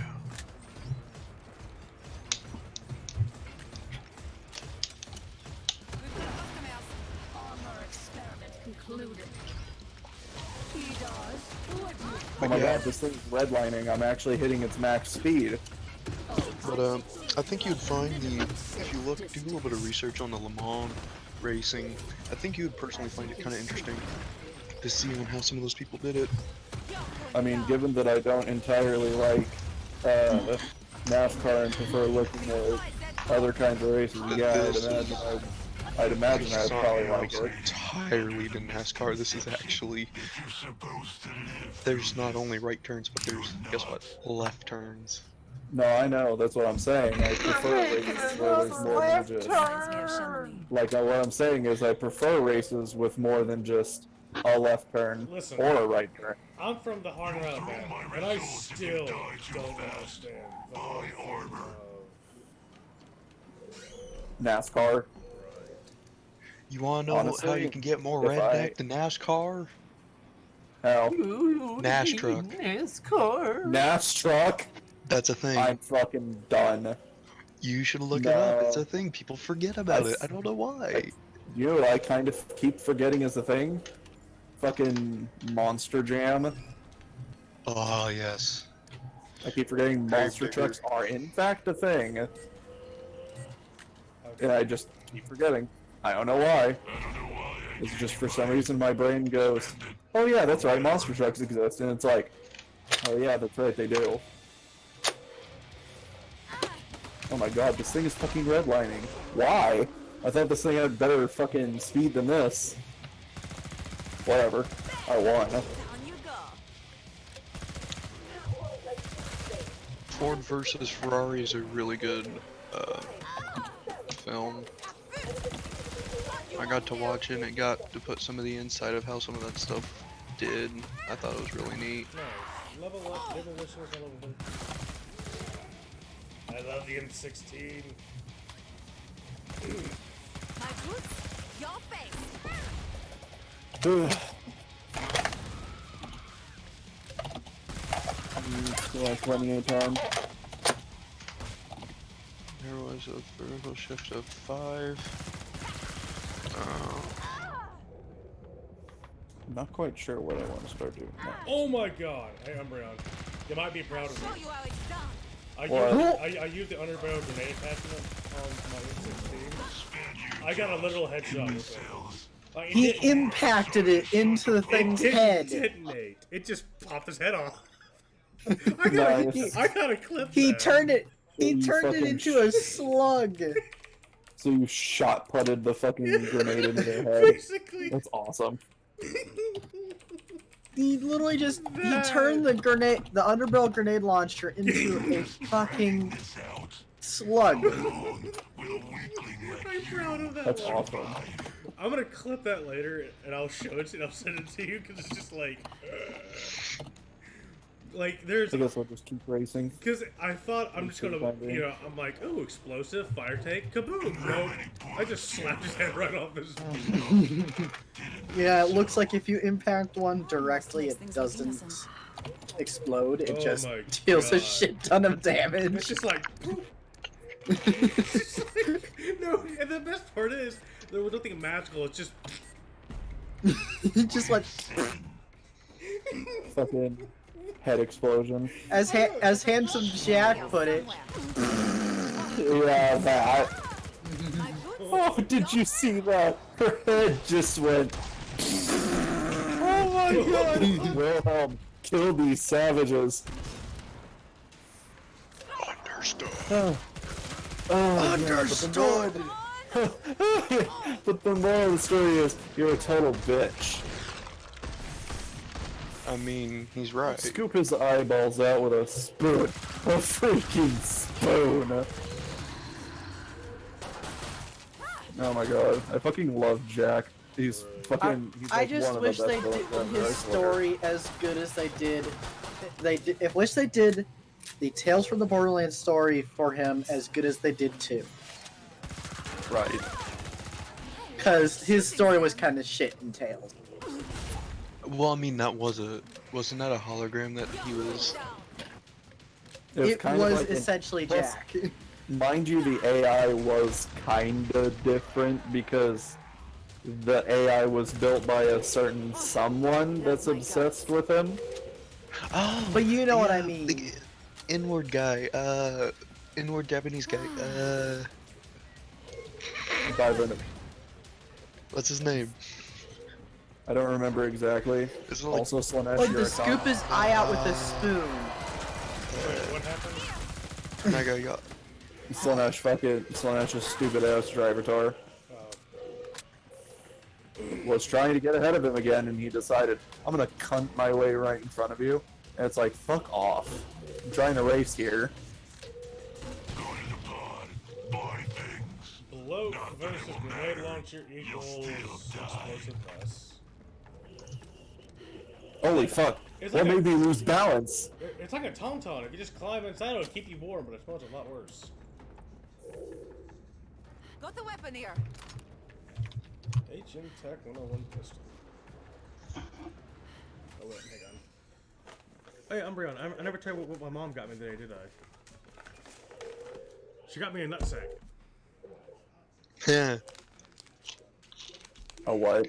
Oh my god, this thing's redlining. I'm actually hitting its max speed. But I think you'd find if you do a little bit of research on the Le Mans racing, I think you would personally find it kind of interesting to see on how some of those people did it. I mean, given that I don't entirely like NASCAR and prefer looking at other kinds of races, yeah, I'd imagine I'd It's not probably like almost it. entirely to NASCAR. This is actually there's not only right turns, but there's guess what, left turns. No, I know. That's what I'm saying. I prefer races where there's more than just. Like what I'm saying is, I prefer races with more than just a left turn Listen. or a right turn. I'm from the Harder Alabama, and I still don't understand the whole thing NASCAR. You wanna know Honestly, how you can get more if I- redneck than NASCAR? How? NAS truck. NAS truck. That's a thing. I'm fucking done. You should look it up. It's No. a thing. People forget about it. I don't know why. You know what I kind of keep forgetting is a thing? Fucking Monster Jam. Oh yes. I keep forgetting Very monster big. trucks are in fact a thing. And I just keep forgetting. I don't know why. It's just for some reason my brain goes, oh yeah, that's right, monster trucks exist. And it's like, oh yeah, that's right, they do. Oh my god, this thing is fucking redlining. Why? I thought this thing had better fucking speed than this. Whatever. I won. Ford versus Ferrari is a really good film. I got to watch it and it got to put some of the inside of how some of that stuff did. I thought it was really neat. Nice. Level up, level listeners all over. I love the M16. My boots, your face. Still like 28 times. There was a vertical shift of 5. Not quite sure what I want to start doing now. Oh my god. Hey, Umbreon. You might be proud of Show me. you how it's done. I used the underbarrel grenade attachment on my M16. I got a literal headshot with it. Like, He it impacted it into the thing's didn't head. detonate. It just popped his head off. Nice. I gotta clip He that. turned it. He You turned it fucking into a slug. So you shot putted the fucking grenade into their head. Basically. That's awesome. He literally just he turned the underbarrel grenade launcher into a fucking slug. I'm proud of that That's one. awesome. I'm gonna clip that later and I'll show it to you and I'll send it to you because it's just like there's I guess we'll just keep racing. because I thought I'm just gonna I'm like, ooh, explosive fire tank, kaboom. Nope, I just slapped his head right off his. Yeah, it looks like if you impact one directly, it doesn't explode. It Oh just my deals a God. shit ton of It's damage. just like. No, and the best part is there was nothing magical. It's just just like Fucking head explosion. as handsome Jack put it. Yeah, that. Oh, did you see that? Her head just went. Oh my god! Wilhelm, kill these savages. Understood. Understood. But the moral of the story is, you're a total bitch. I mean, he's right. Scoop his eyeballs out with a spoon. A freaking spoon. Oh my god, I fucking love Jack. He's fucking. He's I like just one wish of the they best did villains his ever. story as good as they did. I wish they did the Tales from the Borderlands story for him as good as they did too. Right. Because his story was kind of shit in Tales. Well, I mean, wasn't that a hologram that he was? It kind of was like essentially plus, Jack. Mind you, the AI was kinda different because the AI was built by a certain someone that's obsessed with him. Oh, But you know what I yeah, mean. the inward guy, inward Japanese guy, By the, what's his name? I don't remember exactly. Is it like, Also, Slanesh, Like you're to a scoop his eye out with a spoon. What happened? that guy got? Slanesh, Slanesh's stupid ass driver tar was trying to get ahead of him again, and he decided, I'm gonna cunt my way right in front of you. And it's like, fuck off. I'm trying to race here. Go to the pod. Buy things. Bloat Not that it versus will grenade matter. launcher You'll equals still die. explosive less. Holy fuck. It's What like made me lose balance? It's like a tauntaun. If you just climb inside, it'll keep you warm, but it smells a lot worse. Got the weapon here. HM Tech 101 pistol. Oh wait, hang on. Hey, Umbreon, I never told you what my mom got me today, did I? She got me a nutsack. Yeah. A what?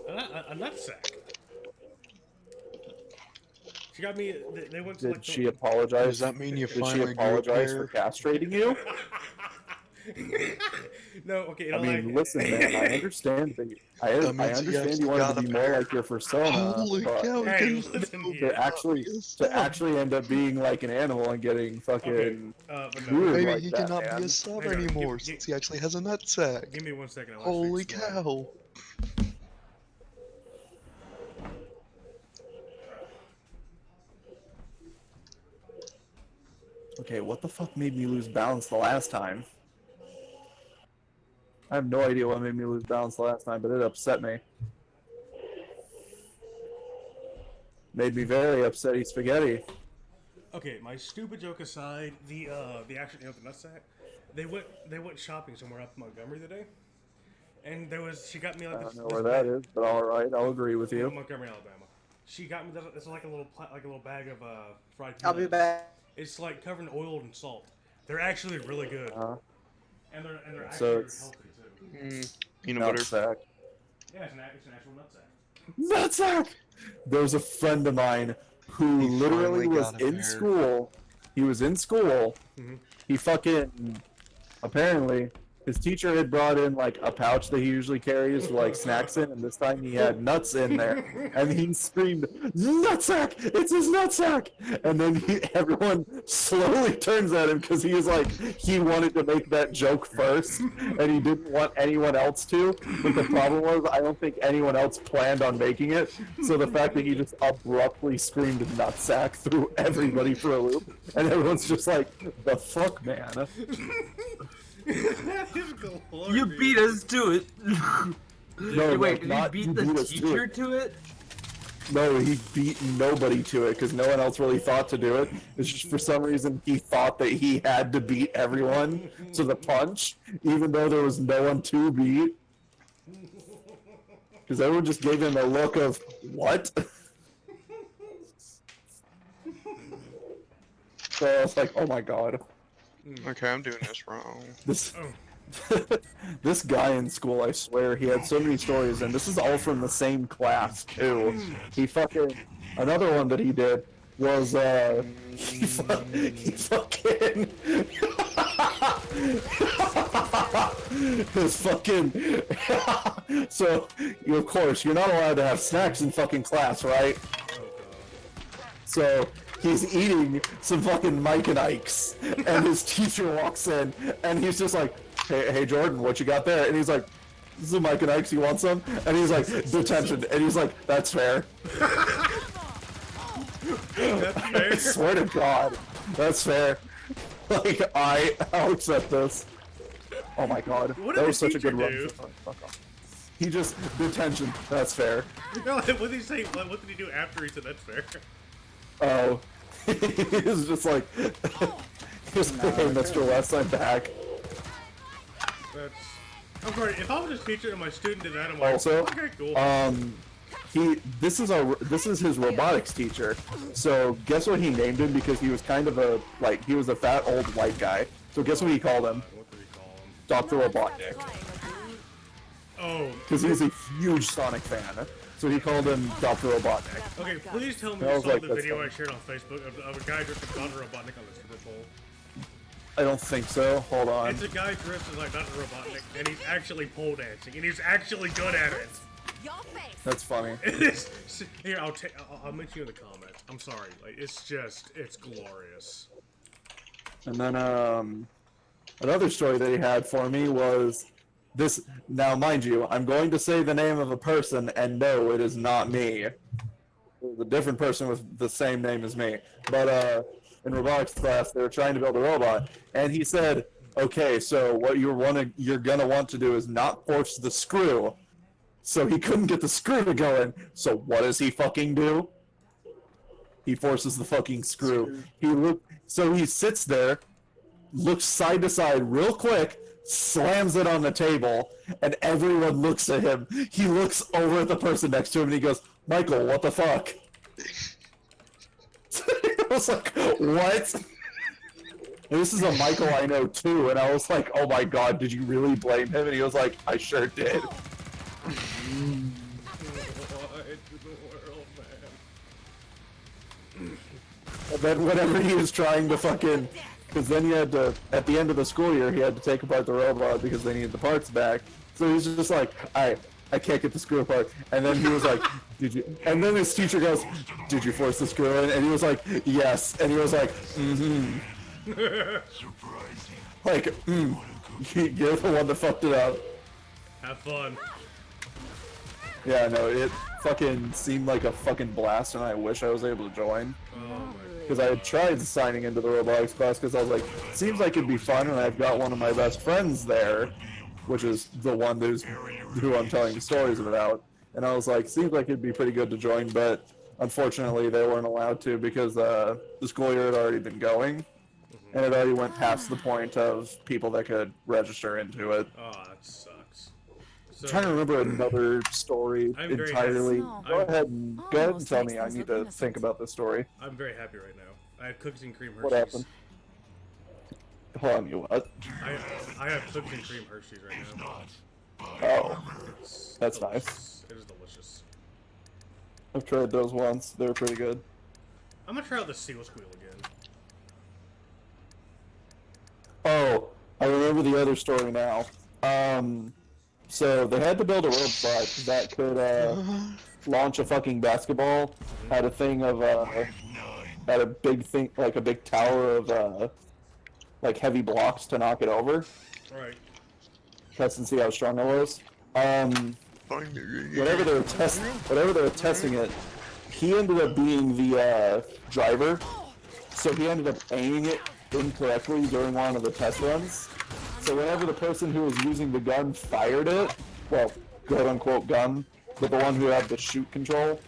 A nutsack. She got me. They went to Did like. she apologize? Does that mean you Did she finally grew a apologize for pair? castrating you? No, okay. I mean, listen, man. I understand that. I That means you understand you actually want got to a be more pair. like your persona, Holy but cow! Hey, Hey, listen to here. actually end up being like an animal and getting fucking Okay, but no. weird Maybe like he that, cannot man. be a sub Hang on, anymore give- since he actually has a nutsack. Give me 1 second. I wanna Holy fix that. cow! Okay, what the fuck made me lose balance the last time? I have no idea what made me lose balance the last time, but it upset me. Made me very upsetty spaghetti. Okay, my stupid joke aside, the actual the nutsack, they went shopping somewhere up in Montgomery today, and she got me like I this. don't know where that is, but alright, I'll agree with you. Montgomery, Alabama. She got me this. It's like a little bag of fried. I'll be peanuts. back. It's like covered in oil and salt. They're actually really good, and they're So actually it's- healthy too. Peanut butter. Nutsack. Yeah, it's an actual nutsack. Nutsack! There's a friend of mine who He literally finally was got a in pair. school. He was in school. Mhm. He fucking apparently his teacher had brought in like a pouch that he usually carries for like snacks in, and this time he had nuts in there, and he screamed, "Nutsack! It's his nutsack!" And then everyone slowly turns at him because he was like he wanted to make that joke first, and he didn't want anyone else to. But the problem was I don't think anyone else planned on making it, so the fact that he just abruptly screamed "nutsack" threw everybody for a loop, and everyone's just like, "The fuck, man." That is glorious. You beat us to it. No, Wait, like, did not he you beat the beat us to teacher it. to it? No, he beat nobody to it because no one else really thought to do it. It's just for some reason he thought that he had to beat everyone to the punch, even though there was no one to beat. Because everyone just gave him a look of, what? So I was like, oh my god. Okay, I'm doing this wrong. This this guy in school, I swear, he had so many stories, and this is all from the same class too. He fucking another one that he did was he fucking his fucking so of course you're not allowed to have snacks in fucking class, right? So he's eating some fucking Mike and Ike's, and his teacher walks in, and he's just like, hey Jordan, what you got there? And he's like, this is Mike and Ike's, you want some? And he's like, detention. And he's like, that's fair. That's fair. I swear to God, that's fair. Like, I'll accept this. Oh my God, What that did was the such a good teacher run. do? Fuck off. He just, detention, that's fair. No, what did he say? What did he do after he said that's fair? Oh, he was just like, he's like, hey Mr. West, I'm back. That's. I'm sorry. If I was a teacher and my student did that, I'm like, Also, okay, cool. this is his robotics teacher. So guess what he named him, because he was kind of a, like, he was a fat old white guy. So guess what he called him? What did he call him? Dr. Robotnik. Oh. Because he's a huge Sonic fan. So he called him Dr. Robotnik. Okay, please tell me I you was saw like, the that's video funny. I shared on Facebook of a guy dressed as Dr. Robotnik on the Super Bowl. I don't think so. Hold on. It's a guy dressed as like Dr. Robotnik, and he's actually pole dancing, and he's actually good at it. That's funny. It is. Here, I'll mention you in the comments. I'm sorry. Like, it's glorious. And then another story that he had for me was this. Now, mind you, I'm going to say the name of a person, and no, it is not me. It was a different person with the same name as me. But in robotics class, they were trying to build a robot, and he said, "Okay, so what you're gonna want to do is not force the screw." So he couldn't get the screw to go in. So what does he fucking do? He forces the fucking screw. So he sits there, looks side to side real quick, slams it on the table, and everyone looks at him. He looks over at the person next to him and he goes, "Michael, what the fuck?" I was like, what? And this is a Michael I know too, and I was like, oh my God, did you really blame him? And he was like, I sure did. What in the world, man? And then whenever he was trying to fucking, because then you had to, at the end of the school year, he had to take apart the robot because they needed the parts back. So he's just like, I can't get the screw apart. And then he was like, did you? And then his teacher goes, did you force the screw in? And he was like, yes. And he was like, mm-hmm. Like, you're the one that fucked it up. Have fun. Yeah, no, it fucking seemed like a fucking blast, and I wish I was able to join. Oh my. Because I had tried signing into the robotics class because I was like, seems like it'd be fun, and I've got one of my best friends there, which is the one who I'm telling the stories about. And I was like, seems like it'd be pretty good to join, but unfortunately they weren't allowed to because the school year had already been going, and it already went past the point of people that could register into it. Oh, that sucks. So, I'm trying to remember another story I'm very entirely. happy. Go ahead and Almost tell makes me. I things need look to innocent. think about this story. I'm very happy right now. I have cookies and cream Hershey's. What happened? Hold on, you what? I have cookies and cream Hershey's right now. Oh, It's that's delicious. nice. It is delicious. I've tried those once. They're pretty good. I'm gonna try out the seal squeal again. Oh, I remember the other story now. So they had to build a robot that could launch a fucking basketball. Had a thing of had a big thing, like a big tower of like heavy blocks to knock it over. Right. Test and see how strong it was. Whenever they were testing it, he ended up being the driver, so he ended up aiming it incorrectly during one of the test runs. So whenever the person who was using the gun fired it, well, quote unquote gun, but the one who had the shoot control,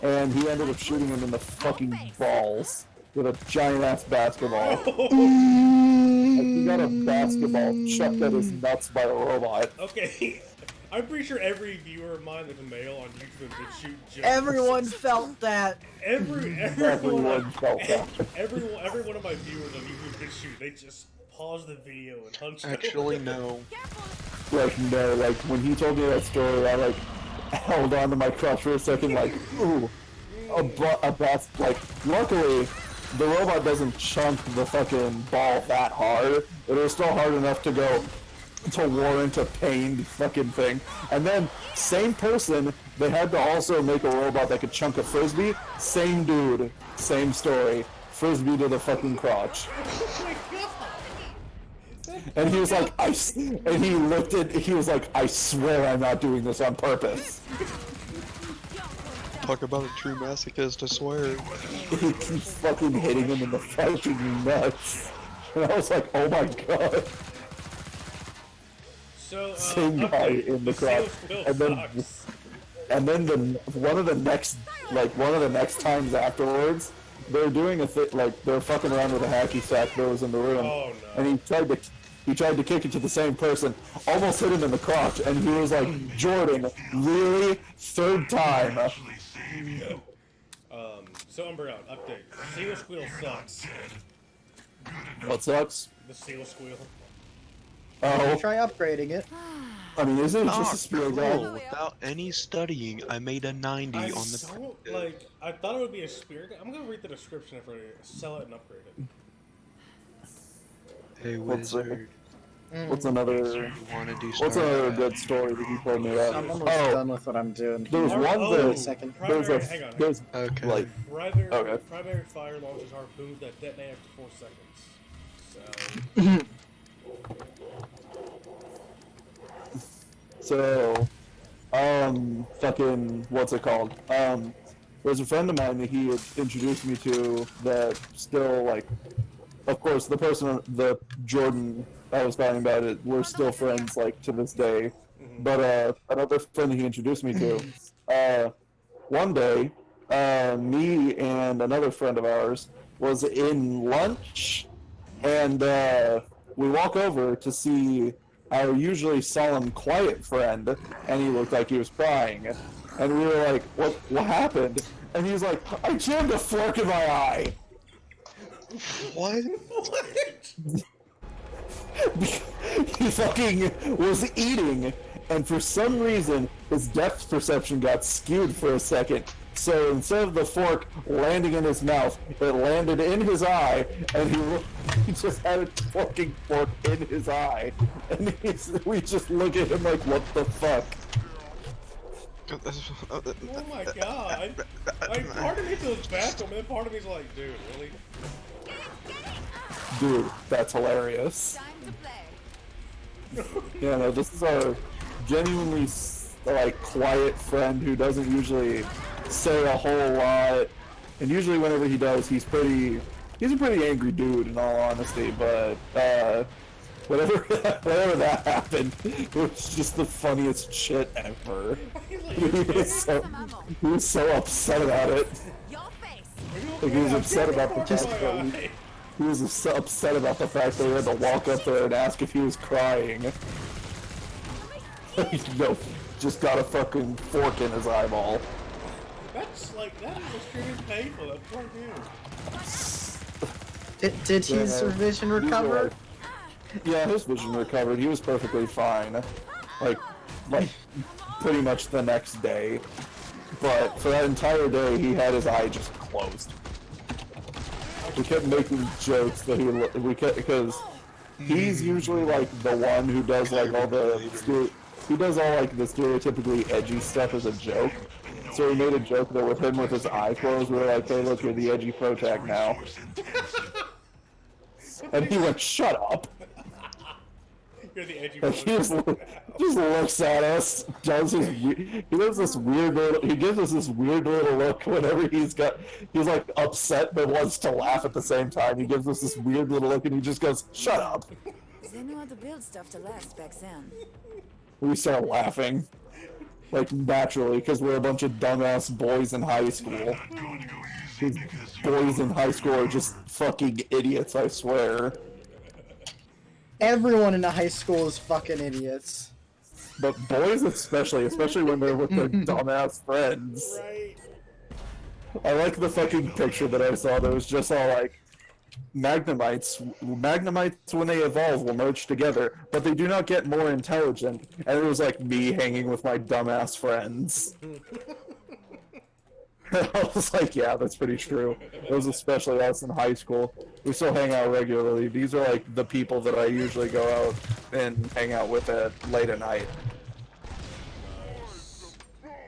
and he ended up shooting him in the fucking balls with a giant ass basketball. Like, he got a basketball chucked at his nuts by a robot. Okay. I'm pretty sure every viewer of mine that's a male on YouTube would shoot just Everyone felt that. everyone felt that. every one of my viewers on YouTube would shoot. They just pause the video and hunch it Actually, over. no. Like, no, like, when he told me that story, I, like, held on to my crotch for a second, like, ooh, like, luckily, the robot doesn't chunk the fucking ball that hard, but it was still hard enough to go, to warrant a pained fucking thing. And then, same person, they had to also make a robot that could chunk a frisbee. Same dude, same story. Frisbee to the fucking crotch. And he was like, and he looked at, he was like, I swear I'm not doing this on purpose. Talk about a true masochist, I swear. He keeps fucking hitting him in the fucking nuts. And I was like, oh my god. So, Same guy in the crowd. And then one of the next times afterwards, they're doing a like they're fucking around with a hacky sack that was in the room, Oh, no. and he tried to kick it to the same person, almost hit him in the crotch, and he was like, Jordan, really? Third time. So Umbreon, update. Seal Squeal sucks. What sucks? The Seal Squeal. Oh, Try upgrading it. I mean, isn't it just Oh, a spear cool. gun? Without any studying, I made a 90 I on the. don't, like, I thought it would be a spear gun. I'm gonna read the description if I sell it and upgrade it. Hey, What's wizard. What's another? You wanna do What's another good story that you told me about? I'm almost Oh, done with what I'm doing. there was one that Second. there's Primary, hang on. there's Okay. like Okay. Primary fire launches harpoons that detonate after 4 seconds. So, fucking, what's it called? There's a friend of mine that he had introduced me to that still, like, of course, the person, the Jordan I was talking about it, we're still friends, like, to this day. But, another friend that he introduced me to, one day, me and another friend of ours was in lunch, and, we walk over to see our usually solemn, quiet friend, and he looked like he was crying. And we were like, what happened? And he was like, I jammed a fork in my eye. What? He fucking was eating, and for some reason, his depth perception got skewed for a second. So instead of the fork landing in his mouth, it landed in his eye, and he just had a fucking fork in his eye. And we just look at him like, what the fuck? Oh my god. Like, part of me feels bad for him, and then part of me's like, dude, really? Dude, that's hilarious. Yeah, no, this is our genuinely, like, quiet friend who doesn't usually say a whole lot, and usually whenever he does, he's a pretty angry dude in all honesty, but, whenever that happened, it was just the funniest shit ever. He was so upset about it. Like, he was upset about the fact that he was upset about the fact that we had to walk up there and ask if he was crying. No, just got a fucking fork in his eyeball. That's like, that is extremely painful, that poor dude. Did his vision recover? Yeah, his vision recovered. He was perfectly fine. Like pretty much the next day. But for that entire day, he had his eye just closed. We kept making jokes that because he's usually like the one who does like all the stereotypically edgy stuff as a joke. So we made a joke that with him with his eye closed, we were like, hey, look, you're the edgy protag now. And he went, shut up. You're the edgy Like, he just looks at us, he gives us this weird little look whenever he's like upset but wants to laugh at the same time. He gives us this weird little look and he just goes, shut up. They knew how to build stuff to last back then. We start laughing. Like, naturally, because we're a bunch of dumbass boys in high school. These boys in high school are just fucking idiots, I swear. Everyone in the high school is fucking idiots. But boys especially when they're with their dumbass friends. Right. I like the fucking picture that I saw that was just all like, Magnemites when they evolve will merge together, but they do not get more intelligent. And it was like me hanging with my dumbass friends. I was like, yeah, that's pretty true. It was especially us in high school. We still hang out regularly. These are like the people that I usually go out and hang out with at late at night.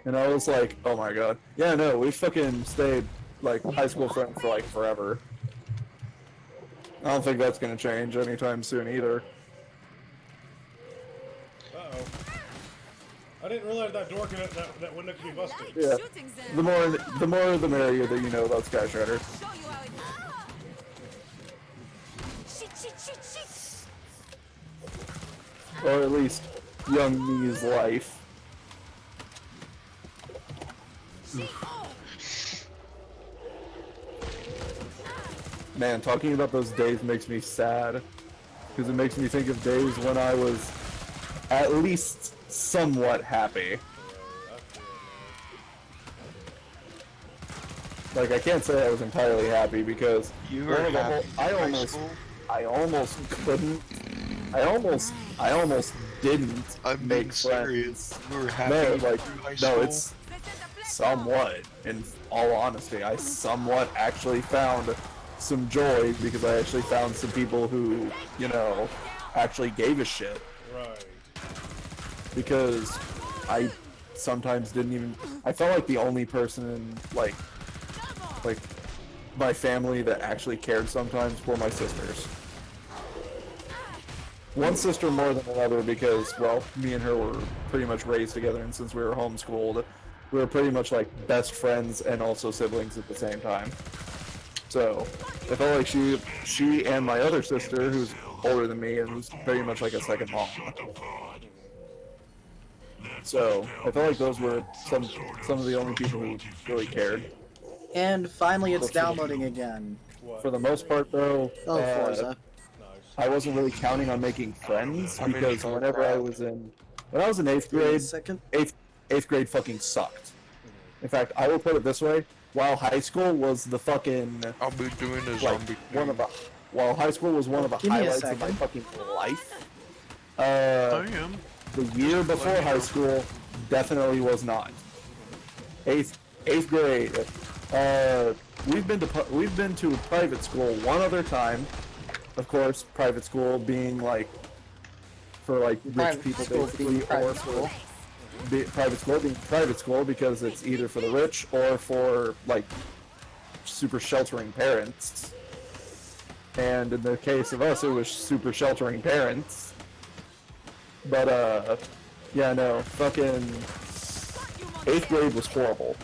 And I was like, oh my god. Yeah, no, we fucking stayed like high school friends for like forever. I don't think that's gonna change anytime soon either. Uh-oh. I didn't realize that door that window could be busted. Yeah. The more the merrier that you know about Sky Shredder. Or at least young me's life. Man, talking about those days makes me sad. Because it makes me think of days when I was at least somewhat happy. Like, I can't say I was entirely happy because You were happy I almost couldn't. I almost didn't I'm make being serious. friends. You were happy No, like, through high no, school? it's somewhat. In all honesty, I somewhat actually found some joy because I actually found some people who, you know, actually gave a shit. Right. Because I sometimes didn't even. I felt like the only person in like my family that actually cared sometimes were my sisters. One sister more than another because, well, me and her were pretty much raised together, and since we were homeschooled, we were pretty much like best friends and also siblings at the same time. So I felt like she and my other sister, who's older than me and was pretty much like a second mom. So I felt like those were some of the only people who really cared. And finally, it's downloading again. For the most part, though, Oh, Forza. I wasn't really counting on making friends I'm in because for whenever I was in 8th grade, Second. eighth grade fucking sucked. In fact, I will put it this way: while high school was the fucking I'll be doing a like zombie. while high school was one of the Give me a highlights of my second. fucking life, I am. the year before high school definitely was not. Eighth grade. We've been to private school one other time. Of course, private school being like for like rich Private people school basically, being private or school. private school being private school because it's either for the rich or for like super sheltering parents. And in the case of us, it was super sheltering parents. But yeah, no, fucking 8th grade was horrible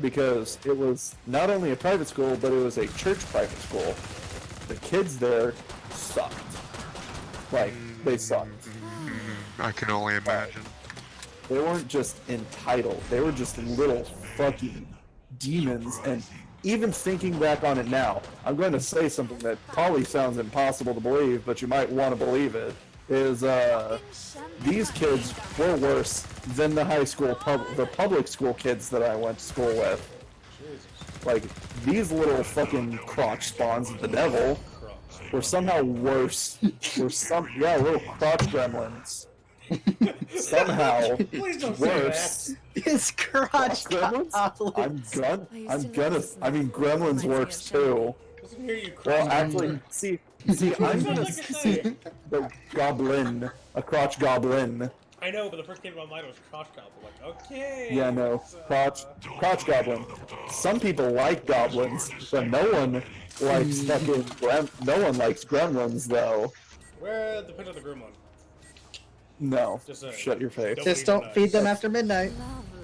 because it was not only a private school, but it was a church private school. The kids there sucked. Like, they sucked. I can only imagine. They weren't just entitled. They were just little fucking demons. And even thinking back on it now, I'm going to say something that probably sounds impossible to believe, but you might want to believe it, is these kids were worse than the the public school kids that I went to school with. Like, these little fucking crotch spawns of the devil were somehow worse. Little crotch gremlins. Somehow Please don't say worse. It's crotch Gremlins? goblins. I mean, gremlins works too. Doesn't hear you Well, crying. actually, see, I'm gonna Like I say. the goblin, a crotch goblin. I know, but the first thing in my mind was crotch goblin. Like, okay. Yeah, no, crotch goblin. Some people like goblins, but no one likes no one likes gremlins though. Where the picture of the gremlin? No, Just saying. shut your face. Just don't feed them after midnight.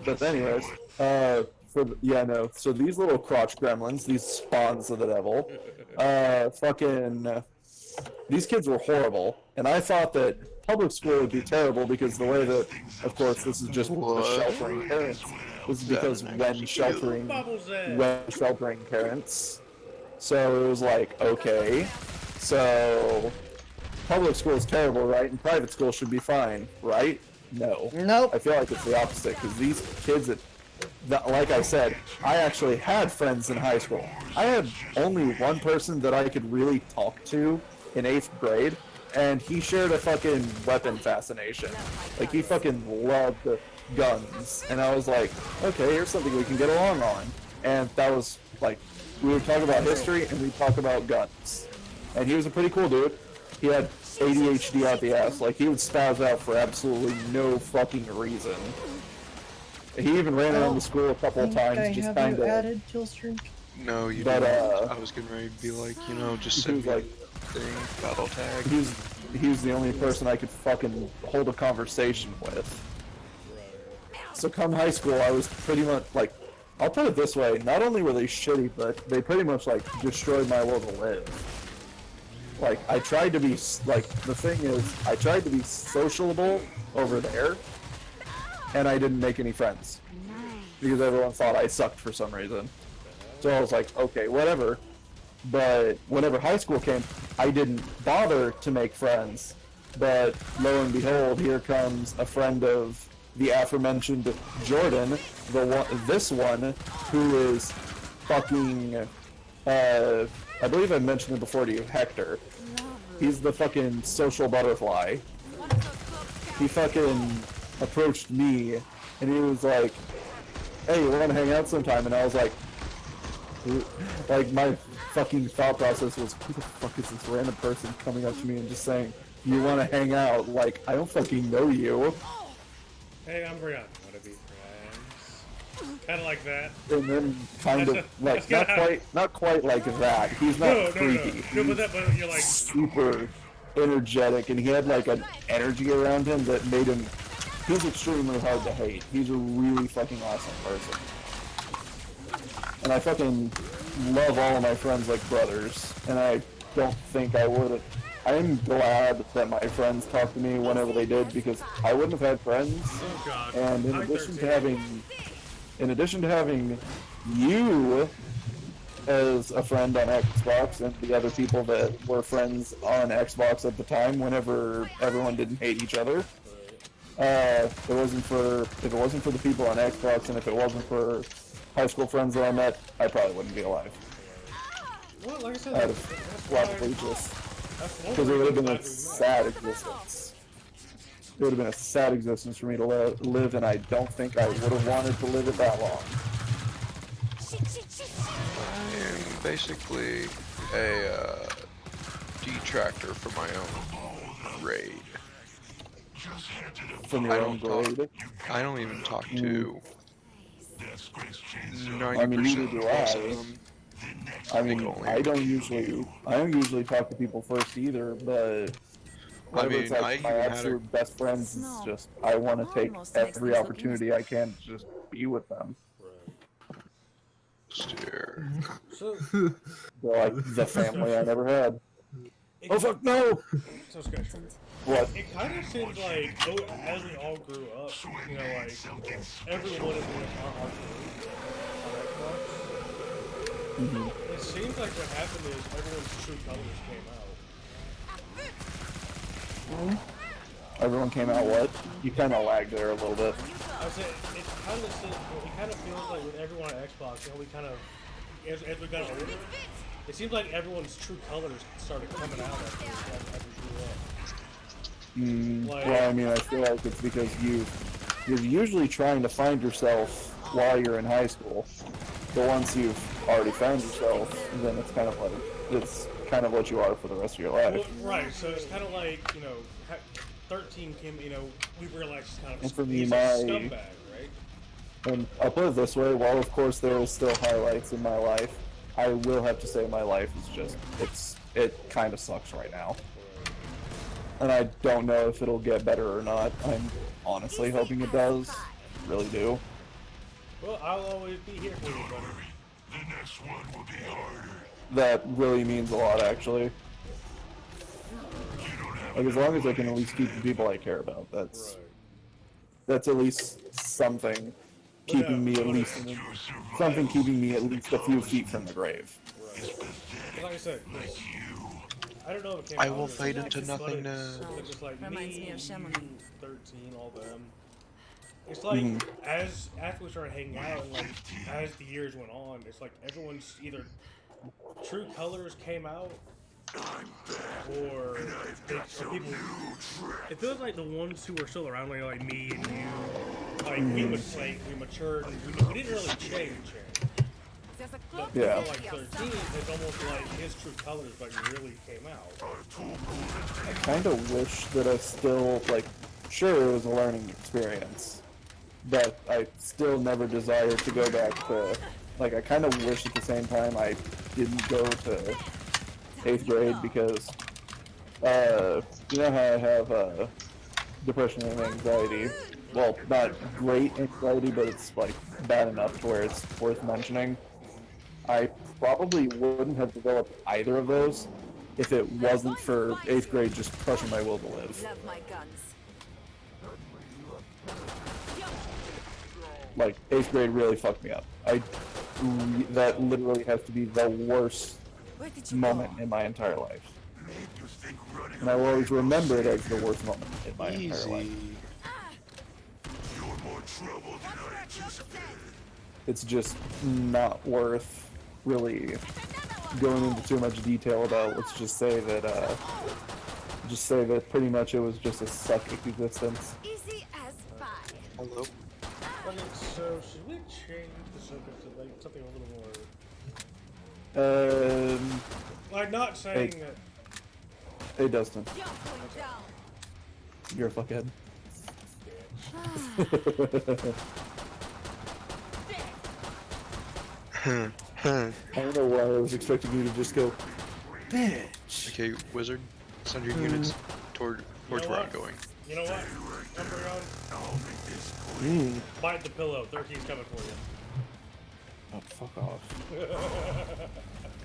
But anyways, so these little crotch gremlins, these spawns of the devil, these kids were horrible, and I thought that public school would be terrible because the way that, of course, this is just the sheltering parents. This is because when sheltering parents, so it was like, okay, so public school is terrible, right? And private school should be fine, right? No. Nope. I feel like it's the opposite because these kids like I said, I actually had friends in high school. I had only one person that I could really talk to in 8th grade, and he shared a fucking weapon fascination. Like, he fucking loved guns. And I was like, okay, here's something we can get along on. and that was like, we would talk about history and we'd talk about guns. And he was a pretty cool dude. He had ADHD out the ass. Like, he would spaz out for absolutely no fucking reason. He even ran around the school a couple of times, just kind of. Added kill streak? No, you But, didn't. I was getting ready to be like, you know, just he send was me like, a thing, battle tag. he was the only person I could fucking hold a conversation with. So come high school, I was pretty much like, I'll put it this way, not only were they shitty, but they pretty much like destroyed my will to live. Like, I tried to be, like, the thing is, I tried to be sociable over there, and I didn't make any friends. Because everyone thought I sucked for some reason. So I was like, okay, whatever. But whenever high school came, I didn't bother to make friends. But lo and behold, here comes a friend of the aforementioned Jordan, this one, who is fucking, I believe I mentioned it before to you, Hector. He's the fucking social butterfly. He fucking approached me, and he was like, hey, you want to hang out sometime? And I was like, my fucking thought process was, who the fuck is this random person coming up to me and just saying, you want to hang out? Like, I don't fucking know you. Hey, I'm Brian. Want to be friends? Kind of like that. And then kind of like not quite like that. He's not creepy. No, but you're like super energetic, and he had like an energy around him that made him. He's extremely hard to hate. He's a really fucking awesome person, and I fucking love all of my friends like brothers. And I don't think I would have. I'm glad that my friends talked to me whenever they did, because I wouldn't have had friends. Oh God. And in addition to having you as a friend on Xbox and the other people that were friends on Xbox at the time, whenever everyone didn't hate each other, if it wasn't for the people on Xbox, and if it wasn't for high school friends that I met, I probably wouldn't be alive. Well, like I said, I'd have probably just. Because it would have been a sad existence. It would have been a sad existence for me to live, and I don't think I would have wanted to live it that long. I am basically a detractor for my own raid. From your own grade? I don't even talk to 90% I mean, neither do plus of I. them. I mean, I don't usually talk to people first either, but whenever it's like my absolute best friends, it's just, I want to take every opportunity I can to just be with them. Steer. They're like the family I never had. Oh fuck, no! So Scott, What? it kind of seems like, as we all grew up, you know, like, everyone is in our group on Xbox. It seems like what happened is everyone's true colors came out. Everyone came out what? You kind of lagged there a little bit. I said it kind of feels like with everyone on Xbox, you know, we kind of as we got older, it seems like everyone's true colors started coming out as we grew up. Well, I mean, I feel like it's because you're usually trying to find yourself while you're in high school. But once you've already found yourself, then it's kind of what you are for the rest of your life. Well, right, so it's kind of like, you know, 13 came, you know, we realized it's kind of And for me, he's a scumbag, right? And I'll put it this way, while of course there is still highlights in my life, I will have to say my life is just, it kind of sucks right now. And I don't know if it'll get better or not. I'm honestly hoping it does. Really do. Well, I'll always be here for you, buddy. The next one will be harder. That really means a lot, actually. Like, as long as I can at least keep the people I care about, that's at least something keeping me at least a few feet from the grave. Like I said, I don't know if it came I out will or fade not, into but nothingness. it's just like Reminds me of Chamonix. 13, all them. It's like, as after we started hanging out, and like, as the years went on, it's like everyone's either true colors came out, or people. It feels like the ones who were still around, like me and you, like we matured, and we didn't really change. But Yeah. for like 13, it's almost like his true colors like really came out. I kind of wish that I still, like, sure, it was a learning experience, but I still never desired to go back to, like, I kind of wish at the same time I didn't go to 8th grade because, you know how I have, depression and anxiety. Well, not great anxiety, but it's, like, bad enough to where it's worth mentioning. I probably wouldn't have developed either of those if it wasn't for 8th grade just crushing my will to live. Love my guns. Like, 8th grade really fucked me up. That literally has to be the worst Where did you moment in my entire life. And I will always remember it as the worst moment in my entire life. Easy. You're more trouble than I anticipated. It's just not worth really going into too much detail about. Let's just say that pretty much it was just a suck existence. Easy as pie. Hello. Okay, so should we change the subject to like something a little more like not saying Hey. that Hey Dustin, You're going down. you're a fuckhead. I don't know why I was expecting you to just go, bitch. Okay, wizard, send your units towards know where I'm what? going. you know what? Umbreon, Mm. bite the pillow. 13's coming for you. Oh, fuck off.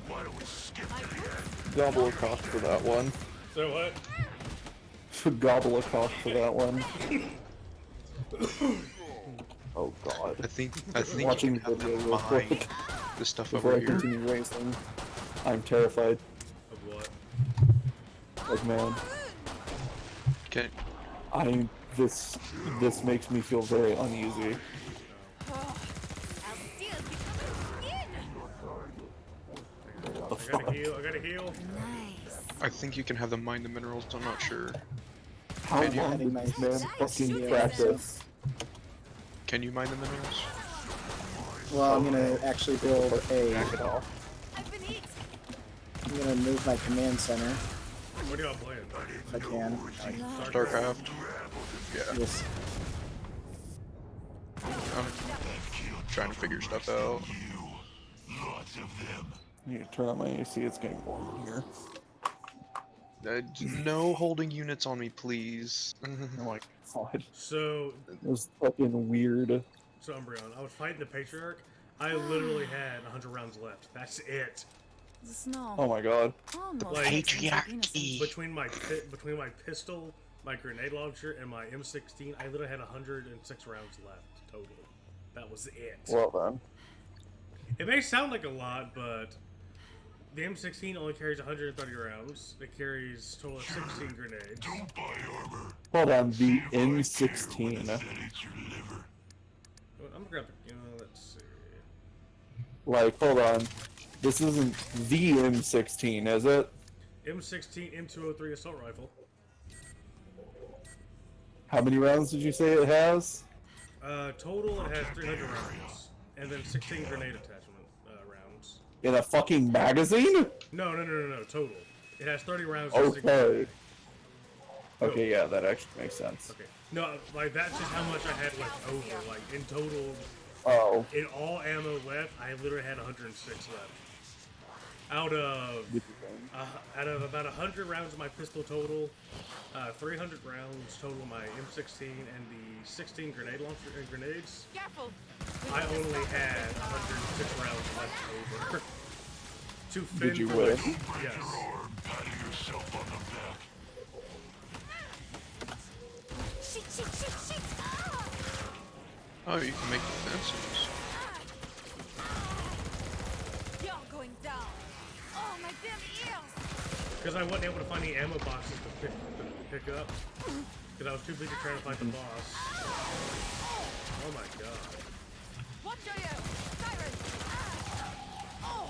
Why don't we skip to the end? Gobble a cock for that one. So what? Gobble a cock for that one. Oh god. I think Watching you can have video them real behind quick the stuff before over I here. continue racing. I'm terrified. Of what? Like, man, Okay, this makes me feel very uneasy. I'll still be coming I gotta heal. I gotta heal. in. Nice. I think you can have them mine the minerals. I'm not sure. How Can you- long did this man fucking practice? Can you mine the minerals? Well, I'm gonna actually build Back it a. off. I've been eaten. I'm gonna move my command center What are y'all playing? if I can. Starcraft. Yeah, Just I'm trying to figure stuff out. Lots of them. I need to turn on my AC, it's getting warm in here. No holding units on me, please. Oh my god. So, It was fucking weird. so Umbreon, I was fighting the Patriarch. I literally had 100 rounds left. That's it. The snow. Oh my god. Almost Like- makes me Patriarchy. innocent. Between my pistol, my grenade launcher, and my M16, I literally had 106 rounds left total. That was it. Well then. It may sound like a lot, but the M16 only carries 130 rounds. It carries a total of 16 grenades. Don't buy armor. Hold on, the See if I M16. care what aesthetics your liver. I'm gonna grab the, let's see. Like, hold on. This isn't the M16, is it? M16 M203 assault rifle. How many rounds did you say it has? Total it has 300 rounds, and then 16 grenade attachment rounds. In a fucking magazine? No, total. It has 30 rounds. and 16 Okay. grenades. Okay, yeah, that actually makes sense. Okay. No, like that's just how much I had left over. Like in total, Oh, in all ammo left, I literally had 106 left. Out of about 100 rounds of my pistol total, 300 rounds total of my M16 and the 16 grenade launcher and grenades, Careful. I only had 106 rounds left over. To fend Did you for win? my- Yes. Or patting yourself on the back. Shit, shit, shit, shit. Ah! Oh, you can make defenses. You're going down. Oh, my damn ears. Because I wasn't able to find any ammo boxes to pick up. Because I was too busy trying to fight the boss. Oh my god. What are you? Siren. Oh.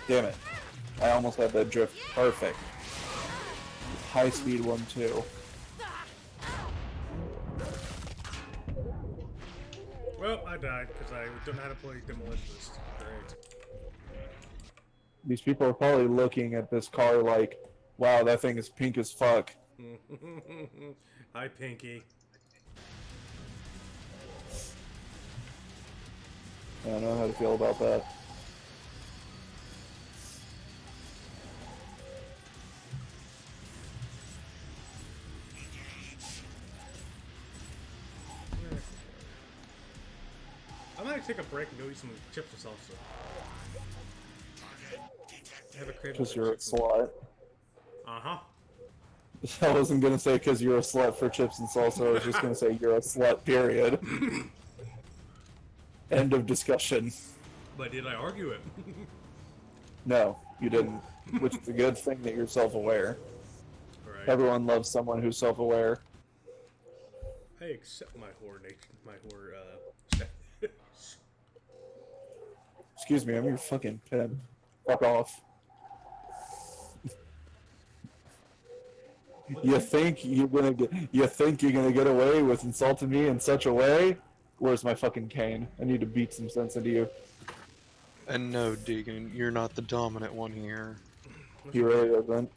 damn it. I almost had that drift perfect. High speed one too. Well, I died because I don't know how to play Demolitionist. Great. These people are probably looking at this car like, wow, that thing is pink as fuck. Hi, Pinky. I don't know how to feel about that. I might take a break and go eat some chips and salsa. I have a craving Because for you're a chips and- slut. Uh-huh. I wasn't gonna say because you're a slut for chips and salsa. I was just gonna say you're a slut, period. End of discussion. But did I argue it? No, you didn't. Which is a good thing that you're self-aware. Right. Everyone loves someone who's self-aware. I accept my whore nature, my whore, Excuse me, I'm your fucking pimp. Fuck off. You think you're gonna get away with insulting me in such a way? Where's my fucking cane? I need to beat some sense into you. And no, Deegan, you're not the dominant one here. He really isn't.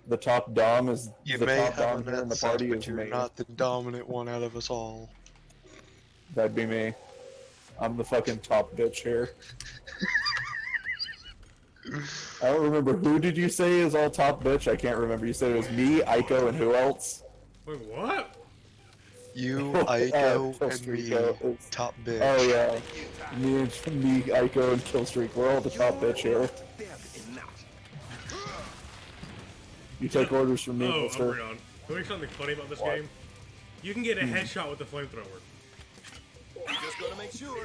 The top dom is You the may top have dom a here in the sense, party but is you're me. not the dominant one out of us all. That'd be me. I'm the fucking top bitch here. I don't remember who did you say is all top bitch? I can't remember. You said it was me, Aiko, and who else? Wait, what? You, Aiko, and me, Killstreak is- top bitch. Oh yeah, me, Aiko, and Killstreak. We're all the top bitch here. You take orders from me, Oh, mister. Umbreon. Can we something funny about this What? game? You can get a headshot with the flamethrower. Just gotta make sure.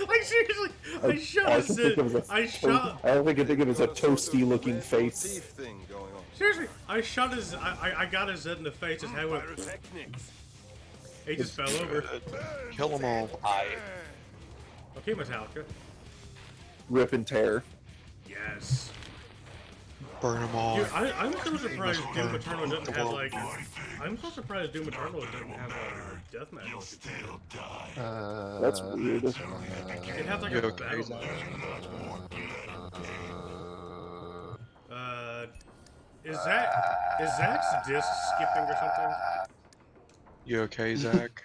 Like seriously, I shot I a don't think it was Zed. a I shot. I don't think it was a toasty looking face. Thing going on. Seriously, I shot his. I got his Zed in the face. His head went. Pyrotechnics. He just fell over. Kill them all. Okay, Metallica. Rip and tear. Yes. Burn them all. Dude, I'm so surprised Doom burn Eternal doesn't the have world. like. I'm so surprised Doom Eternal doesn't have deathmatch. You'll still die. That's weird. It has like You a okay, battle Zach? mode. Is Zach's disc skipping or something? You okay, Zach?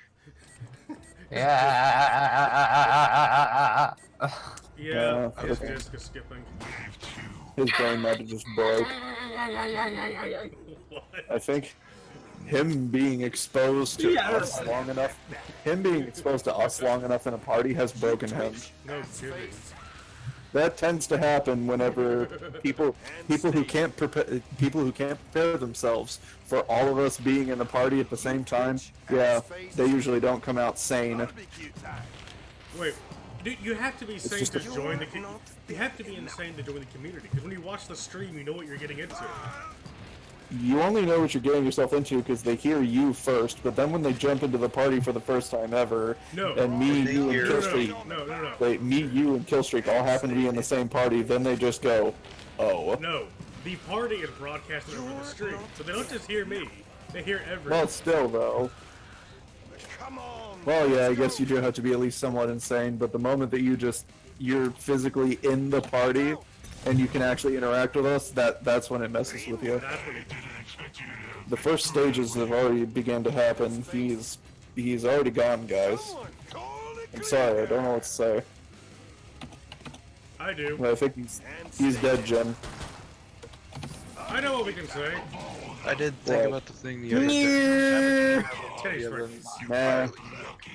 Yeah, his okay. disc is skipping. His brain might have just broke. What? I think him being exposed to us long enough, him being exposed to us long enough in a party has broken him. No kidding. That tends to happen whenever people who can't prepare themselves for all of us being in the party at the same time. Yeah, they usually don't come out sane. Wait, dude, you have to be sane just to a- join the. You have to be insane to join the community because when you watch the stream, you know what you're getting into. You only know what you're getting yourself into because they hear you first, but then when they jump into the party for the first time ever, No. and me, They you, and hear- Killstreak, No. you, and Killstreak all happen to be in the same party, then they just go, oh. No, the party is broadcasted over the stream, so they don't just hear me; they hear everyone. Well, still though. Well, yeah, I guess you do have to be at least somewhat insane, but the moment that you're physically in the party and you can actually interact with us, that's when it messes with you. That's what it The first stages have already began to happen. He's already gone, guys. I'm sorry, I don't know what to say. I do. But I think he's dead, Jen. I know what we can say. I did think What? about the thing the other day. Titties for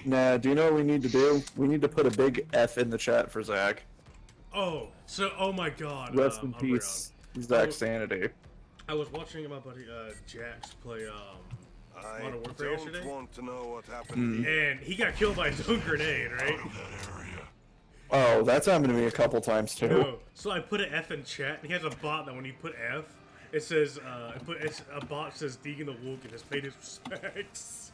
Nah, do you know what we need to do? We need to put a big F in the chat for Zach. Oh, so oh my God. Rest in Umbreon. peace, Zach Sanity. I was watching my buddy Jax play Modern Warfare yesterday, want to know what happened. and he got killed by his own grenade, right? Oh, that's happened to me a couple times too. No. So I put an F in chat, and he has a bot that when you put F, it says it's a bot says Deegan the Woken has paid his respects.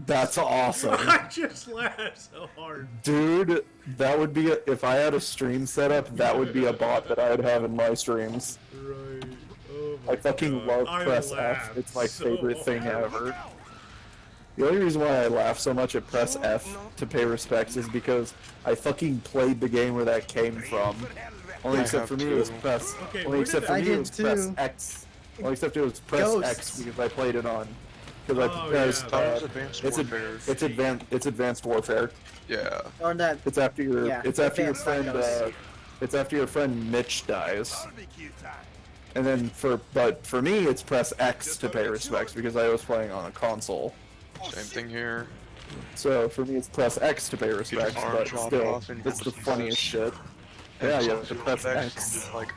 That's awesome. I just laughed so hard. Dude, that would be if I had a stream setup, that would be a bot that I would have in my streams. Right. Oh my I fucking God. love I Press F. laughed It's my so favorite thing hard. ever. The only reason why I laugh so much at press F to pay respects is because I fucking played the game where that came from. Only I except have for me it was too. press. Okay, Only where except did for I me did it was press too. X. Only except it was press Ghosts. X because I played it on. Because Oh, because yeah. That was Advanced it's Warfare. it's advanced warfare. Yeah. On that. It's after your Yeah, it's after your advanced friend Dinos. it's after your friend Mitch dies. And then but for me it's press X to pay respects because I was playing on a console. Same thing here. So for me it's press X to pay respects, arm but chop still off and it's the hit funniest shit. Yeah, you have to press X. Like,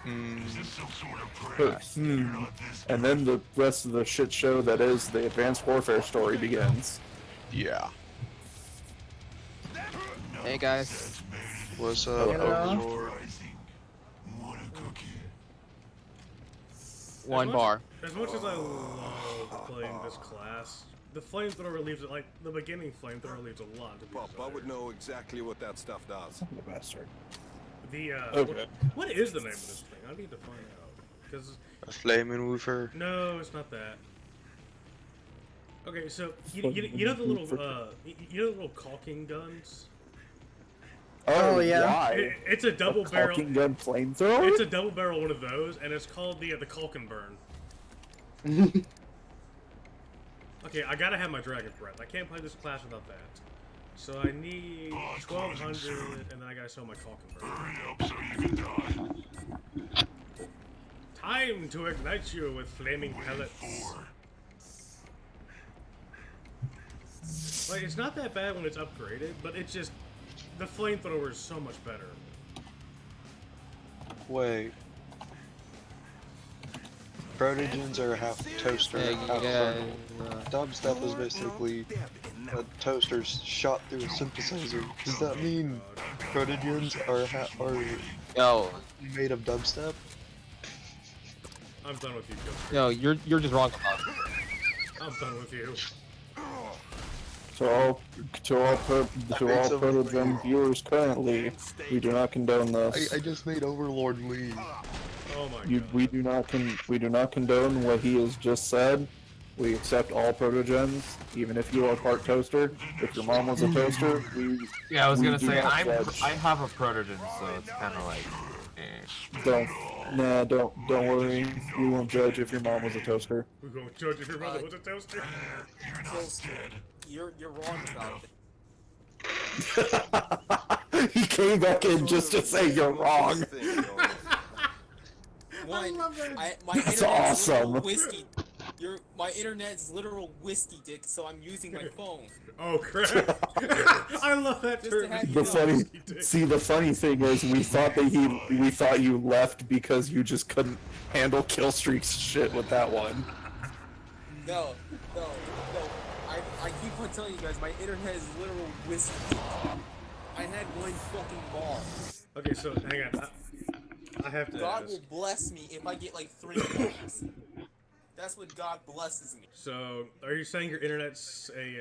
And then the rest of the shit show that is the Advanced Warfare story begins. yeah. Hey guys. What's up, Hello? Overlord? Want a cookie? One bar. As much as I love playing this class, the flamethrower leaves it like the beginning flamethrower leaves a lot to be Pop, I would know exactly what that stuff does. The bastard. The Okay. what is the name of this thing? I need to find out because A flaming woofer. no, it's not that. Okay, so you know the little you know the little caulking guns. Oh, yeah. Why? It's a double barrel. Caulking gun flamethrower? It's a double barrel one of those, and it's called the Caulkin burn. Okay, I gotta have my dragon breath. I can't play this class without that. So I need 1200, and then I gotta sell my Caulkin burn. Hurry up so you can die. Time to ignite you with flaming pellets. Like, it's not that bad when it's upgraded, but it's just the flamethrower is so much better. Wait. Protogens are half toaster, Hey, half guys, thermal. Dubstep is basically a toaster shot through a synthesizer. Does that mean protogens are Yo, made of dubstep? I'm done with you, Joe. yo, you're just wrong about it. I'm done with you. To all Protogen viewers currently, we do not condone this. I just made Overlord leave. Oh my god. We do not condone what he has just said. We accept all protogens, even if you are part toaster. If your mom was a toaster, we Yeah, I was we gonna do say not I judge. have a protogen, so it's kind of like. Don't worry. We won't judge if your mom was a toaster. We're gonna judge if your mother was a toaster. You're wrong about it. He came back in just to say you're wrong. One, my That's internet's awesome. literal whiskey. My internet's literal whiskey dick, so I'm using my phone. Oh crap! I love that Just to term. have you The know. funny thing is, we thought you left because you just couldn't handle kill streaks shit with that one. No. I keep on telling you guys, my internet is literal whiskey dick. I had one fucking bar. Okay, so hang on. I have to God ask. will bless me if I get like 3 bars. That's what God blesses me. So, are you saying your internet's a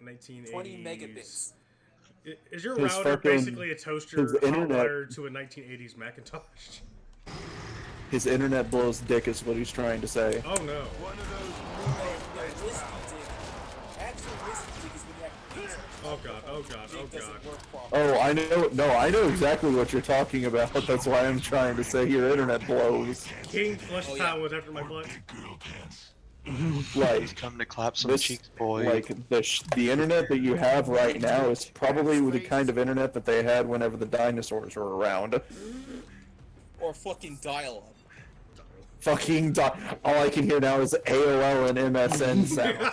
1980s? 20 megabits. Is your His router fucking- basically a toaster his internet- hotwired to a 1980s Macintosh? His internet blows dick is what he's trying to say. Oh no. Whiskey dick. Actual whiskey dick is when you have pizza. Oh god, oh god, oh It doesn't god. work properly. Oh, I know. No, I know exactly what you're talking about. That's why I'm trying to say your internet blows. King Flush Town was after my butt. Like, Come to clap some this, cheeks, boy. like the internet that you have right now is probably the kind of internet that they had whenever the dinosaurs were around. Or fucking dial-up. Fucking all I can hear now is AOL and MSN sounds.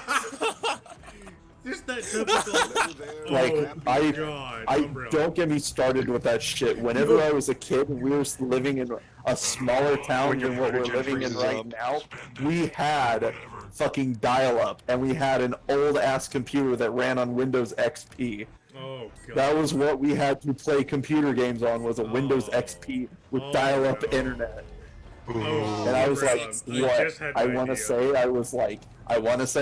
Just that typical. Like, oh my god, I Umbrella. don't get me started with that shit. Whenever I was a kid and we were living in a smaller town than what we're living in right now, we had fucking dial-up, and we had an old-ass computer that ran on Windows XP. Oh god. That was what we had to play computer games on, was a Windows XP with dial-up internet. Oh, And I was like, I what? just had I no want to idea. say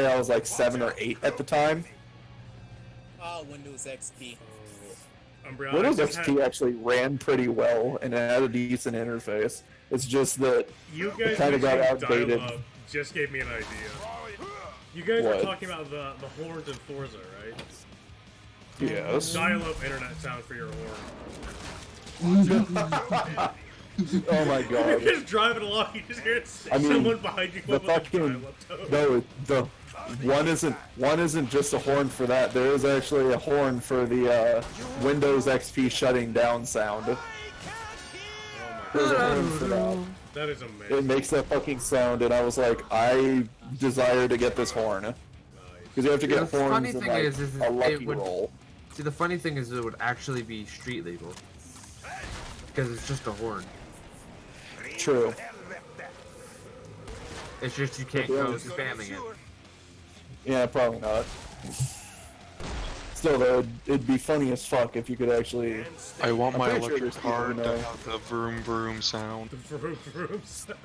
I was like 7 or 8 at the time. Windows XP. Umbrella, Windows I just XP had- actually ran pretty well and it had a decent interface. It's just that You it guys kind of got mentioned outdated. dial-up just gave me an idea. You guys What? are talking about the horns in Forza, right? Yes. Dial-up internet sound for your horn. Oh my You're god. just driving along, you just hear I mean, someone behind you the with a fucking dial-up tone. no, the one isn't just a horn for that. There is actually a horn for the Windows XP shutting down sound. There's a horn for that. That is amazing. It makes that fucking sound, and I was like, I desire to get this horn. Because you have to Yeah, get the funny horns in thing like is a lucky it would. roll. See, the funny thing is, it would actually be street legal because it's just a horn. True. It's just you can't go spamming it. Yeah, probably not. Still, though, it'd be funny as fuck if you could actually. I want I'm my pretty sure electric there's people car who to know. have the vroom vroom sound. Vroom vroom sound.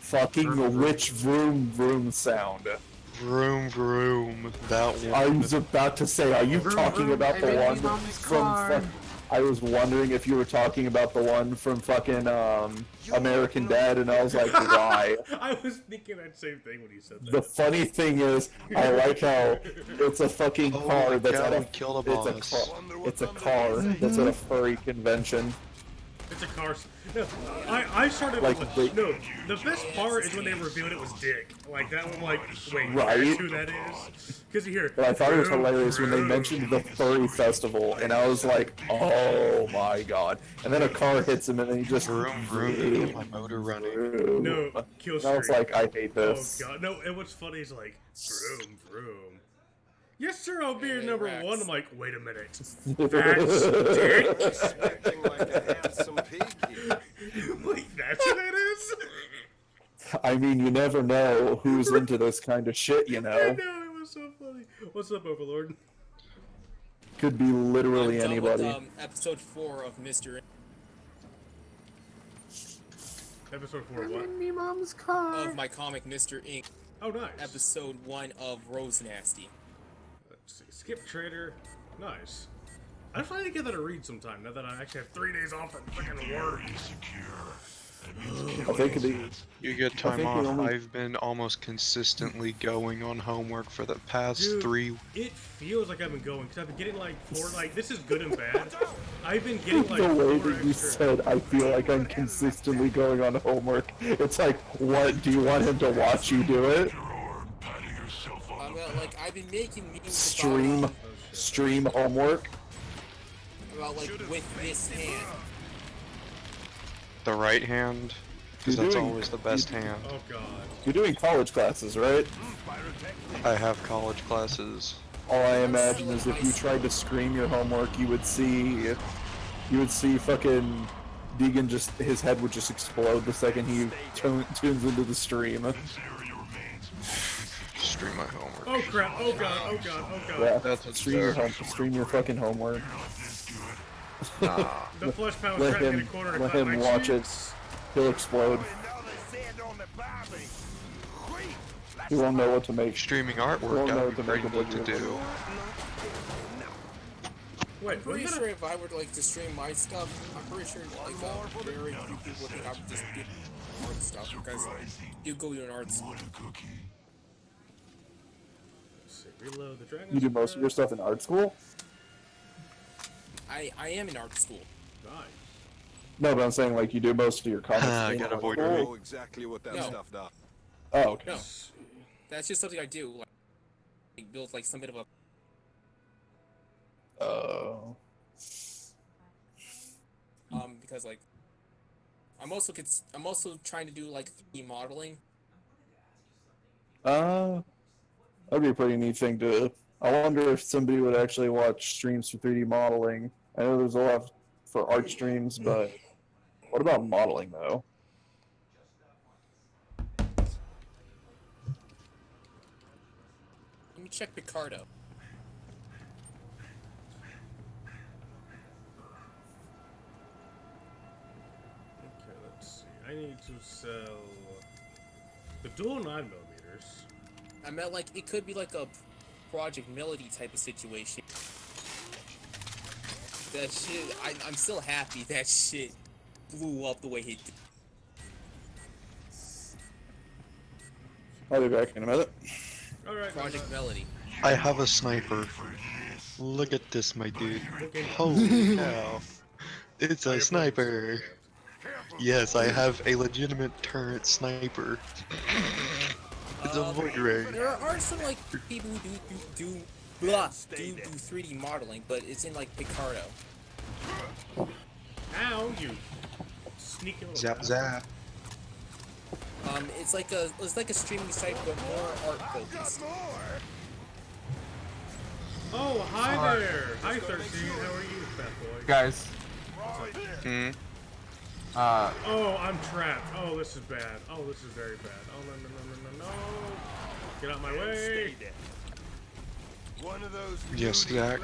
Fucking which vroom vroom sound? Vroom vroom. That one. I was about to say, are you talking about the one from? I was wondering if you were talking about the one from fucking American Dad, and I was like, why? I was thinking that same thing when you said that. The funny thing is, I like how it's a fucking Oh car my that's God, at we killed a it's a boss. it's a car that's at a furry convention. It's a car. No, I started Like, with they- no. The best part is when they revealed it was Dick. Like that one. Like wait, Right. that's who that is? Because you hear. But I thought it was vroom, hilarious when they vroom. mentioned the furry festival, and I was like, oh my god. And then a car hits him, and then he just Vroom vroom. Get my motor running. No, kill And I was streak. like, I hate this. Oh god, no! And what's funny is like vroom vroom. Yes, sir. I'll be your number one. I'm like, wait a minute. That's Dick. Acting like a handsome pig here. Like that's who that is. I mean, you never know who's into this kind of shit, you I know? know it was so funny. What's up, Overlord? Could be literally I'm done with, anybody. episode 4 of Mr. Episode 4 of what? Me mom's car. Of my comic Mr. Inc. Oh, nice. Episode 1 of Rose Nasty. Let's see. Skip Trader. Nice. I just wanted to give that a read sometime now that I actually have 3 days off at freaking work. I think the You get I time think off. the only- I've been almost consistently going on homework for the past Dude, 3. It feels like I've been going because I've been getting like 4. Like this is good and bad. I've been getting like the way 4 that you extra. said, I feel like I'm consistently going on homework. It's like, what? Do you want him to watch you do it? Like I've been making memes Stream homework? about like with this hand. The right hand, because You're that's doing- always the best hand. Oh god. You're doing college classes, right? I have college classes. All I imagine is if you tried to scream your homework, you would see fucking Deegan just, his head would just explode the second he tunes into the stream. Stream my homework. Oh crap! Oh god! Oh god! Oh god! Yeah, That's stream your fucking homework. The flesh pound Let trap in a him, corner to let clap him my watch it. cheeks. He'll explode. He won't know what to make. Streaming Won't artwork, know that what would to be make great a to video. do. Wait, I'm pretty sure if I were to like to stream my stuff, I'm pretty sure like very few people think I would just do art stuff because you go to an art school. Reload the dragon. You do most of your stuff in art school? I am in art school. Nice. No, but I'm saying like you do most of your comics. I in got art avoid school? I know exactly what that No. stuff does. Oh, okay. No, that's just something I do. Like build like some bit of a. Oh. Because like I'm also trying to do like 3D modeling. That'd be a pretty neat thing to. I wonder if somebody would actually watch streams for 3D modeling. I know there's a lot for art streams, but what about modeling though? Let me check Picardo. Okay, let's see. I need to sell the dual 9mm. I meant like it could be like a Project Melody type of situation. That shit, I'm still happy that shit blew up the way it did. I'll be back in a minute. Alright. Project Melody. I have a sniper. Look at this, my dude. Holy cow. It's a sniper. Yes, I have a legitimate turret sniper. It's a void ray. There are some like people who do 3D modeling, but it's in like Picarto. Ow, you sneaky little Zap bastard. zap. It's like a streaming site but more art focused. Oh, hi there. Hi, 13. How are you, fat boy? Guys. Oh, I'm trapped. Oh, this is bad. Oh, this is very bad. Oh, no, no, no, no, no, no. Get out my way. One of those Yes, Zach.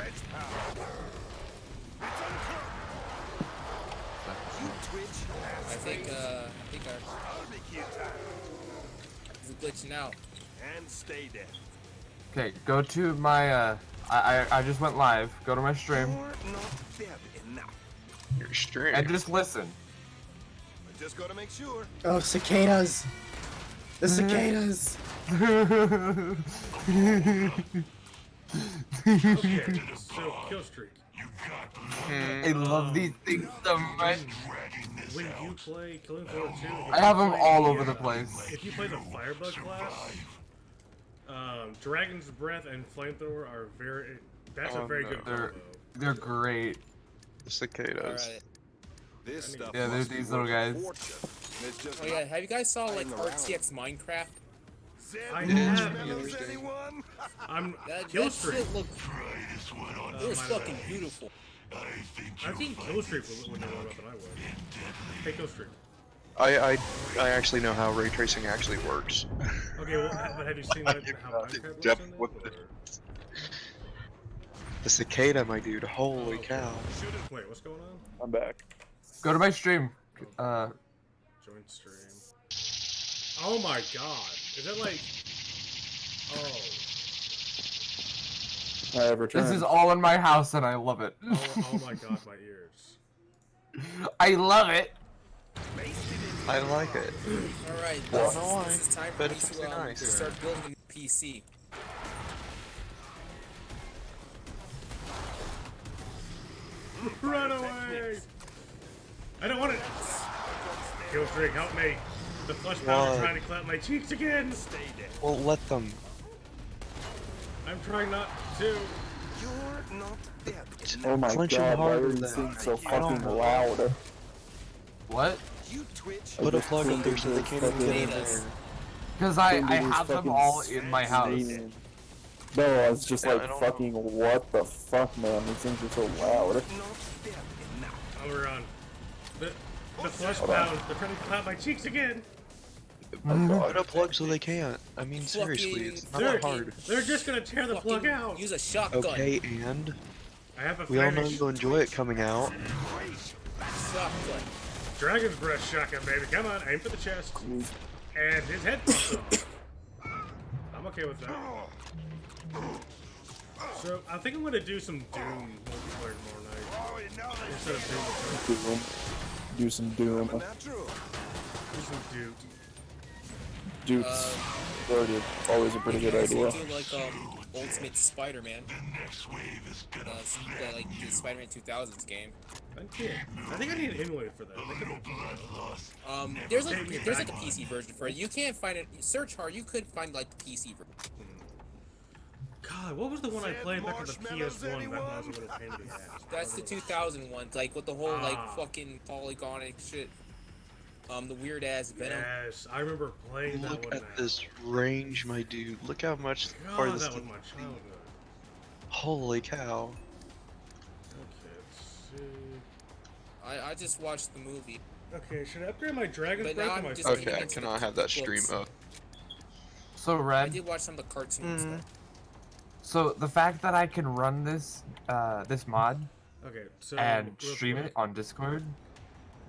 I think our is glitching out. and stay dead. Okay, go to my I just went live. Go to my stream You're not dead enough. Your stream. and just listen. I just gotta make sure. Oh, cicadas! The cicadas! Okay, so kill streak. I love these things so much. When you play Killing Floor 2, I have them all over the place. If you play the Firebug class, Dragon's Breath and Flamethrower are very. That's a very good combo. They're great. The cicadas. Alright. This stuff Yeah, there's must be these little worth a guys. fortune. And it's just Oh yeah, have you guys saw like Hang around. RTX Minecraft? I Zed have. marshmallows, anyone? I'm That Kill shit Streak. looked it was fucking beautiful. I think Kill Streak would know more about than I would. Hey, Kill Streak. I actually know how ray tracing actually works. Okay, well, but have you seen that, how Minecraft works depth in it, with or- it. The cicada, my dude. Holy cow. Wait, what's going on? I'm back. Go to my stream. Join stream. Oh my god. Is that like... Oh. I have returned. This is all in my house and I love it. Oh my god, my ears. I love it. I like it. Alright, Don't know why, this is time for but me it's to nice. start building a PC. Run away! I don't want it! Kill Streak, help me! The flush power What? trying to clap my cheeks again! Well, let them. I'm trying not to. You're not dead. Oh my Clench 'em god, why harder are these than- things so I don't fucking know. loud? What? You twitch. Put a plug in there so they can't even get in there. Because I have them all in my house. No, I was just Yeah, like, I don't fucking, what the fuck, man? These things are so loud. Not dead enough. Oh, we're on. The flush Hold on. pound, they're trying to clap my cheeks again! Put a plug so they can't. I mean, seriously, it's not that hard. They're just gonna tear the plug out! Use a shotgun. Okay, and I have a we all know finish. you enjoy it coming out. Shotgun. Dragon's Breath shotgun, baby. Come on, aim for the chest. And his head pops off. I'm okay with that. So, I think I'm gonna do some Doom multiplayer tomorrow night. Instead of Doom. Doom. Do some Doom. Natural. Do some Doom. Duke's always a pretty good idea. Do like Ultimate Spider-Man. Like the Spider-Man 2000s game. I think I need an emulator for that. They could- There's like a PC version for it. You can't find it. Search hard. You could find like the PC version. God, what was the one I played back on the PS1 that was a little pain in the ass? That's the 2000 one, like with the whole like Ah. fucking polygonic shit. The weird ass Venom. Yes, I remember playing that Look one. at this range, my dude. Look how much God, farthest. that was my childhood. Holy cow. Okay, let's see. I just watched the movie. Okay, should I upgrade my Dragon's But Breath now or I'm my just Okay, getting I into cannot the have that stream books. up. So I Red. did watch some of the cartoons. though. So the fact that I can run this this mod Okay, so and real stream quick, it on Discord.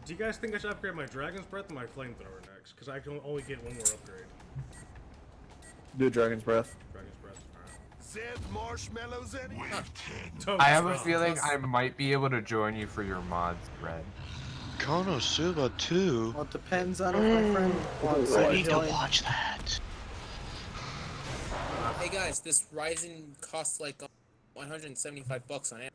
Do you guys think I should upgrade my Dragon's Breath or my Flamethrower next? Because I can only get one more upgrade. Do Dragon's Breath. Dragon's Breath. Zed marshmallows, anyone? Alright. I have a feeling I might be able to join you for your mods, Red. Konosuba 2? Well, it depends on if my friend wants I to need to join. watch that. Hey guys, this Ryzen costs like $175 on Amazon.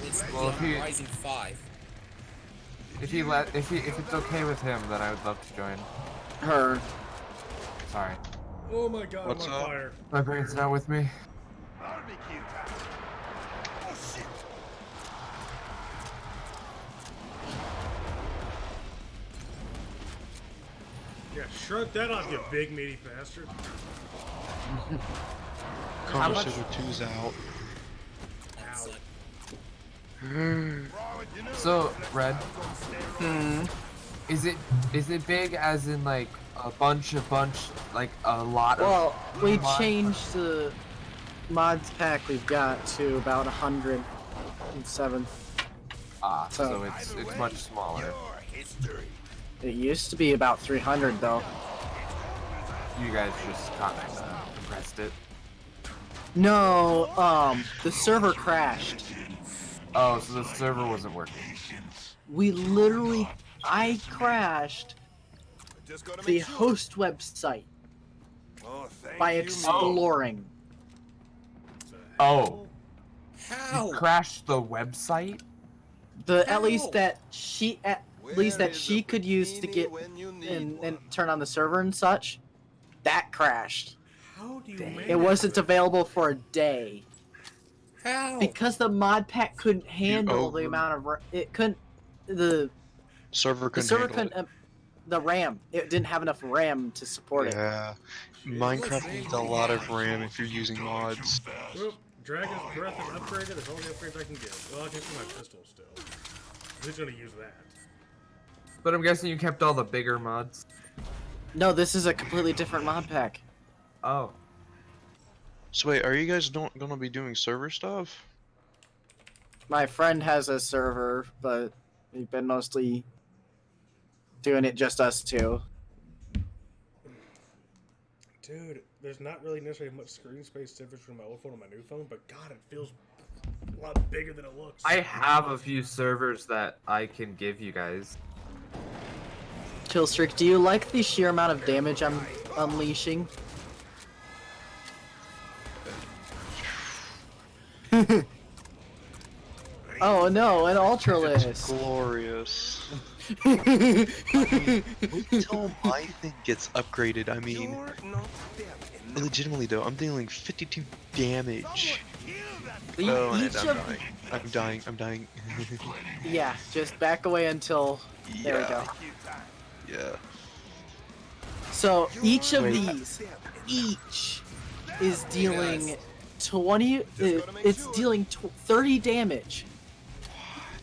It's Well, if the he- Ryzen 5. If it's okay with him, then I would love to join. Her. Sorry. Oh my god, What's I'm on up? fire. My brain's not with me. Barbecue time. Oh shit. Yeah, shrug that off, you big meaty bastard. Conversity 2's out. So, Red, is it big as in like a bunch, like a lot of? Well, we mods? changed the mods pack we've got to about 107. Ah, so So- it's much smaller. It used to be about 300 though. You guys just kind of compressed it. No, the server crashed. Oh, so the server wasn't working. I crashed Just gotta the make sure. host website Oh, thank by you, exploring. Oh, How? you crashed the website? At least that she could use to Beanie get when you need and one. turn on the server and such. That crashed. How do you manage It wasn't that? available for a day How? because the mod pack couldn't handle over- the amount of it couldn't the Server the couldn't server handle couldn't the RAM. It didn't have enough RAM to support it. it. Yeah. Minecraft needs a lot of RAM if you're using mods. Oop, Dragon's Breath is upgraded. There's all the upgrades I can get. Well, I can see my pistol still. Who's gonna use that? But I'm guessing you kept all the bigger mods. No, this is a completely different mod pack. Oh. So wait, are you guys not gonna be doing server stuff? My friend has a server, but we've been mostly doing it just us two. Dude, there's not really necessarily much screen space difference from my old phone and my new phone, but God, it feels a lot bigger than it looks. I have a few servers that I can give you guys. Killstreak, do you like the sheer amount of damage I'm unleashing? Oh no, an Ultralist! Glorious. Wait till my thing gets upgraded. I mean, You're not dead enough. legitimately though, I'm dealing 52 damage. E- Oh, and each I'm of dying. I'm dying. I'm dying. yeah, just back away until there we go. Yeah. So each of Wait. these, each is dealing 20. It's dealing 30 damage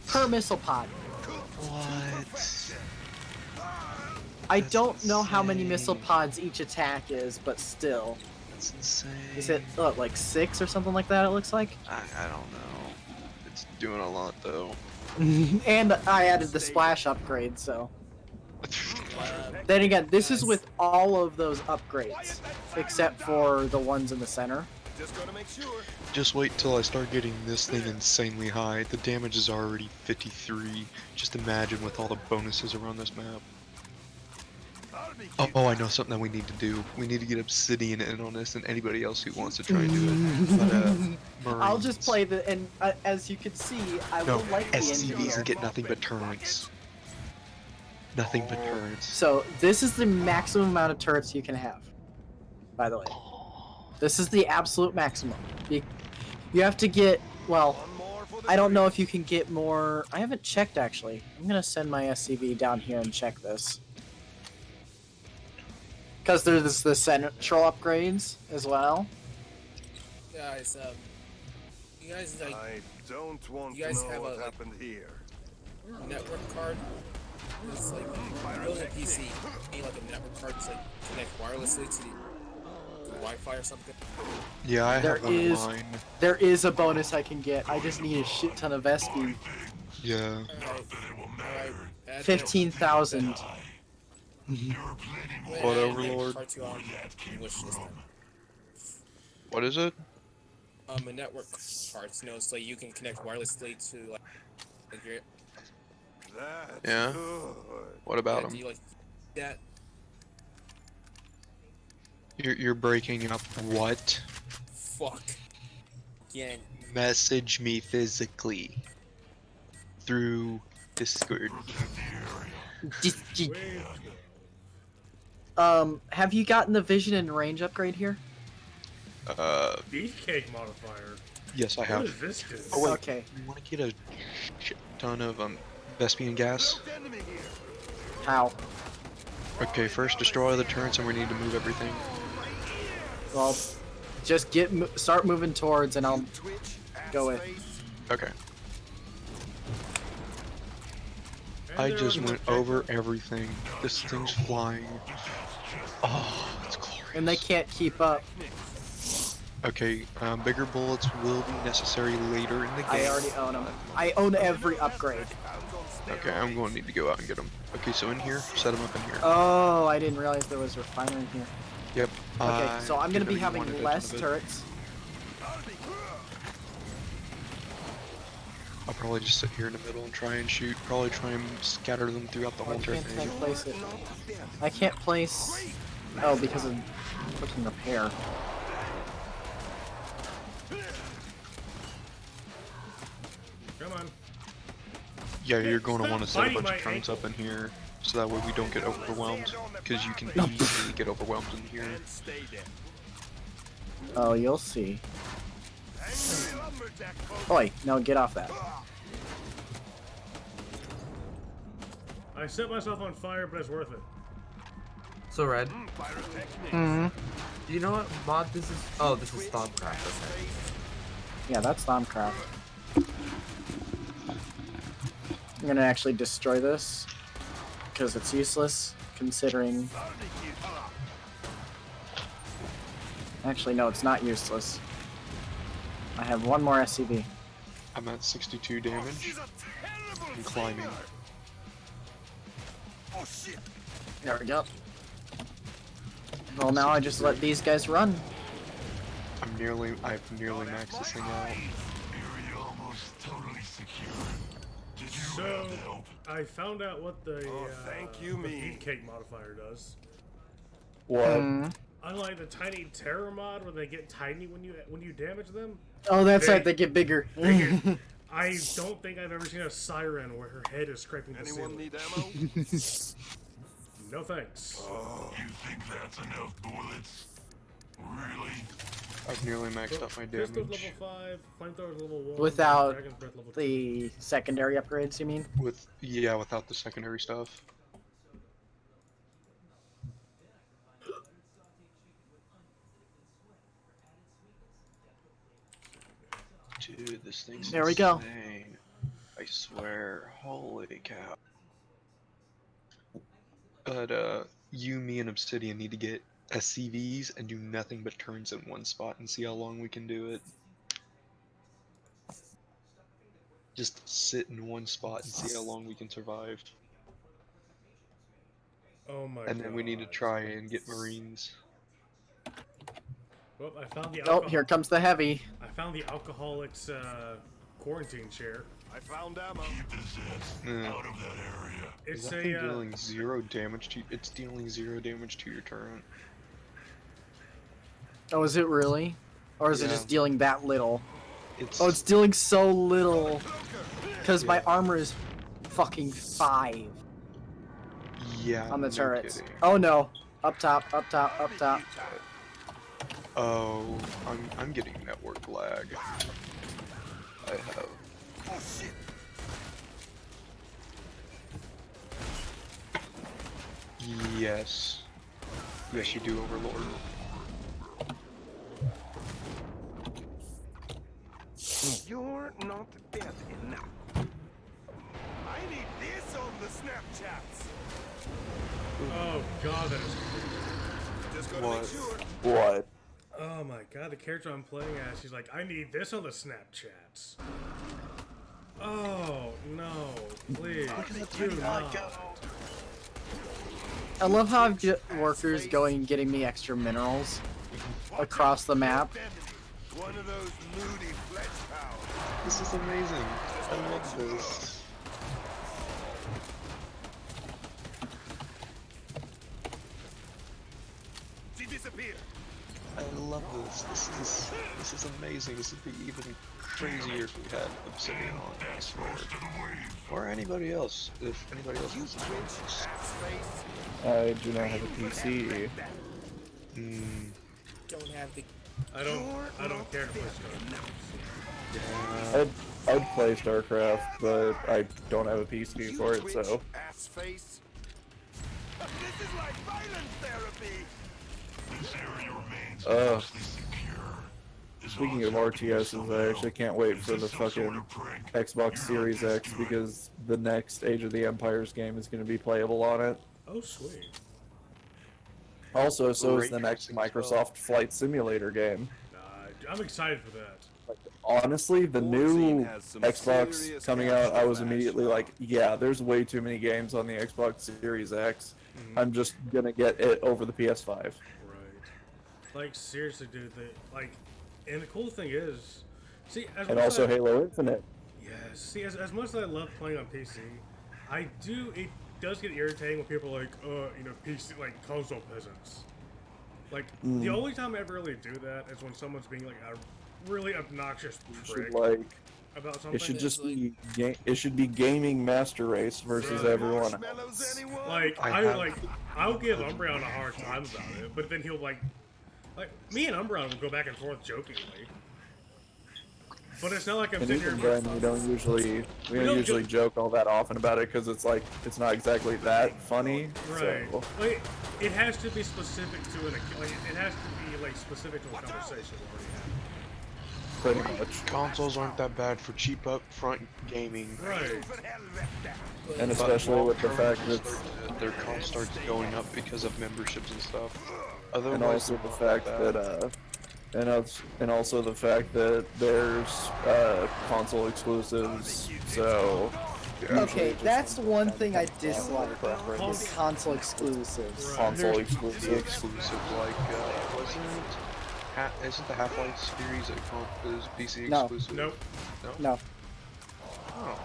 per missile pod. What? I don't know how many missile pods each attack is, but still. That's insane. Is it like 6 or something like that? It looks like. I don't know. It's doing a lot though. And I added the splash upgrade, so. Then again, this is with all of those upgrades, except for the ones in the center. Just gotta make sure. Just wait till I start getting this thing insanely high. The damage is already 53. Just imagine with all the bonuses around this map. Oh, I know something that we need to do. We need to get Obsidian in on this and anybody else who wants to try and do it. But, I'll just play the and as you can see, I no, will like the SCVs engineer. and get nothing but turrets. Nothing but turrets. So this is the maximum amount of turrets you can have. By the way, this is the absolute maximum. You have to get, well, I don't know if you can get more. I haven't checked actually. I'm gonna send my SCV down here and check this. Because there's the central upgrades as well. Guys, you guys like I don't want you to guys know have what a happened here. network card. It's like building a PC. You need like a network card to like connect wirelessly to the Wi-Fi or something. Yeah, I There have one is of mine. there is a bonus I can get. I just need a shit ton of SP. Yeah. Alright. 15,000. What, Overlord? English this time. What is it? A network cards, you know, so you can connect wirelessly to like your. That's Yeah. good. What about Do them? you like that? You're breaking up. What? Fuck. Again. Message me physically through Discord. Have you gotten the vision and range upgrade here? Beefcake modifier. Yes, I What have. does this do? Oh wait, Okay. you want to get a shit ton of Vespian gas? How? Okay, first destroy the turrets, and we need to move everything. Well, just start moving towards, and I'll go with. Okay. I just went over everything. This thing's flying. Oh, it's glorious. And they can't keep up. Okay, bigger bullets will be necessary later in the game. I already own them. I own every upgrade. Okay, I'm going to need to go out and get them. Okay, so in here, set them up in here. Oh, I didn't realize there was a refinery here. Yep. Okay, so I'm gonna be didn't having want to less touch it. turrets. I'll probably just sit here in the middle and try and shoot. Probably try and scatter them throughout the Why whole turret. can't I place it? I can't place. Oh, because of clicking repair. Come on. Yeah, you're going to want to set a Biting bunch my of turrets ankle. up in here, so that way we don't get overwhelmed. Because you can easily get overwhelmed in here. Oh, you'll see. Oi, no, get off that. I set myself on fire, but it's worth it. So Red, Mm-hmm. do you know what mod this is? Oh, this is Stormcraft. Okay. Yeah, that's Thaumcraft. I'm gonna actually destroy this because it's useless, considering. Actually, no, it's not useless. I have one more SCV. I'm at 62 damage. I'm climbing. There we go. Well, now I just let these guys run. I've nearly maxed this thing out. Area almost totally secure. Did you So, have help? I found out what the, thank you, the me. beefcake modifier does. What? Unlike the tiny terror mod where they get tiny when you damage them, Oh, that's right, they get bigger. I don't think I've ever seen a siren where her head is scraping the Anyone ceiling. need ammo? No thanks. You think that's enough bullets? Really? I've nearly maxed out my Pistol's damage. level 5, flamethrower's level 1, Without Dragon's Breath level 2. the secondary upgrades, you mean? Without the secondary stuff. Dude, this thing's There we go. insane. I swear, holy cow. But you, me, and Obsidian need to get SCVs and do nothing but turns in one spot and see how long we can do it. Just sit in one spot and see how long we can survive. Oh my And then we need to God. try and get Marines. Well, I found the Oh, alcohol. here comes the heavy. I found the alcoholics quarantine chair. I found ammo. Keep the Zeds Yeah. out of that area. It's That thing a dealing 0 damage to it's dealing 0 damage to your turret. Oh, is it really? Or is it Yeah. just dealing that little? It's Oh, it's dealing so little. Because my Yeah. armor is fucking 5 yeah on the no turrets. kidding. Oh no. Up top, up top, up top. Oh, I'm getting network lag. I have. Oh shit! Yes. Yes, you do, Overlord. You're not dead enough. I need this on the Snapchats. Oh god, that is. Just gotta What? make sure. What? Oh my god, the character I'm playing as, she's like, I need this on the Snapchats. Oh no, please. Do not. I love how I've got workers going and getting me extra minerals across the map. One of those moody flesh powers. This is amazing. I love this. She disappeared. love this. This is amazing. This would be even crazier if we had Obsidian on PS4. Or anybody else, if anybody else wants to join us. I do not have a PC. Don't have the. I don't care to play StarCraft. I'd play StarCraft, but I don't have a PC for it, so. Ass face. This is like violence therapy. This area remains Uh, mostly secure. Speaking of RTSs, I actually can't wait for the fucking Xbox Series X because the next Age of the Empires game is going to be playable on it. Oh, sweet. Also, so is the next Microsoft Flight Simulator game. I'm excited for that. Honestly, the new Xbox coming out, I was immediately like, yeah, there's way too many games on the Xbox Series X. I'm just gonna get it over the PS5. Right. Like, seriously, dude, and the cool thing is, see, And also Halo Infinite. Yes, see, as much as I love playing on PC, it does get irritating when people are like, PC, like, console peasants. Like, the only time I ever really do that is when someone's being, like, a really obnoxious prick about something. It should just be, it should be gaming master race versus everyone else. Like, I'll give Umbreon a hard time about it, but then he'll, like, me and Umbreon will go back and forth jokingly. But it's not like I'm And sitting here. even then, we don't usually joke all that often about it because it's like it's not exactly that funny. Right. So. Like, it has to be specific to it has to be like specific to a conversation we already had. Pretty much. Consoles aren't that bad for cheap upfront gaming. Right. And especially with the fact that their cost starts going up because of memberships and stuff. and also the fact that and also the fact that there's console exclusives, so Okay, that's the one thing I dislike is console exclusives. Console exclusives. Like, isn't the Half-Life series is PC No. exclusive? Nope. No. Oh,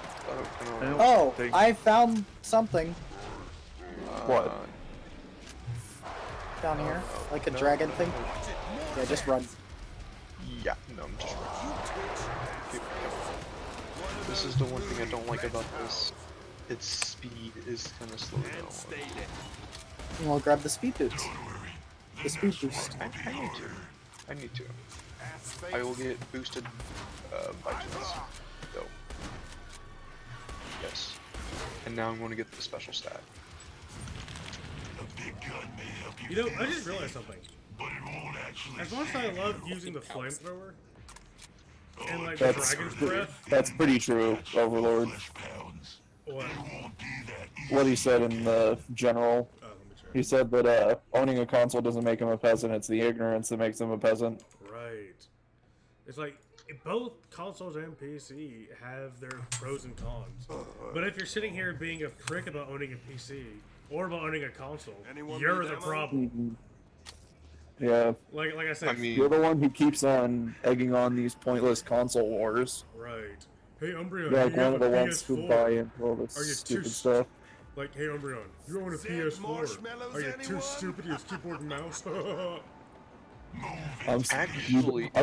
Oh, I found something What? down here, like a dragon thing. Yeah, just run. Yeah, no, I'm just running. This is the one thing I don't like about this. Its speed is kind of slow down. Well, grab the speed boost. The speed boost. I need to. I will get boosted by chance, though. Yes. And now I'm going to get the special stat. You know, I just realized something. As much as I love using the flamethrower and like the dragon's breath. That's pretty true, Overlord. What? What he said in the general. He said that owning a console doesn't make him a peasant, it's the ignorance that makes him a peasant. Right. It's like both consoles and PC have their pros and cons. But if you're sitting here being a prick about owning a PC or about owning a console, you're the problem. Yeah. Like I said, you're the one who keeps on egging on these pointless console wars. Right. Hey Umbreon, You're like you one have of the a ones who PS4. buy into all this Are you stupid too stuff. Like, hey Umbreon, you own a PS4. Are you too stupid to use keyboard and mouse? I'm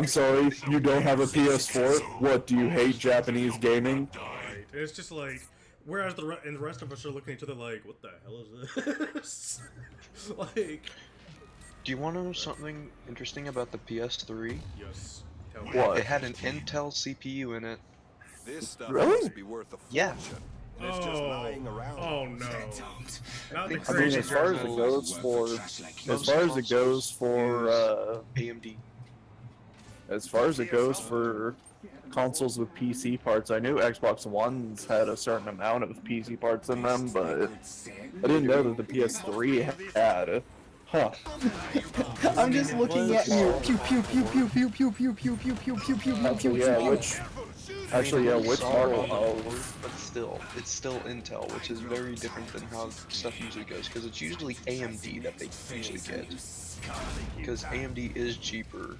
sorry, you don't have a PS4? What, do you hate Japanese gaming? Right. And it's just like, whereas the rest of us are looking at each other like, what the hell is this? Like, Do you want to know something interesting about the PS3? yes. Tell me. What? It had an Intel CPU in it. This stuff Really? must be worth a fortune. Yeah. And it's just lying around. Oh no. Not the I mean, crazy as far as it goes for, AMD. as far as it goes for consoles with PC parts, I knew Xbox Ones had a certain amount of PC parts in them, but I didn't know that the PS3 had. Huh. I'm just looking at you. Pew pew pew pew pew pew pew pew pew pew pew pew pew pew. Actually, yeah, which model? But still, it's still Intel, which is very different than how stuff usually goes, because it's usually AMD that they usually get. Because AMD is cheaper,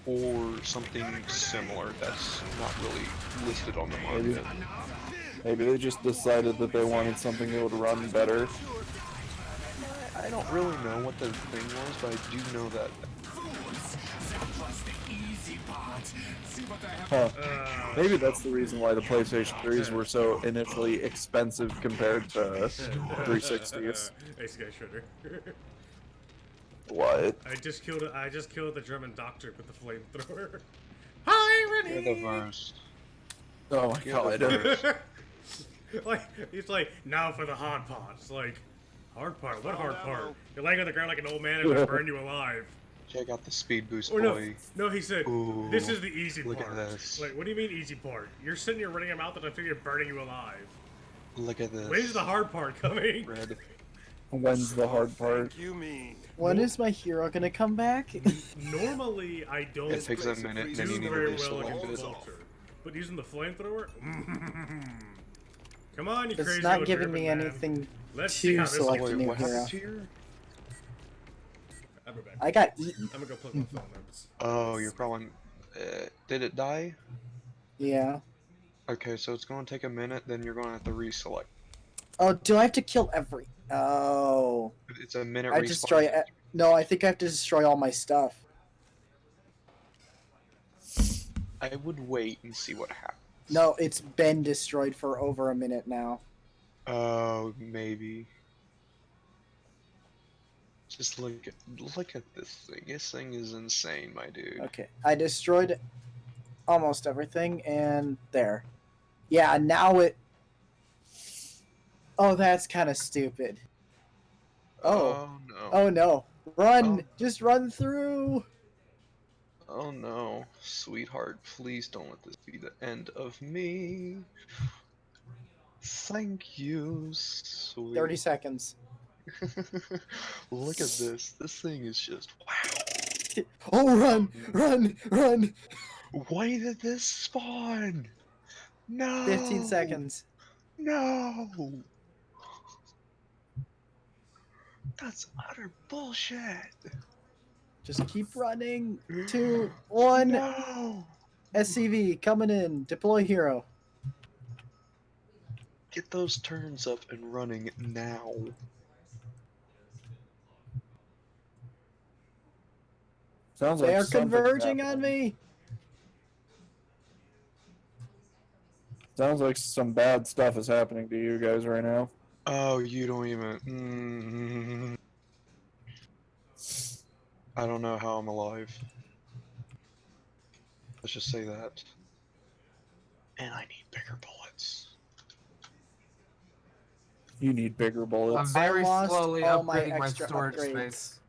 or something similar that's not really listed on the market. Maybe they just decided that they wanted something that would run better. I don't really know what the thing was, but I do know that Huh. Maybe that's the reason why the PlayStation 3s were so initially expensive compared to 360s. Ace Guy Shredder. What? I just killed the German doctor with the flamethrower. Irony. You're the worst. Oh my god. Like he's like, now for the hard part. It's like, hard part? What hard part? You're laying on the ground like an old man and gonna burn you alive. Check out the speed boost, Or boy. no, he said, Ooh, this is the easy look part. at this. Like, what do you mean easy part? You're sitting here running your mouth and I figure burning you alive. Look at this. When's the hard part coming? Red. When's the hard part? You mean? When is my hero gonna come back? Normally, I don't It takes a minute, then you do need to very well reselect against it. Vulture. But using the flamethrower? Come on, you It's crazy not old giving German me man. anything Let's see how to this select goes. a new what hero. happened here? I'll be back. I got eaten. I'm gonna go plug my phone notes. Oh, you're probably... did it die? Yeah. Okay, so it's going to take a minute, then you're going to have to reselect. Oh, do I have to kill every? Oh. It's a minute I respawn. destroy. No, I think I have to destroy all my stuff. I would wait and see what happens. No, it's been destroyed for over a minute now. Oh, maybe. Just look at this thing. This thing is insane, my dude. Okay, I destroyed almost everything, and there. Yeah, now it. Oh, that's kind of stupid. Oh. Oh no. Oh no! Run! Oh. Just run through. Oh no, sweetheart, please don't let this be the end of me. Thank you, sweet. 30 seconds. Look at this. This thing is just wow. Oh, run! Run! Run! Why did this spawn? No. 15 seconds. No. That's utter bullshit. Just keep running. 2, 1. No. SCV coming in. Deploy hero. Get those turns up and running now. Sounds They like are something's converging on happening. me. Sounds like some bad stuff is happening to you guys right now. Oh, you don't even. I don't know how I'm alive. Let's just say that. And I need bigger bullets. You need bigger I'm bullets. very lost slowly all my upgrading my extra storage upgrades. space.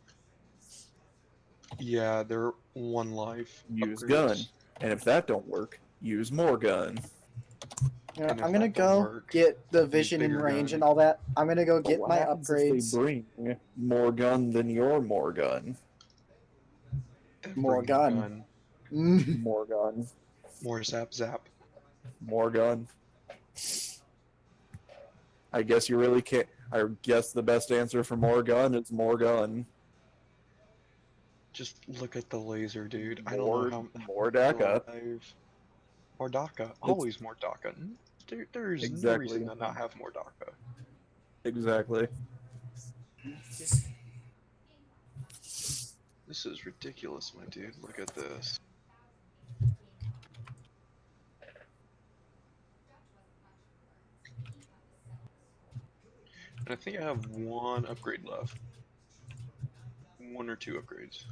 Yeah, they're one life. Use upgrades. gun. And if that don't work, use more gun. You know, And if I'm gonna that don't go work, get the vision in bigger range gun. and all that. I'm gonna go get What my happens if upgrades. they bring more gun than your more gun? More Bring gun. Mm. More gun. More zap zap. More gun. I guess you really can't. I guess the best answer for more gun is more gun. Just look at the laser, dude. I don't More, know how. more DACA. More DACA. Always more DACA. There's no Exactly. reason to not have more DACA. Exactly. This is ridiculous, my dude. Look at this. And I think I have one upgrade left. 1 or 2 upgrades.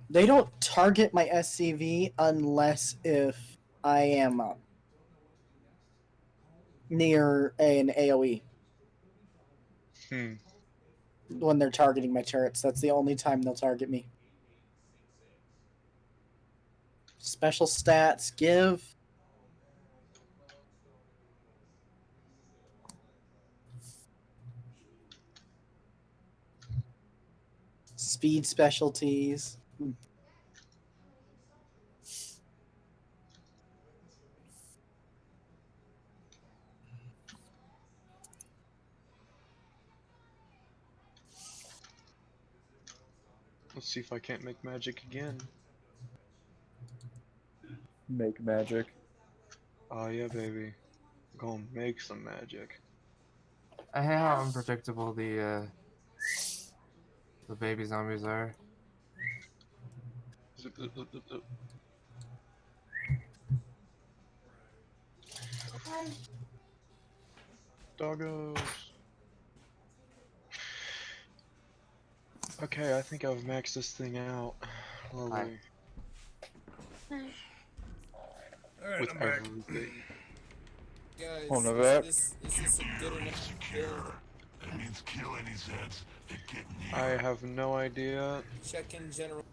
They don't target my SCV unless if I am near an AoE. When they're targeting my turrets, that's the only time they'll target me. Special stats, give. Speed specialties. Let's see if I can't make magic again. Make magic. Oh yeah, baby. Gonna make some magic. I hate how unpredictable the The baby zombies are. Zip, zip, zip, zip, zip. Doggos. Okay, I think I've maxed this thing out. Lovely. Alright, With I'm back. everything. Guys, On the back. is this a good enough build? That means kill any Zeds that get near. I have no idea. Check in general.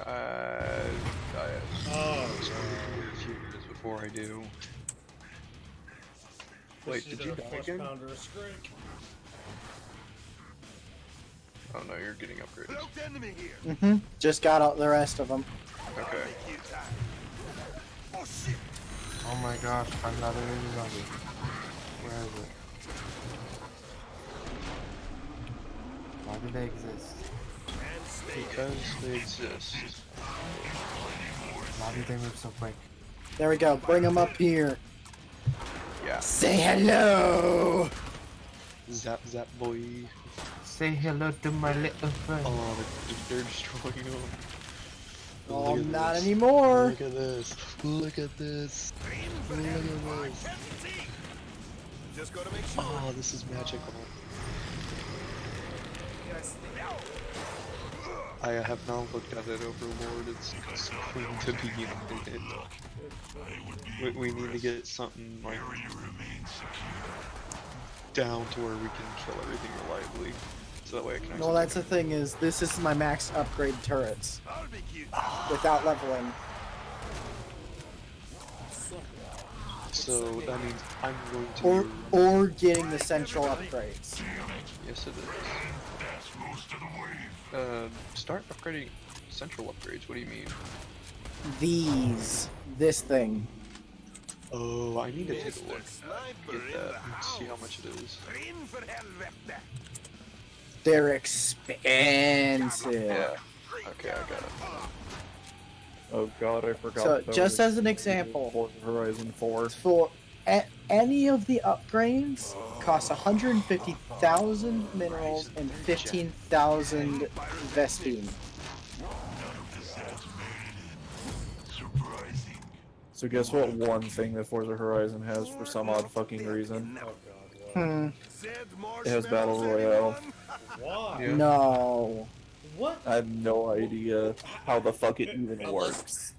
I Oh, a few minutes before I do. Wait, this is did you a die flesh again? pounder, a Scrake. Oh no, you're getting upgrades. Cloaked enemy here. Mm-hmm. Just got out the rest of them. Okay. Oh shit! Oh my gosh, another baby zombie. Where is it? Why do they exist? Because they exist. Why do they move so quick? There we go. Bring them up here. Yeah. Say hello. Zap zap boy. Say hello to my little friend. Oh, they're destroying them. Oh, Look at not this. anymore. Look at this. Look at this. Look at this. Just gotta make sure. Oh, this is magical. Guys, I have now looked at it, Overlord. It's going to be in it. We need to get something like down to where we can kill everything reliably. So that way I can No, that's the thing is, this is my max upgrade turrets. That'll be cute. Without leveling. So that means I'm going to Or getting the central upgrades. Yes it is. Start upgrading central upgrades, what do you mean? This thing. Oh, I need to take a look. Get that and see how much it is. They're expensive. Yeah. Okay, I got it. Oh god, I forgot. So, that just was as an example, Forza Horizon 4. for any of the upgrades cost 150,000 minerals and 15,000 Vespine. So guess what one thing that Forza Horizon has for some odd fucking reason? Hmm. It has Battle Royale. Why? Yeah. No. What? I have no idea how the fuck it even works.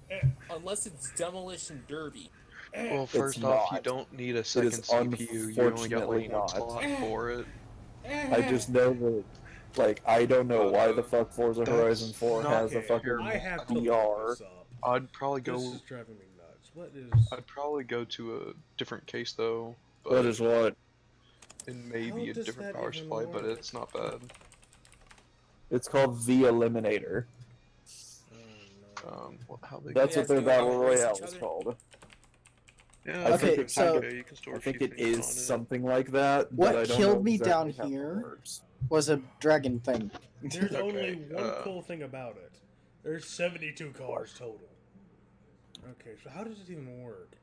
unless it's Demolition Derby. Well, first off, you not. don't need a It second is CPU. You only got unfortunately like one not. slot for it. I just know that, like, I don't know why the fuck Forza That's Horizon 4 not has a fucking fair. I have to VR. look this up. I'd probably This go. is driving me nuts. What is? I'd probably go to a different case though. What is what? And How maybe a does different that power even supply, but work? it's not bad. It's called The Eliminator. How big? That's Yeah, what their so you Battle wanna race Royale each is other? called. Yeah, I Okay, think it so- yeah, you can store I a think few it things is on it. something like that. What but I don't killed know me exactly down how it here? works. Was a dragon thing. There's only Okay, one cool thing about it. There's 72 cars total. Okay, so how does it even work?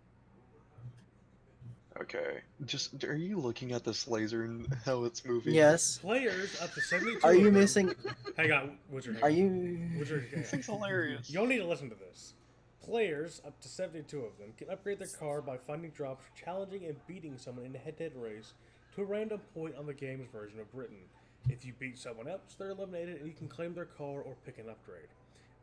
Okay, just are you looking at this laser and how it's moving? Yes. Players up to 72. Are of you them- missing? Hang on, Wizard. Are you? Wizard. This thing's hilarious. You'll need to listen to this. Players, up to 72 of them, can upgrade their car by finding drops, challenging and beating someone in a head-to-head race to a random point on the game's version of Britain. If you beat someone else, they're eliminated and you can claim their car or pick an upgrade.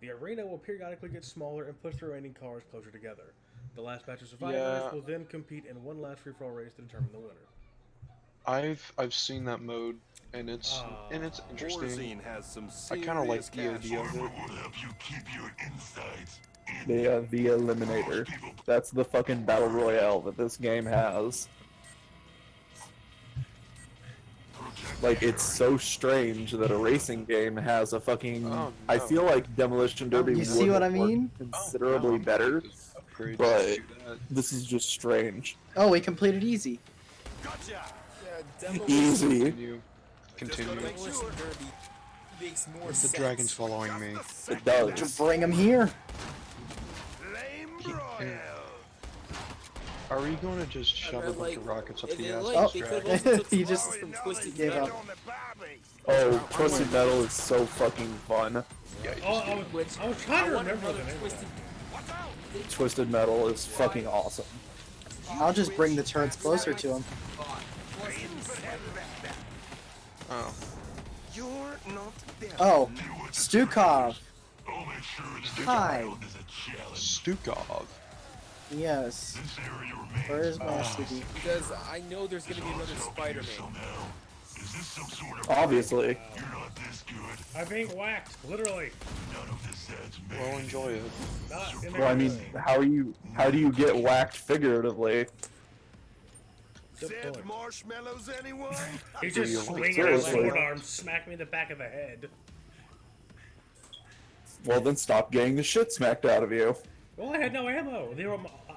The arena will periodically get smaller and push the remaining cars closer together. The last batch of survivors Yeah. will then compete in one last free-for-all race to determine the winner. I've seen that mode, and it's interesting. Warzine has some I kind of like serious the cash idea of Armor it. will help you keep your insides in. The Eliminator. That's the fucking Battle Royale that this game has. Like, it's so strange that a racing game has a fucking... Oh, I no. feel like Demolition Derby You see would what I have worked mean? considerably No, better, upgrades but to do that. this is just strange. Oh, we completed easy. Gotcha. Yeah, Easy. Continue. Demolition Derby makes more The sense. dragon's following me. It does. Bring them here. Flame Yeah. Royale. Are we going to just shove a bunch like, of rockets up and the then, ass like, of they this could've dragon? also took He some just armor from Twisted gave Metal. up. Oh, Twisted Metal is so fucking fun. Yeah, Oh, I was trying to I want remember another the name of Twisted. that. Twisted Metal is fucking awesome. I'll just bring the turrets closer to him. Oh. You're not dead. Oh, Stukov. Hi. Stukov. Yes. Where is Master D? Because I know there's gonna be another Spider-Man. Obviously. I'm being whacked, literally. Well, enjoy it. Not in Well, I mean, how do you get whacked figuratively? Dead marshmallows, anyone? He's just swinging his Seriously. sword arm, smack me in the back of the head. Well, then stop getting the shit smacked out of you. Well, I had no ammo.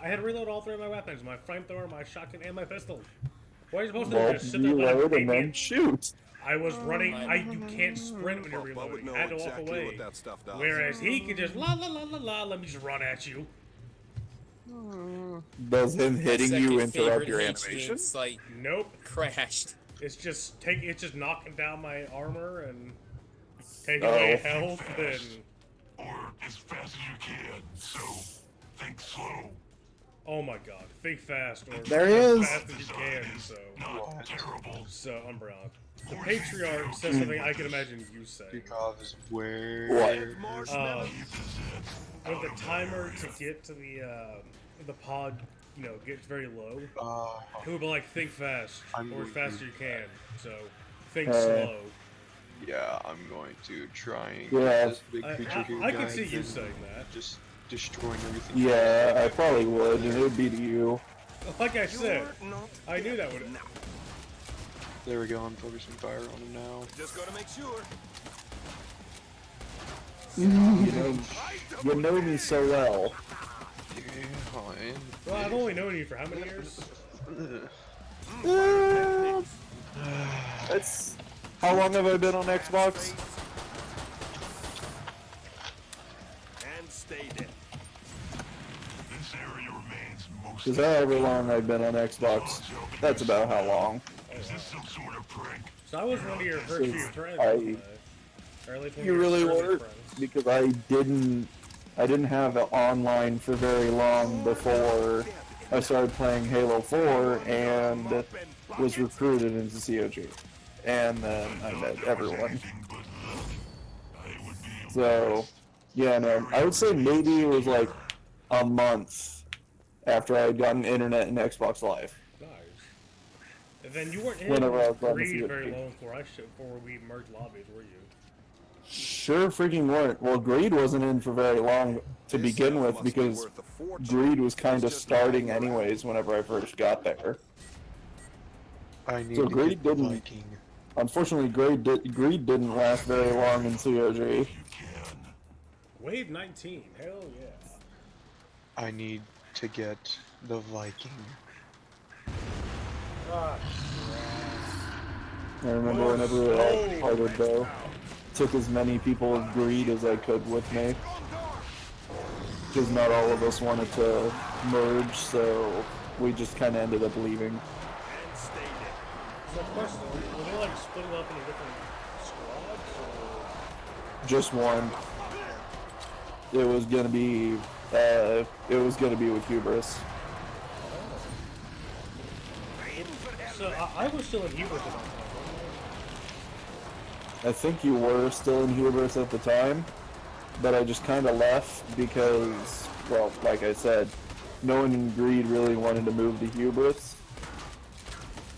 I had to reload all three of my weapons: my flamethrower, my shotgun, and my pistol. What are you supposed to Well, do? Just sit there and let reload him and beat me? then shoot. I was running. You can't sprint when you're reloading. I had to walk away. Whereas he could just la la la la la. Let me just run at you. Does him hitting you Second interrupt favorite your HD animation? site Nope. crashed. It's just knocking down my armor and taking Oh. away health and. Or as fast as you can, so think slow. Oh my god. Think fast or There he as is. fast as you can, so. Not terrible. So, Umbreon. The Patriarch says something I can imagine you saying. Stukov is where? What? With the timer to get to the pod, gets very low. He would be like, think fast, or as fast as you can. So, think slow. Yeah, I'm going to try and Yeah. get this big creature here. I could guys, see you and saying that. Just destroying everything. Yeah, I probably would, and it would be to you. Like I said, I knew that would. There we go, I'm focusing fire on him now. Just gotta make sure. You know me so well. Yeah, Well, I've only known you for how many years? That's how long have I been on Xbox? And stay dead. This area remains most. Because however long I've been on Xbox, that's about how long. Is this some sort of prank? So I was one of your first few friends. Or at least one of You your really early were? friends. Because I didn't have it online for very long before I started playing Halo 4 and was recruited into COG. And then I met everyone. So, yeah, no, I would say maybe it was like a month after I had gotten internet and Xbox Live. Nice. And then you weren't in Whenever I was on the Greed very COG. long before we merged lobbies, were you? Sure freaking weren't. Well, Greed wasn't in for very long to begin with because Greed was kind of starting anyways whenever I first got there. I need So to Greed get the didn't. Viking. Unfortunately, Greed didn't last very long in COG. Wave 19, hell yeah. I need to get the Viking. Ah, I remember whenever we all parted though, took as many people of Greed as I could with me. Because not all of us wanted to merge, so we just kind of ended up leaving. so question, were they like splitting up into different squads? Or? Just one. It was gonna be with Hubris. So I was still in Hubris at that time. I think you were still in Hubris at the time, but I just kind of left because, well, like I said, no one in Greed really wanted to move to Hubris.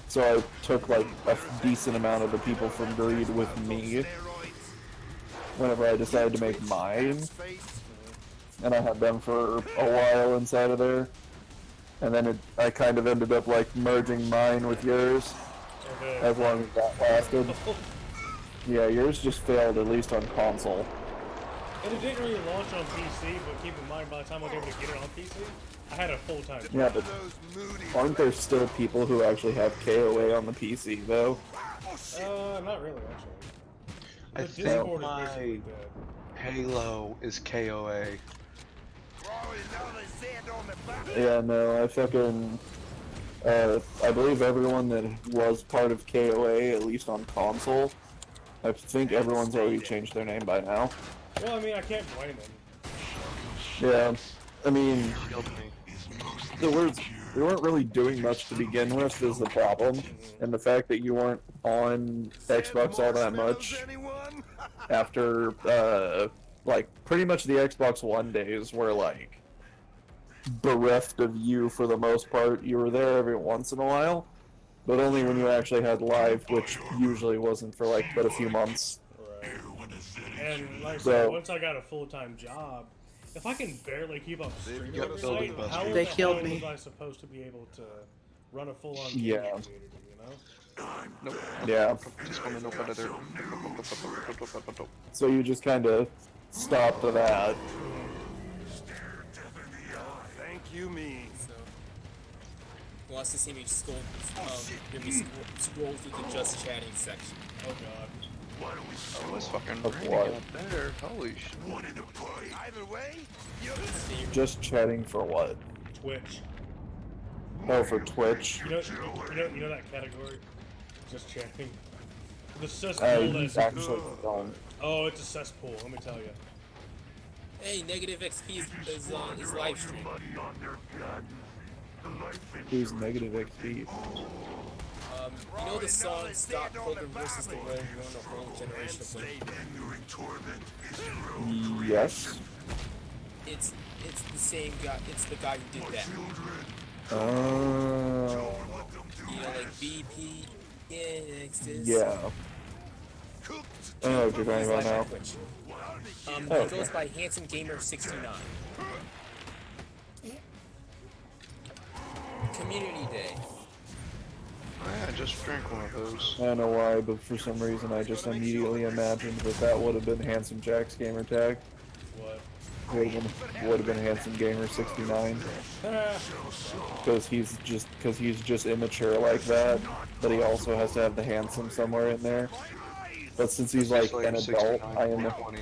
So I took like a decent amount of the people from Greed with me whenever I decided to make mine. And I had them for a while inside of there. And then I kind of ended up like merging mine with yours as long as that lasted. Yeah, yours just failed, at least on console. And it didn't really launch on PC, but keep in mind, by the time I was able to get it on PC, I had a full-time job. Yeah, but aren't there still people who actually have KOA on the PC, though? Not really, actually. I The think Discord is my basically dead. Halo is KOA. Yeah, no, I fucking. I believe everyone that was part of KOA, at least on console, I think everyone's already changed their name by now. Well, I mean, I can't blame them. Yeah, I mean, they weren't really doing much to begin with is the problem, and the fact that you weren't on Xbox all that much after, like, pretty much the Xbox One days were, like, bereft of you for the most part. You were there every once in a while, but only when you actually had live, which usually wasn't for, like, but a few months. Right. And, like I said, once I got a full-time job, if I can barely keep up streaming every night, how the hell was I supposed to be able to run a full-on gaming community, you know? Nope. Yeah. Just want to know what other. So you just kind of stopped that. Thank you, me. So, he wants to see me scroll through the just chatting section. Oh god. Oh, it's fucking Of raining what? out there. Holy shit. Either way, Just chatting for what? Twitch. Oh, for Twitch? You know that category? Just chatting. The cesspool Actually don't. Oh, it's a cesspool, let me tell you. Hey, Negative XP is live stream. Who's Negative XP? You know the song "Stop Pilgrim versus the World" ruined a whole generation of women? Yes. It's the same guy. It's the guy who did that. Oh. You know, like BP. Yeah. I know what you're talking about now. He goes by Handsome Gamer 69. Community Day. Oh, yeah, I just drank one of those. I don't know why, but for some reason I just immediately imagined that would have been Handsome Jack's gamer tag. What? Would have been Handsome Gamer 69. Because he's just immature like that, but he also has to have the handsome somewhere in there. But since he's like an adult, I imagine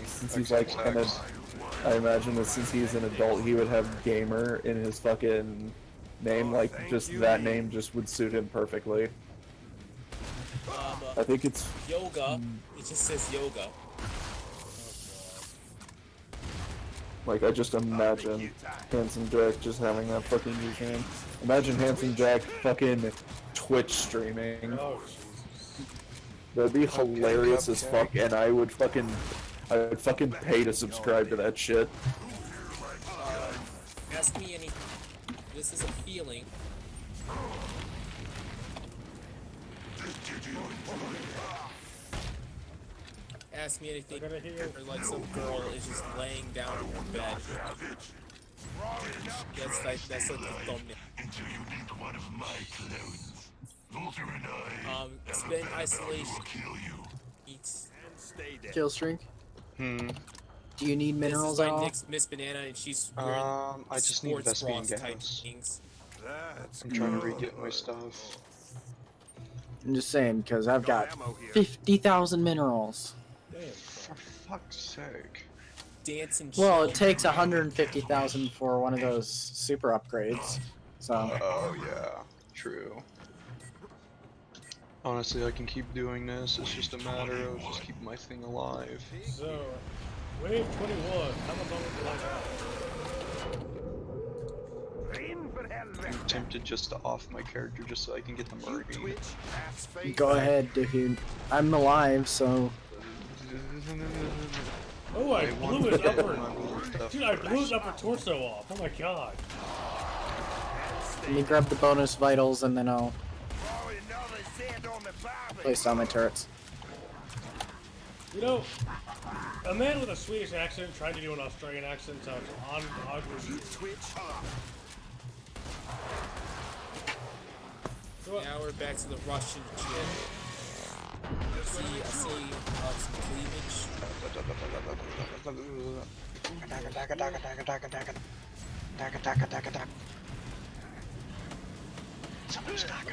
that since he's an adult, he would have gamer in his fucking name. Like, just that name just would suit him perfectly. I think it's yoga. It just says yoga. Like, I just imagine Handsome Jack just having that fucking username. Imagine Handsome Jack fucking Twitch streaming. Oh, That'd be hilarious as fuck, and I would fucking pay to subscribe to that shit. Ask me anything. This is a feeling. Ask me anything, or like some girl is just laying down in her bed. That's like the thumbnail. Spend isolation. Eats. Kill streak. Hmm. Do you need minerals at all? This is my Miss Banana, and she's wearing I just need sports Vespian bras type gas. things. I'm trying to re-get my stuff. I'm just saying, because I've got 50,000 minerals. For fuck's sake. Dancing. Well, it takes 150,000 for one of those super upgrades. So. Oh yeah, true. Honestly, I can keep doing this. It's just a matter of just keeping my thing alive. So, wave 21. How much longer will I have? I'm tempted just to off my character just so I can get the Murray. Go ahead, if you. I'm alive, so. Oh, I blew his upper. Dude, I blew his upper torso off. Oh my god. Let me grab the bonus vitals and then I'll place down my turrets. You know, a man with a Swedish accent trying to do an Australian accent sounds oddly. Now we're back to the Russian shit. I see some cleavage.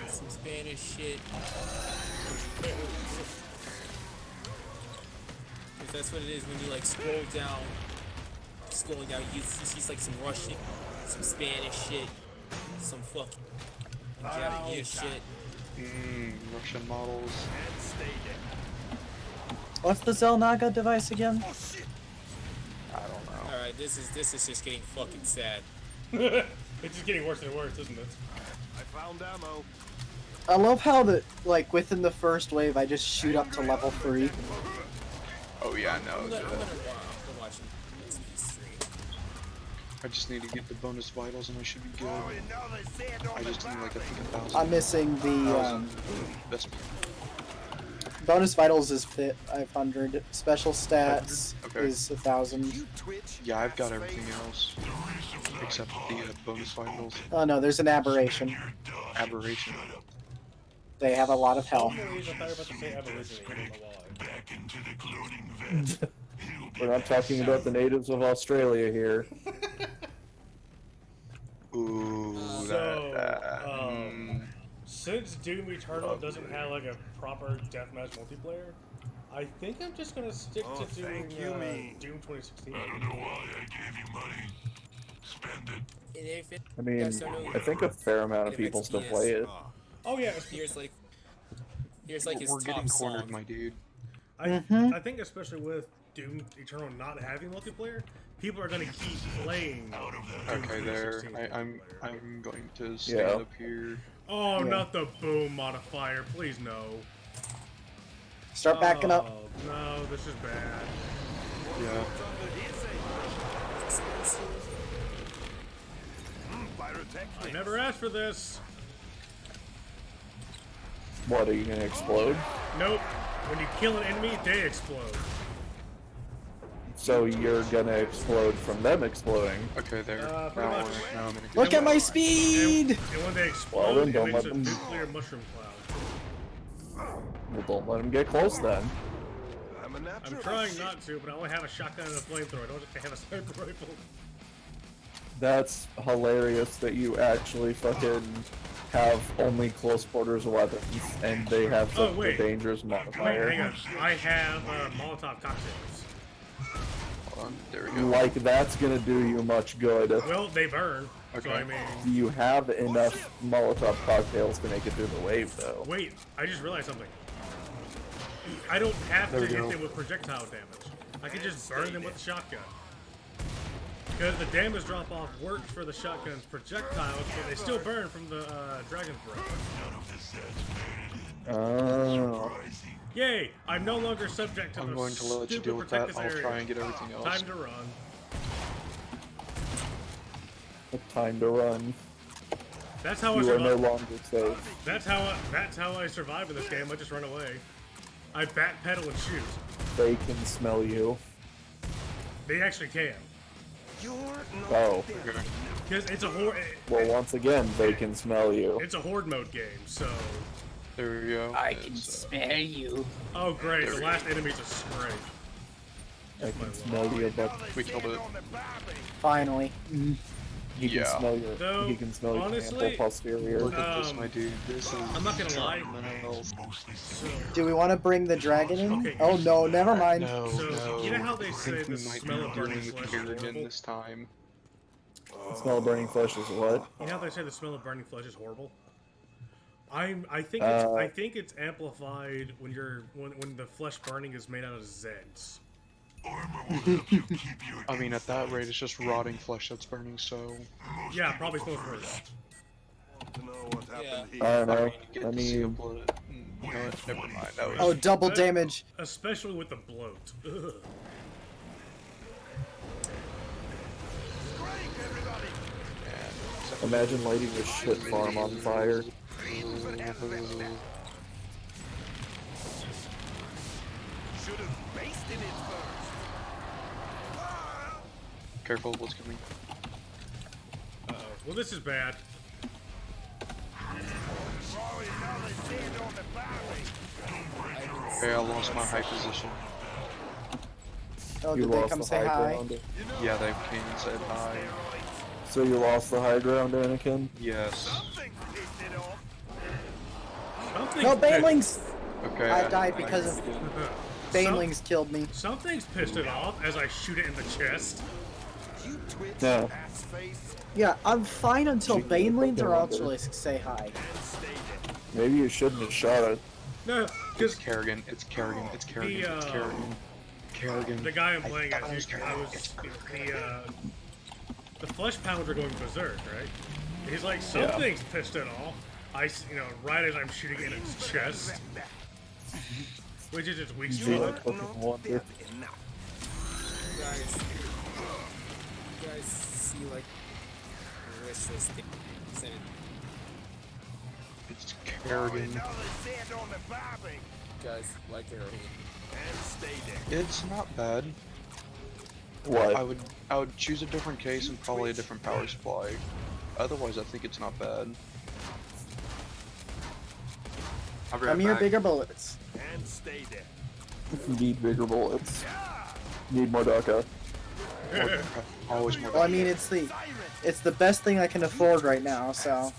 Some Spanish shit. Because that's what it is when you like scroll down scrolling down, you see like some Russian, some Spanish shit, some fucking Japanese shit. Russian models. What's the Zelnaga device again? I don't know. Alright, this is just getting fucking sad. It's just getting worse and worse, isn't it? I found ammo. I love how within the first wave I just shoot up to level 3. Oh yeah, no. I'm gonna watch these three. I just need to get the bonus vitals and I should be good. I just need like I think 1,000. I'm missing the Best. bonus vitals is 500. Special stats Okay. is 1,000. Yeah, I've got everything else except the bonus vitals. Oh no, there's an aberration. Aberration. They have a lot of health. I thought you were about to say abolition. I don't know why. Back into the cloning vet. We're not talking about the natives of Australia here. Ooh, Since Doom Eternal doesn't have like a proper deathmatch multiplayer, I think I'm just gonna stick to doing Doom 2016. I don't know why I gave you money. Spend it. I mean, I think a fair amount of people still play it. Oh yeah, Here's like his we're top getting cornered, song. my dude. I think especially with Doom Eternal not having multiplayer, people are gonna keep playing. Okay, there. I'm going to stand Yeah. up here. Oh, not the boom modifier, please no. Start backing up. Oh, no, this is bad. Yeah. I never asked for this. What, are you gonna explode? Nope. When you kill an enemy, they explode. So you're gonna explode from them exploding. Okay, there. pretty much. Now I'm in a Look at my speed! And when they Well, explode, then it don't makes let a them- nuclear mushroom cloud. Well, don't let them get close then. I'm trying not to, but I only have a shotgun and a flamethrower. I don't have a sniper rifle. That's hilarious that you actually fucking have only close quarters weapons and they have such a wait. dangerous Wait, modifier. hang on. I have Molotov cocktails. Hold on, there we go. Like that's gonna do you much good. Well, they burn. Okay. So I mean, Do you have enough Molotov cocktails to make it through the wave though? wait. I just realized something. I don't have to There we hit go. them with projectile damage. I can just burn them with the shotgun. Because the damage drop off works for the shotgun's projectiles, but they still burn from the dragon's breath. Oh. Yay! I'm no longer subject to I'm the going to let you stupid deal with protect that. this I'll area. try and get everything else. Time to run. Time to run. That's how I You are no survive. longer safe. That's how I survive in this game. I just run away. I backpedal and shoot. They can smell you. They actually can. Oh. Because it's a horde. Well, once again, they can smell you. It's a horde mode game, so. There we go. I can smell you. Oh great! The last enemy's a spray. I can smell you, but We killed it. Finally. he can Yeah. smell your Though, he can smell your honestly, ample posterior. Look at this, my dude. This is. I'm not gonna lie. So, Do we want to bring the dragon in? Okay. Oh no, never mind. no, So, no. you know how they I say think we the might smell be of burning dealing with flesh is Kerrigan horrible? this time. The smell of burning flesh is what? You know how they say the smell of burning flesh is horrible? I think it's amplified when when the flesh burning is made out of Zeds. I mean, at that rate, it's just rotting flesh that's burning, so. Yeah, probably smells worse. I don't know. Get I the mean, seal blood. You know what? Never mind. That was Oh, double damage. Especially with the bloat. Ugh. imagine lighting your shit farm on fire. Careful, what's coming. Uh-oh. Well, this is bad. Okay, I lost my high position. Oh, You did they lost come the say high hi? ground. Yeah, they came and said hi. So you lost the high ground, Anakin? Yes. No, Banelings! Okay. I died because of Banelings killed me. Something's pissed it off as I shoot it in the chest. You twitch, No. ass face. Yeah, I'm fine until Gee, Banelings or fucking Ultralisk say hi. Maybe you shouldn't have shot it. No, It's because Kerrigan. It's Kerrigan. It's Kerrigan. The, It's Kerrigan. Kerrigan. the guy I'm playing I as, thought it was I was the Flesh Pounder going berserk, right? He's like, something's pissed at all. Right as I'm shooting in its chest, which is its weak Gee, spot. fucking wonder. You guys see like wish list thing? It's Kerrigan. Guys like it already. It's not bad. What? I would choose a different case and probably a different power supply. Otherwise, I think it's not bad. I'll be right Come here, back. bigger bullets. And stay there. Need bigger bullets. Need more DACA. Always more. Well, I mean, it's the best thing I can afford right now. So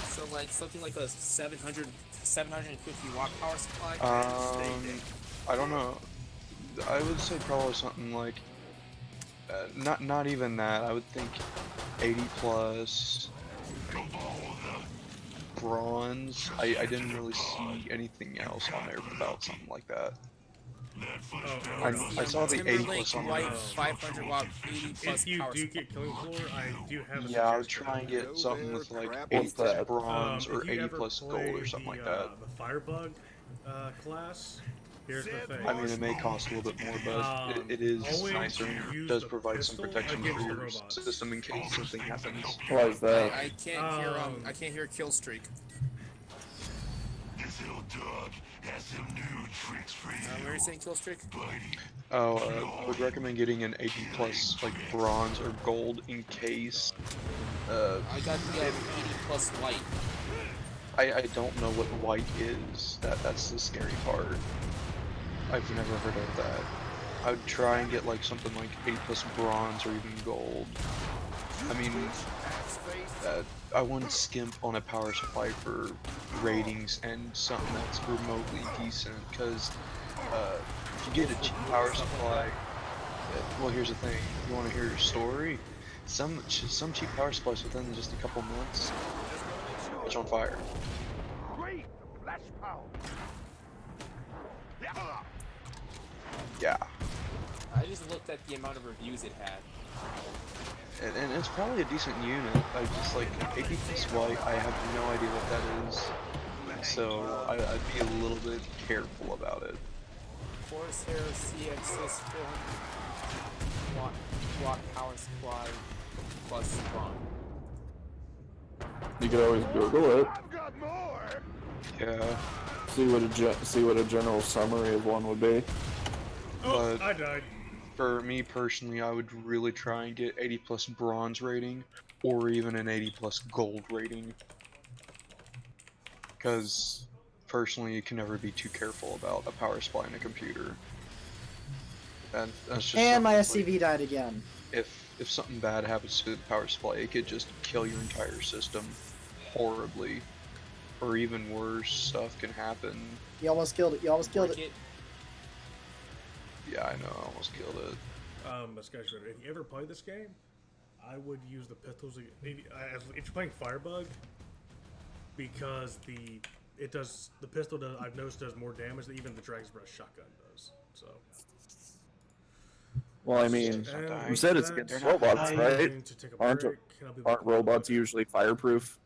So like something like a 750 watt power supply. I don't know. I would say probably something like not even that. I would think 80 plus bronze. I didn't really see anything else on there about something like that. I saw the 80 plus on White there. 500 watt 80 plus If you power do supply. get Killing Floor, I do have a Yeah, I would suggestion. try and get something with like 80 What's plus that? bronze or If you 80 ever plus gold play or something like that. The Firebug class, here's the thing. I mean, it may cost a little bit more, but it is always nicer and use does the provide some pistol protection for against the your robots. system in case something happens. Why is that? I can't hear I can't hear kill streak. This little dog has some new tricks for you. What are you saying, kill streak? Oh, I would recommend getting an 80 plus like bronze or gold in case. I got the 80 plus white. I don't know what white is. That's the scary part. I've never heard of that. I would try and get like something like 80 plus bronze or even gold. I mean, I wouldn't skimp on a power supply for ratings and something that's remotely decent, because if you get a cheap power supply, well, here's the thing. You want to hear your story? Some cheap power supplies within just a couple months catch on fire. Great flash power. Yeah. I just looked at the amount of reviews it had. And it's probably a decent unit. I just like 80 plus white. I have no idea what that is, so I'd be a little bit careful about it. Forest Hair CXS 400 watt power supply plus strong. You could always Google it. I've got more. Yeah. See what a general summary of one would be. Oh, But I died. for me personally, I would really try and get 80 plus bronze rating, or even an 80 plus gold rating. Because personally, you can never be too careful about a power supply in a computer. And that's just and my something, SCV died again. like, if something bad happens to the power supply, it could just kill your entire system horribly. Or even worse, stuff can happen. You almost killed it. You almost killed it. Yeah, I know, I almost killed it. This guy's ready. If you ever play this game, I would use the pistols if you're playing Firebug, because the pistol does, I've noticed, does more damage than even the Dragon's Breath shotgun does. So. Well, I mean, you said it's against robots, right? Aren't robots usually fireproof?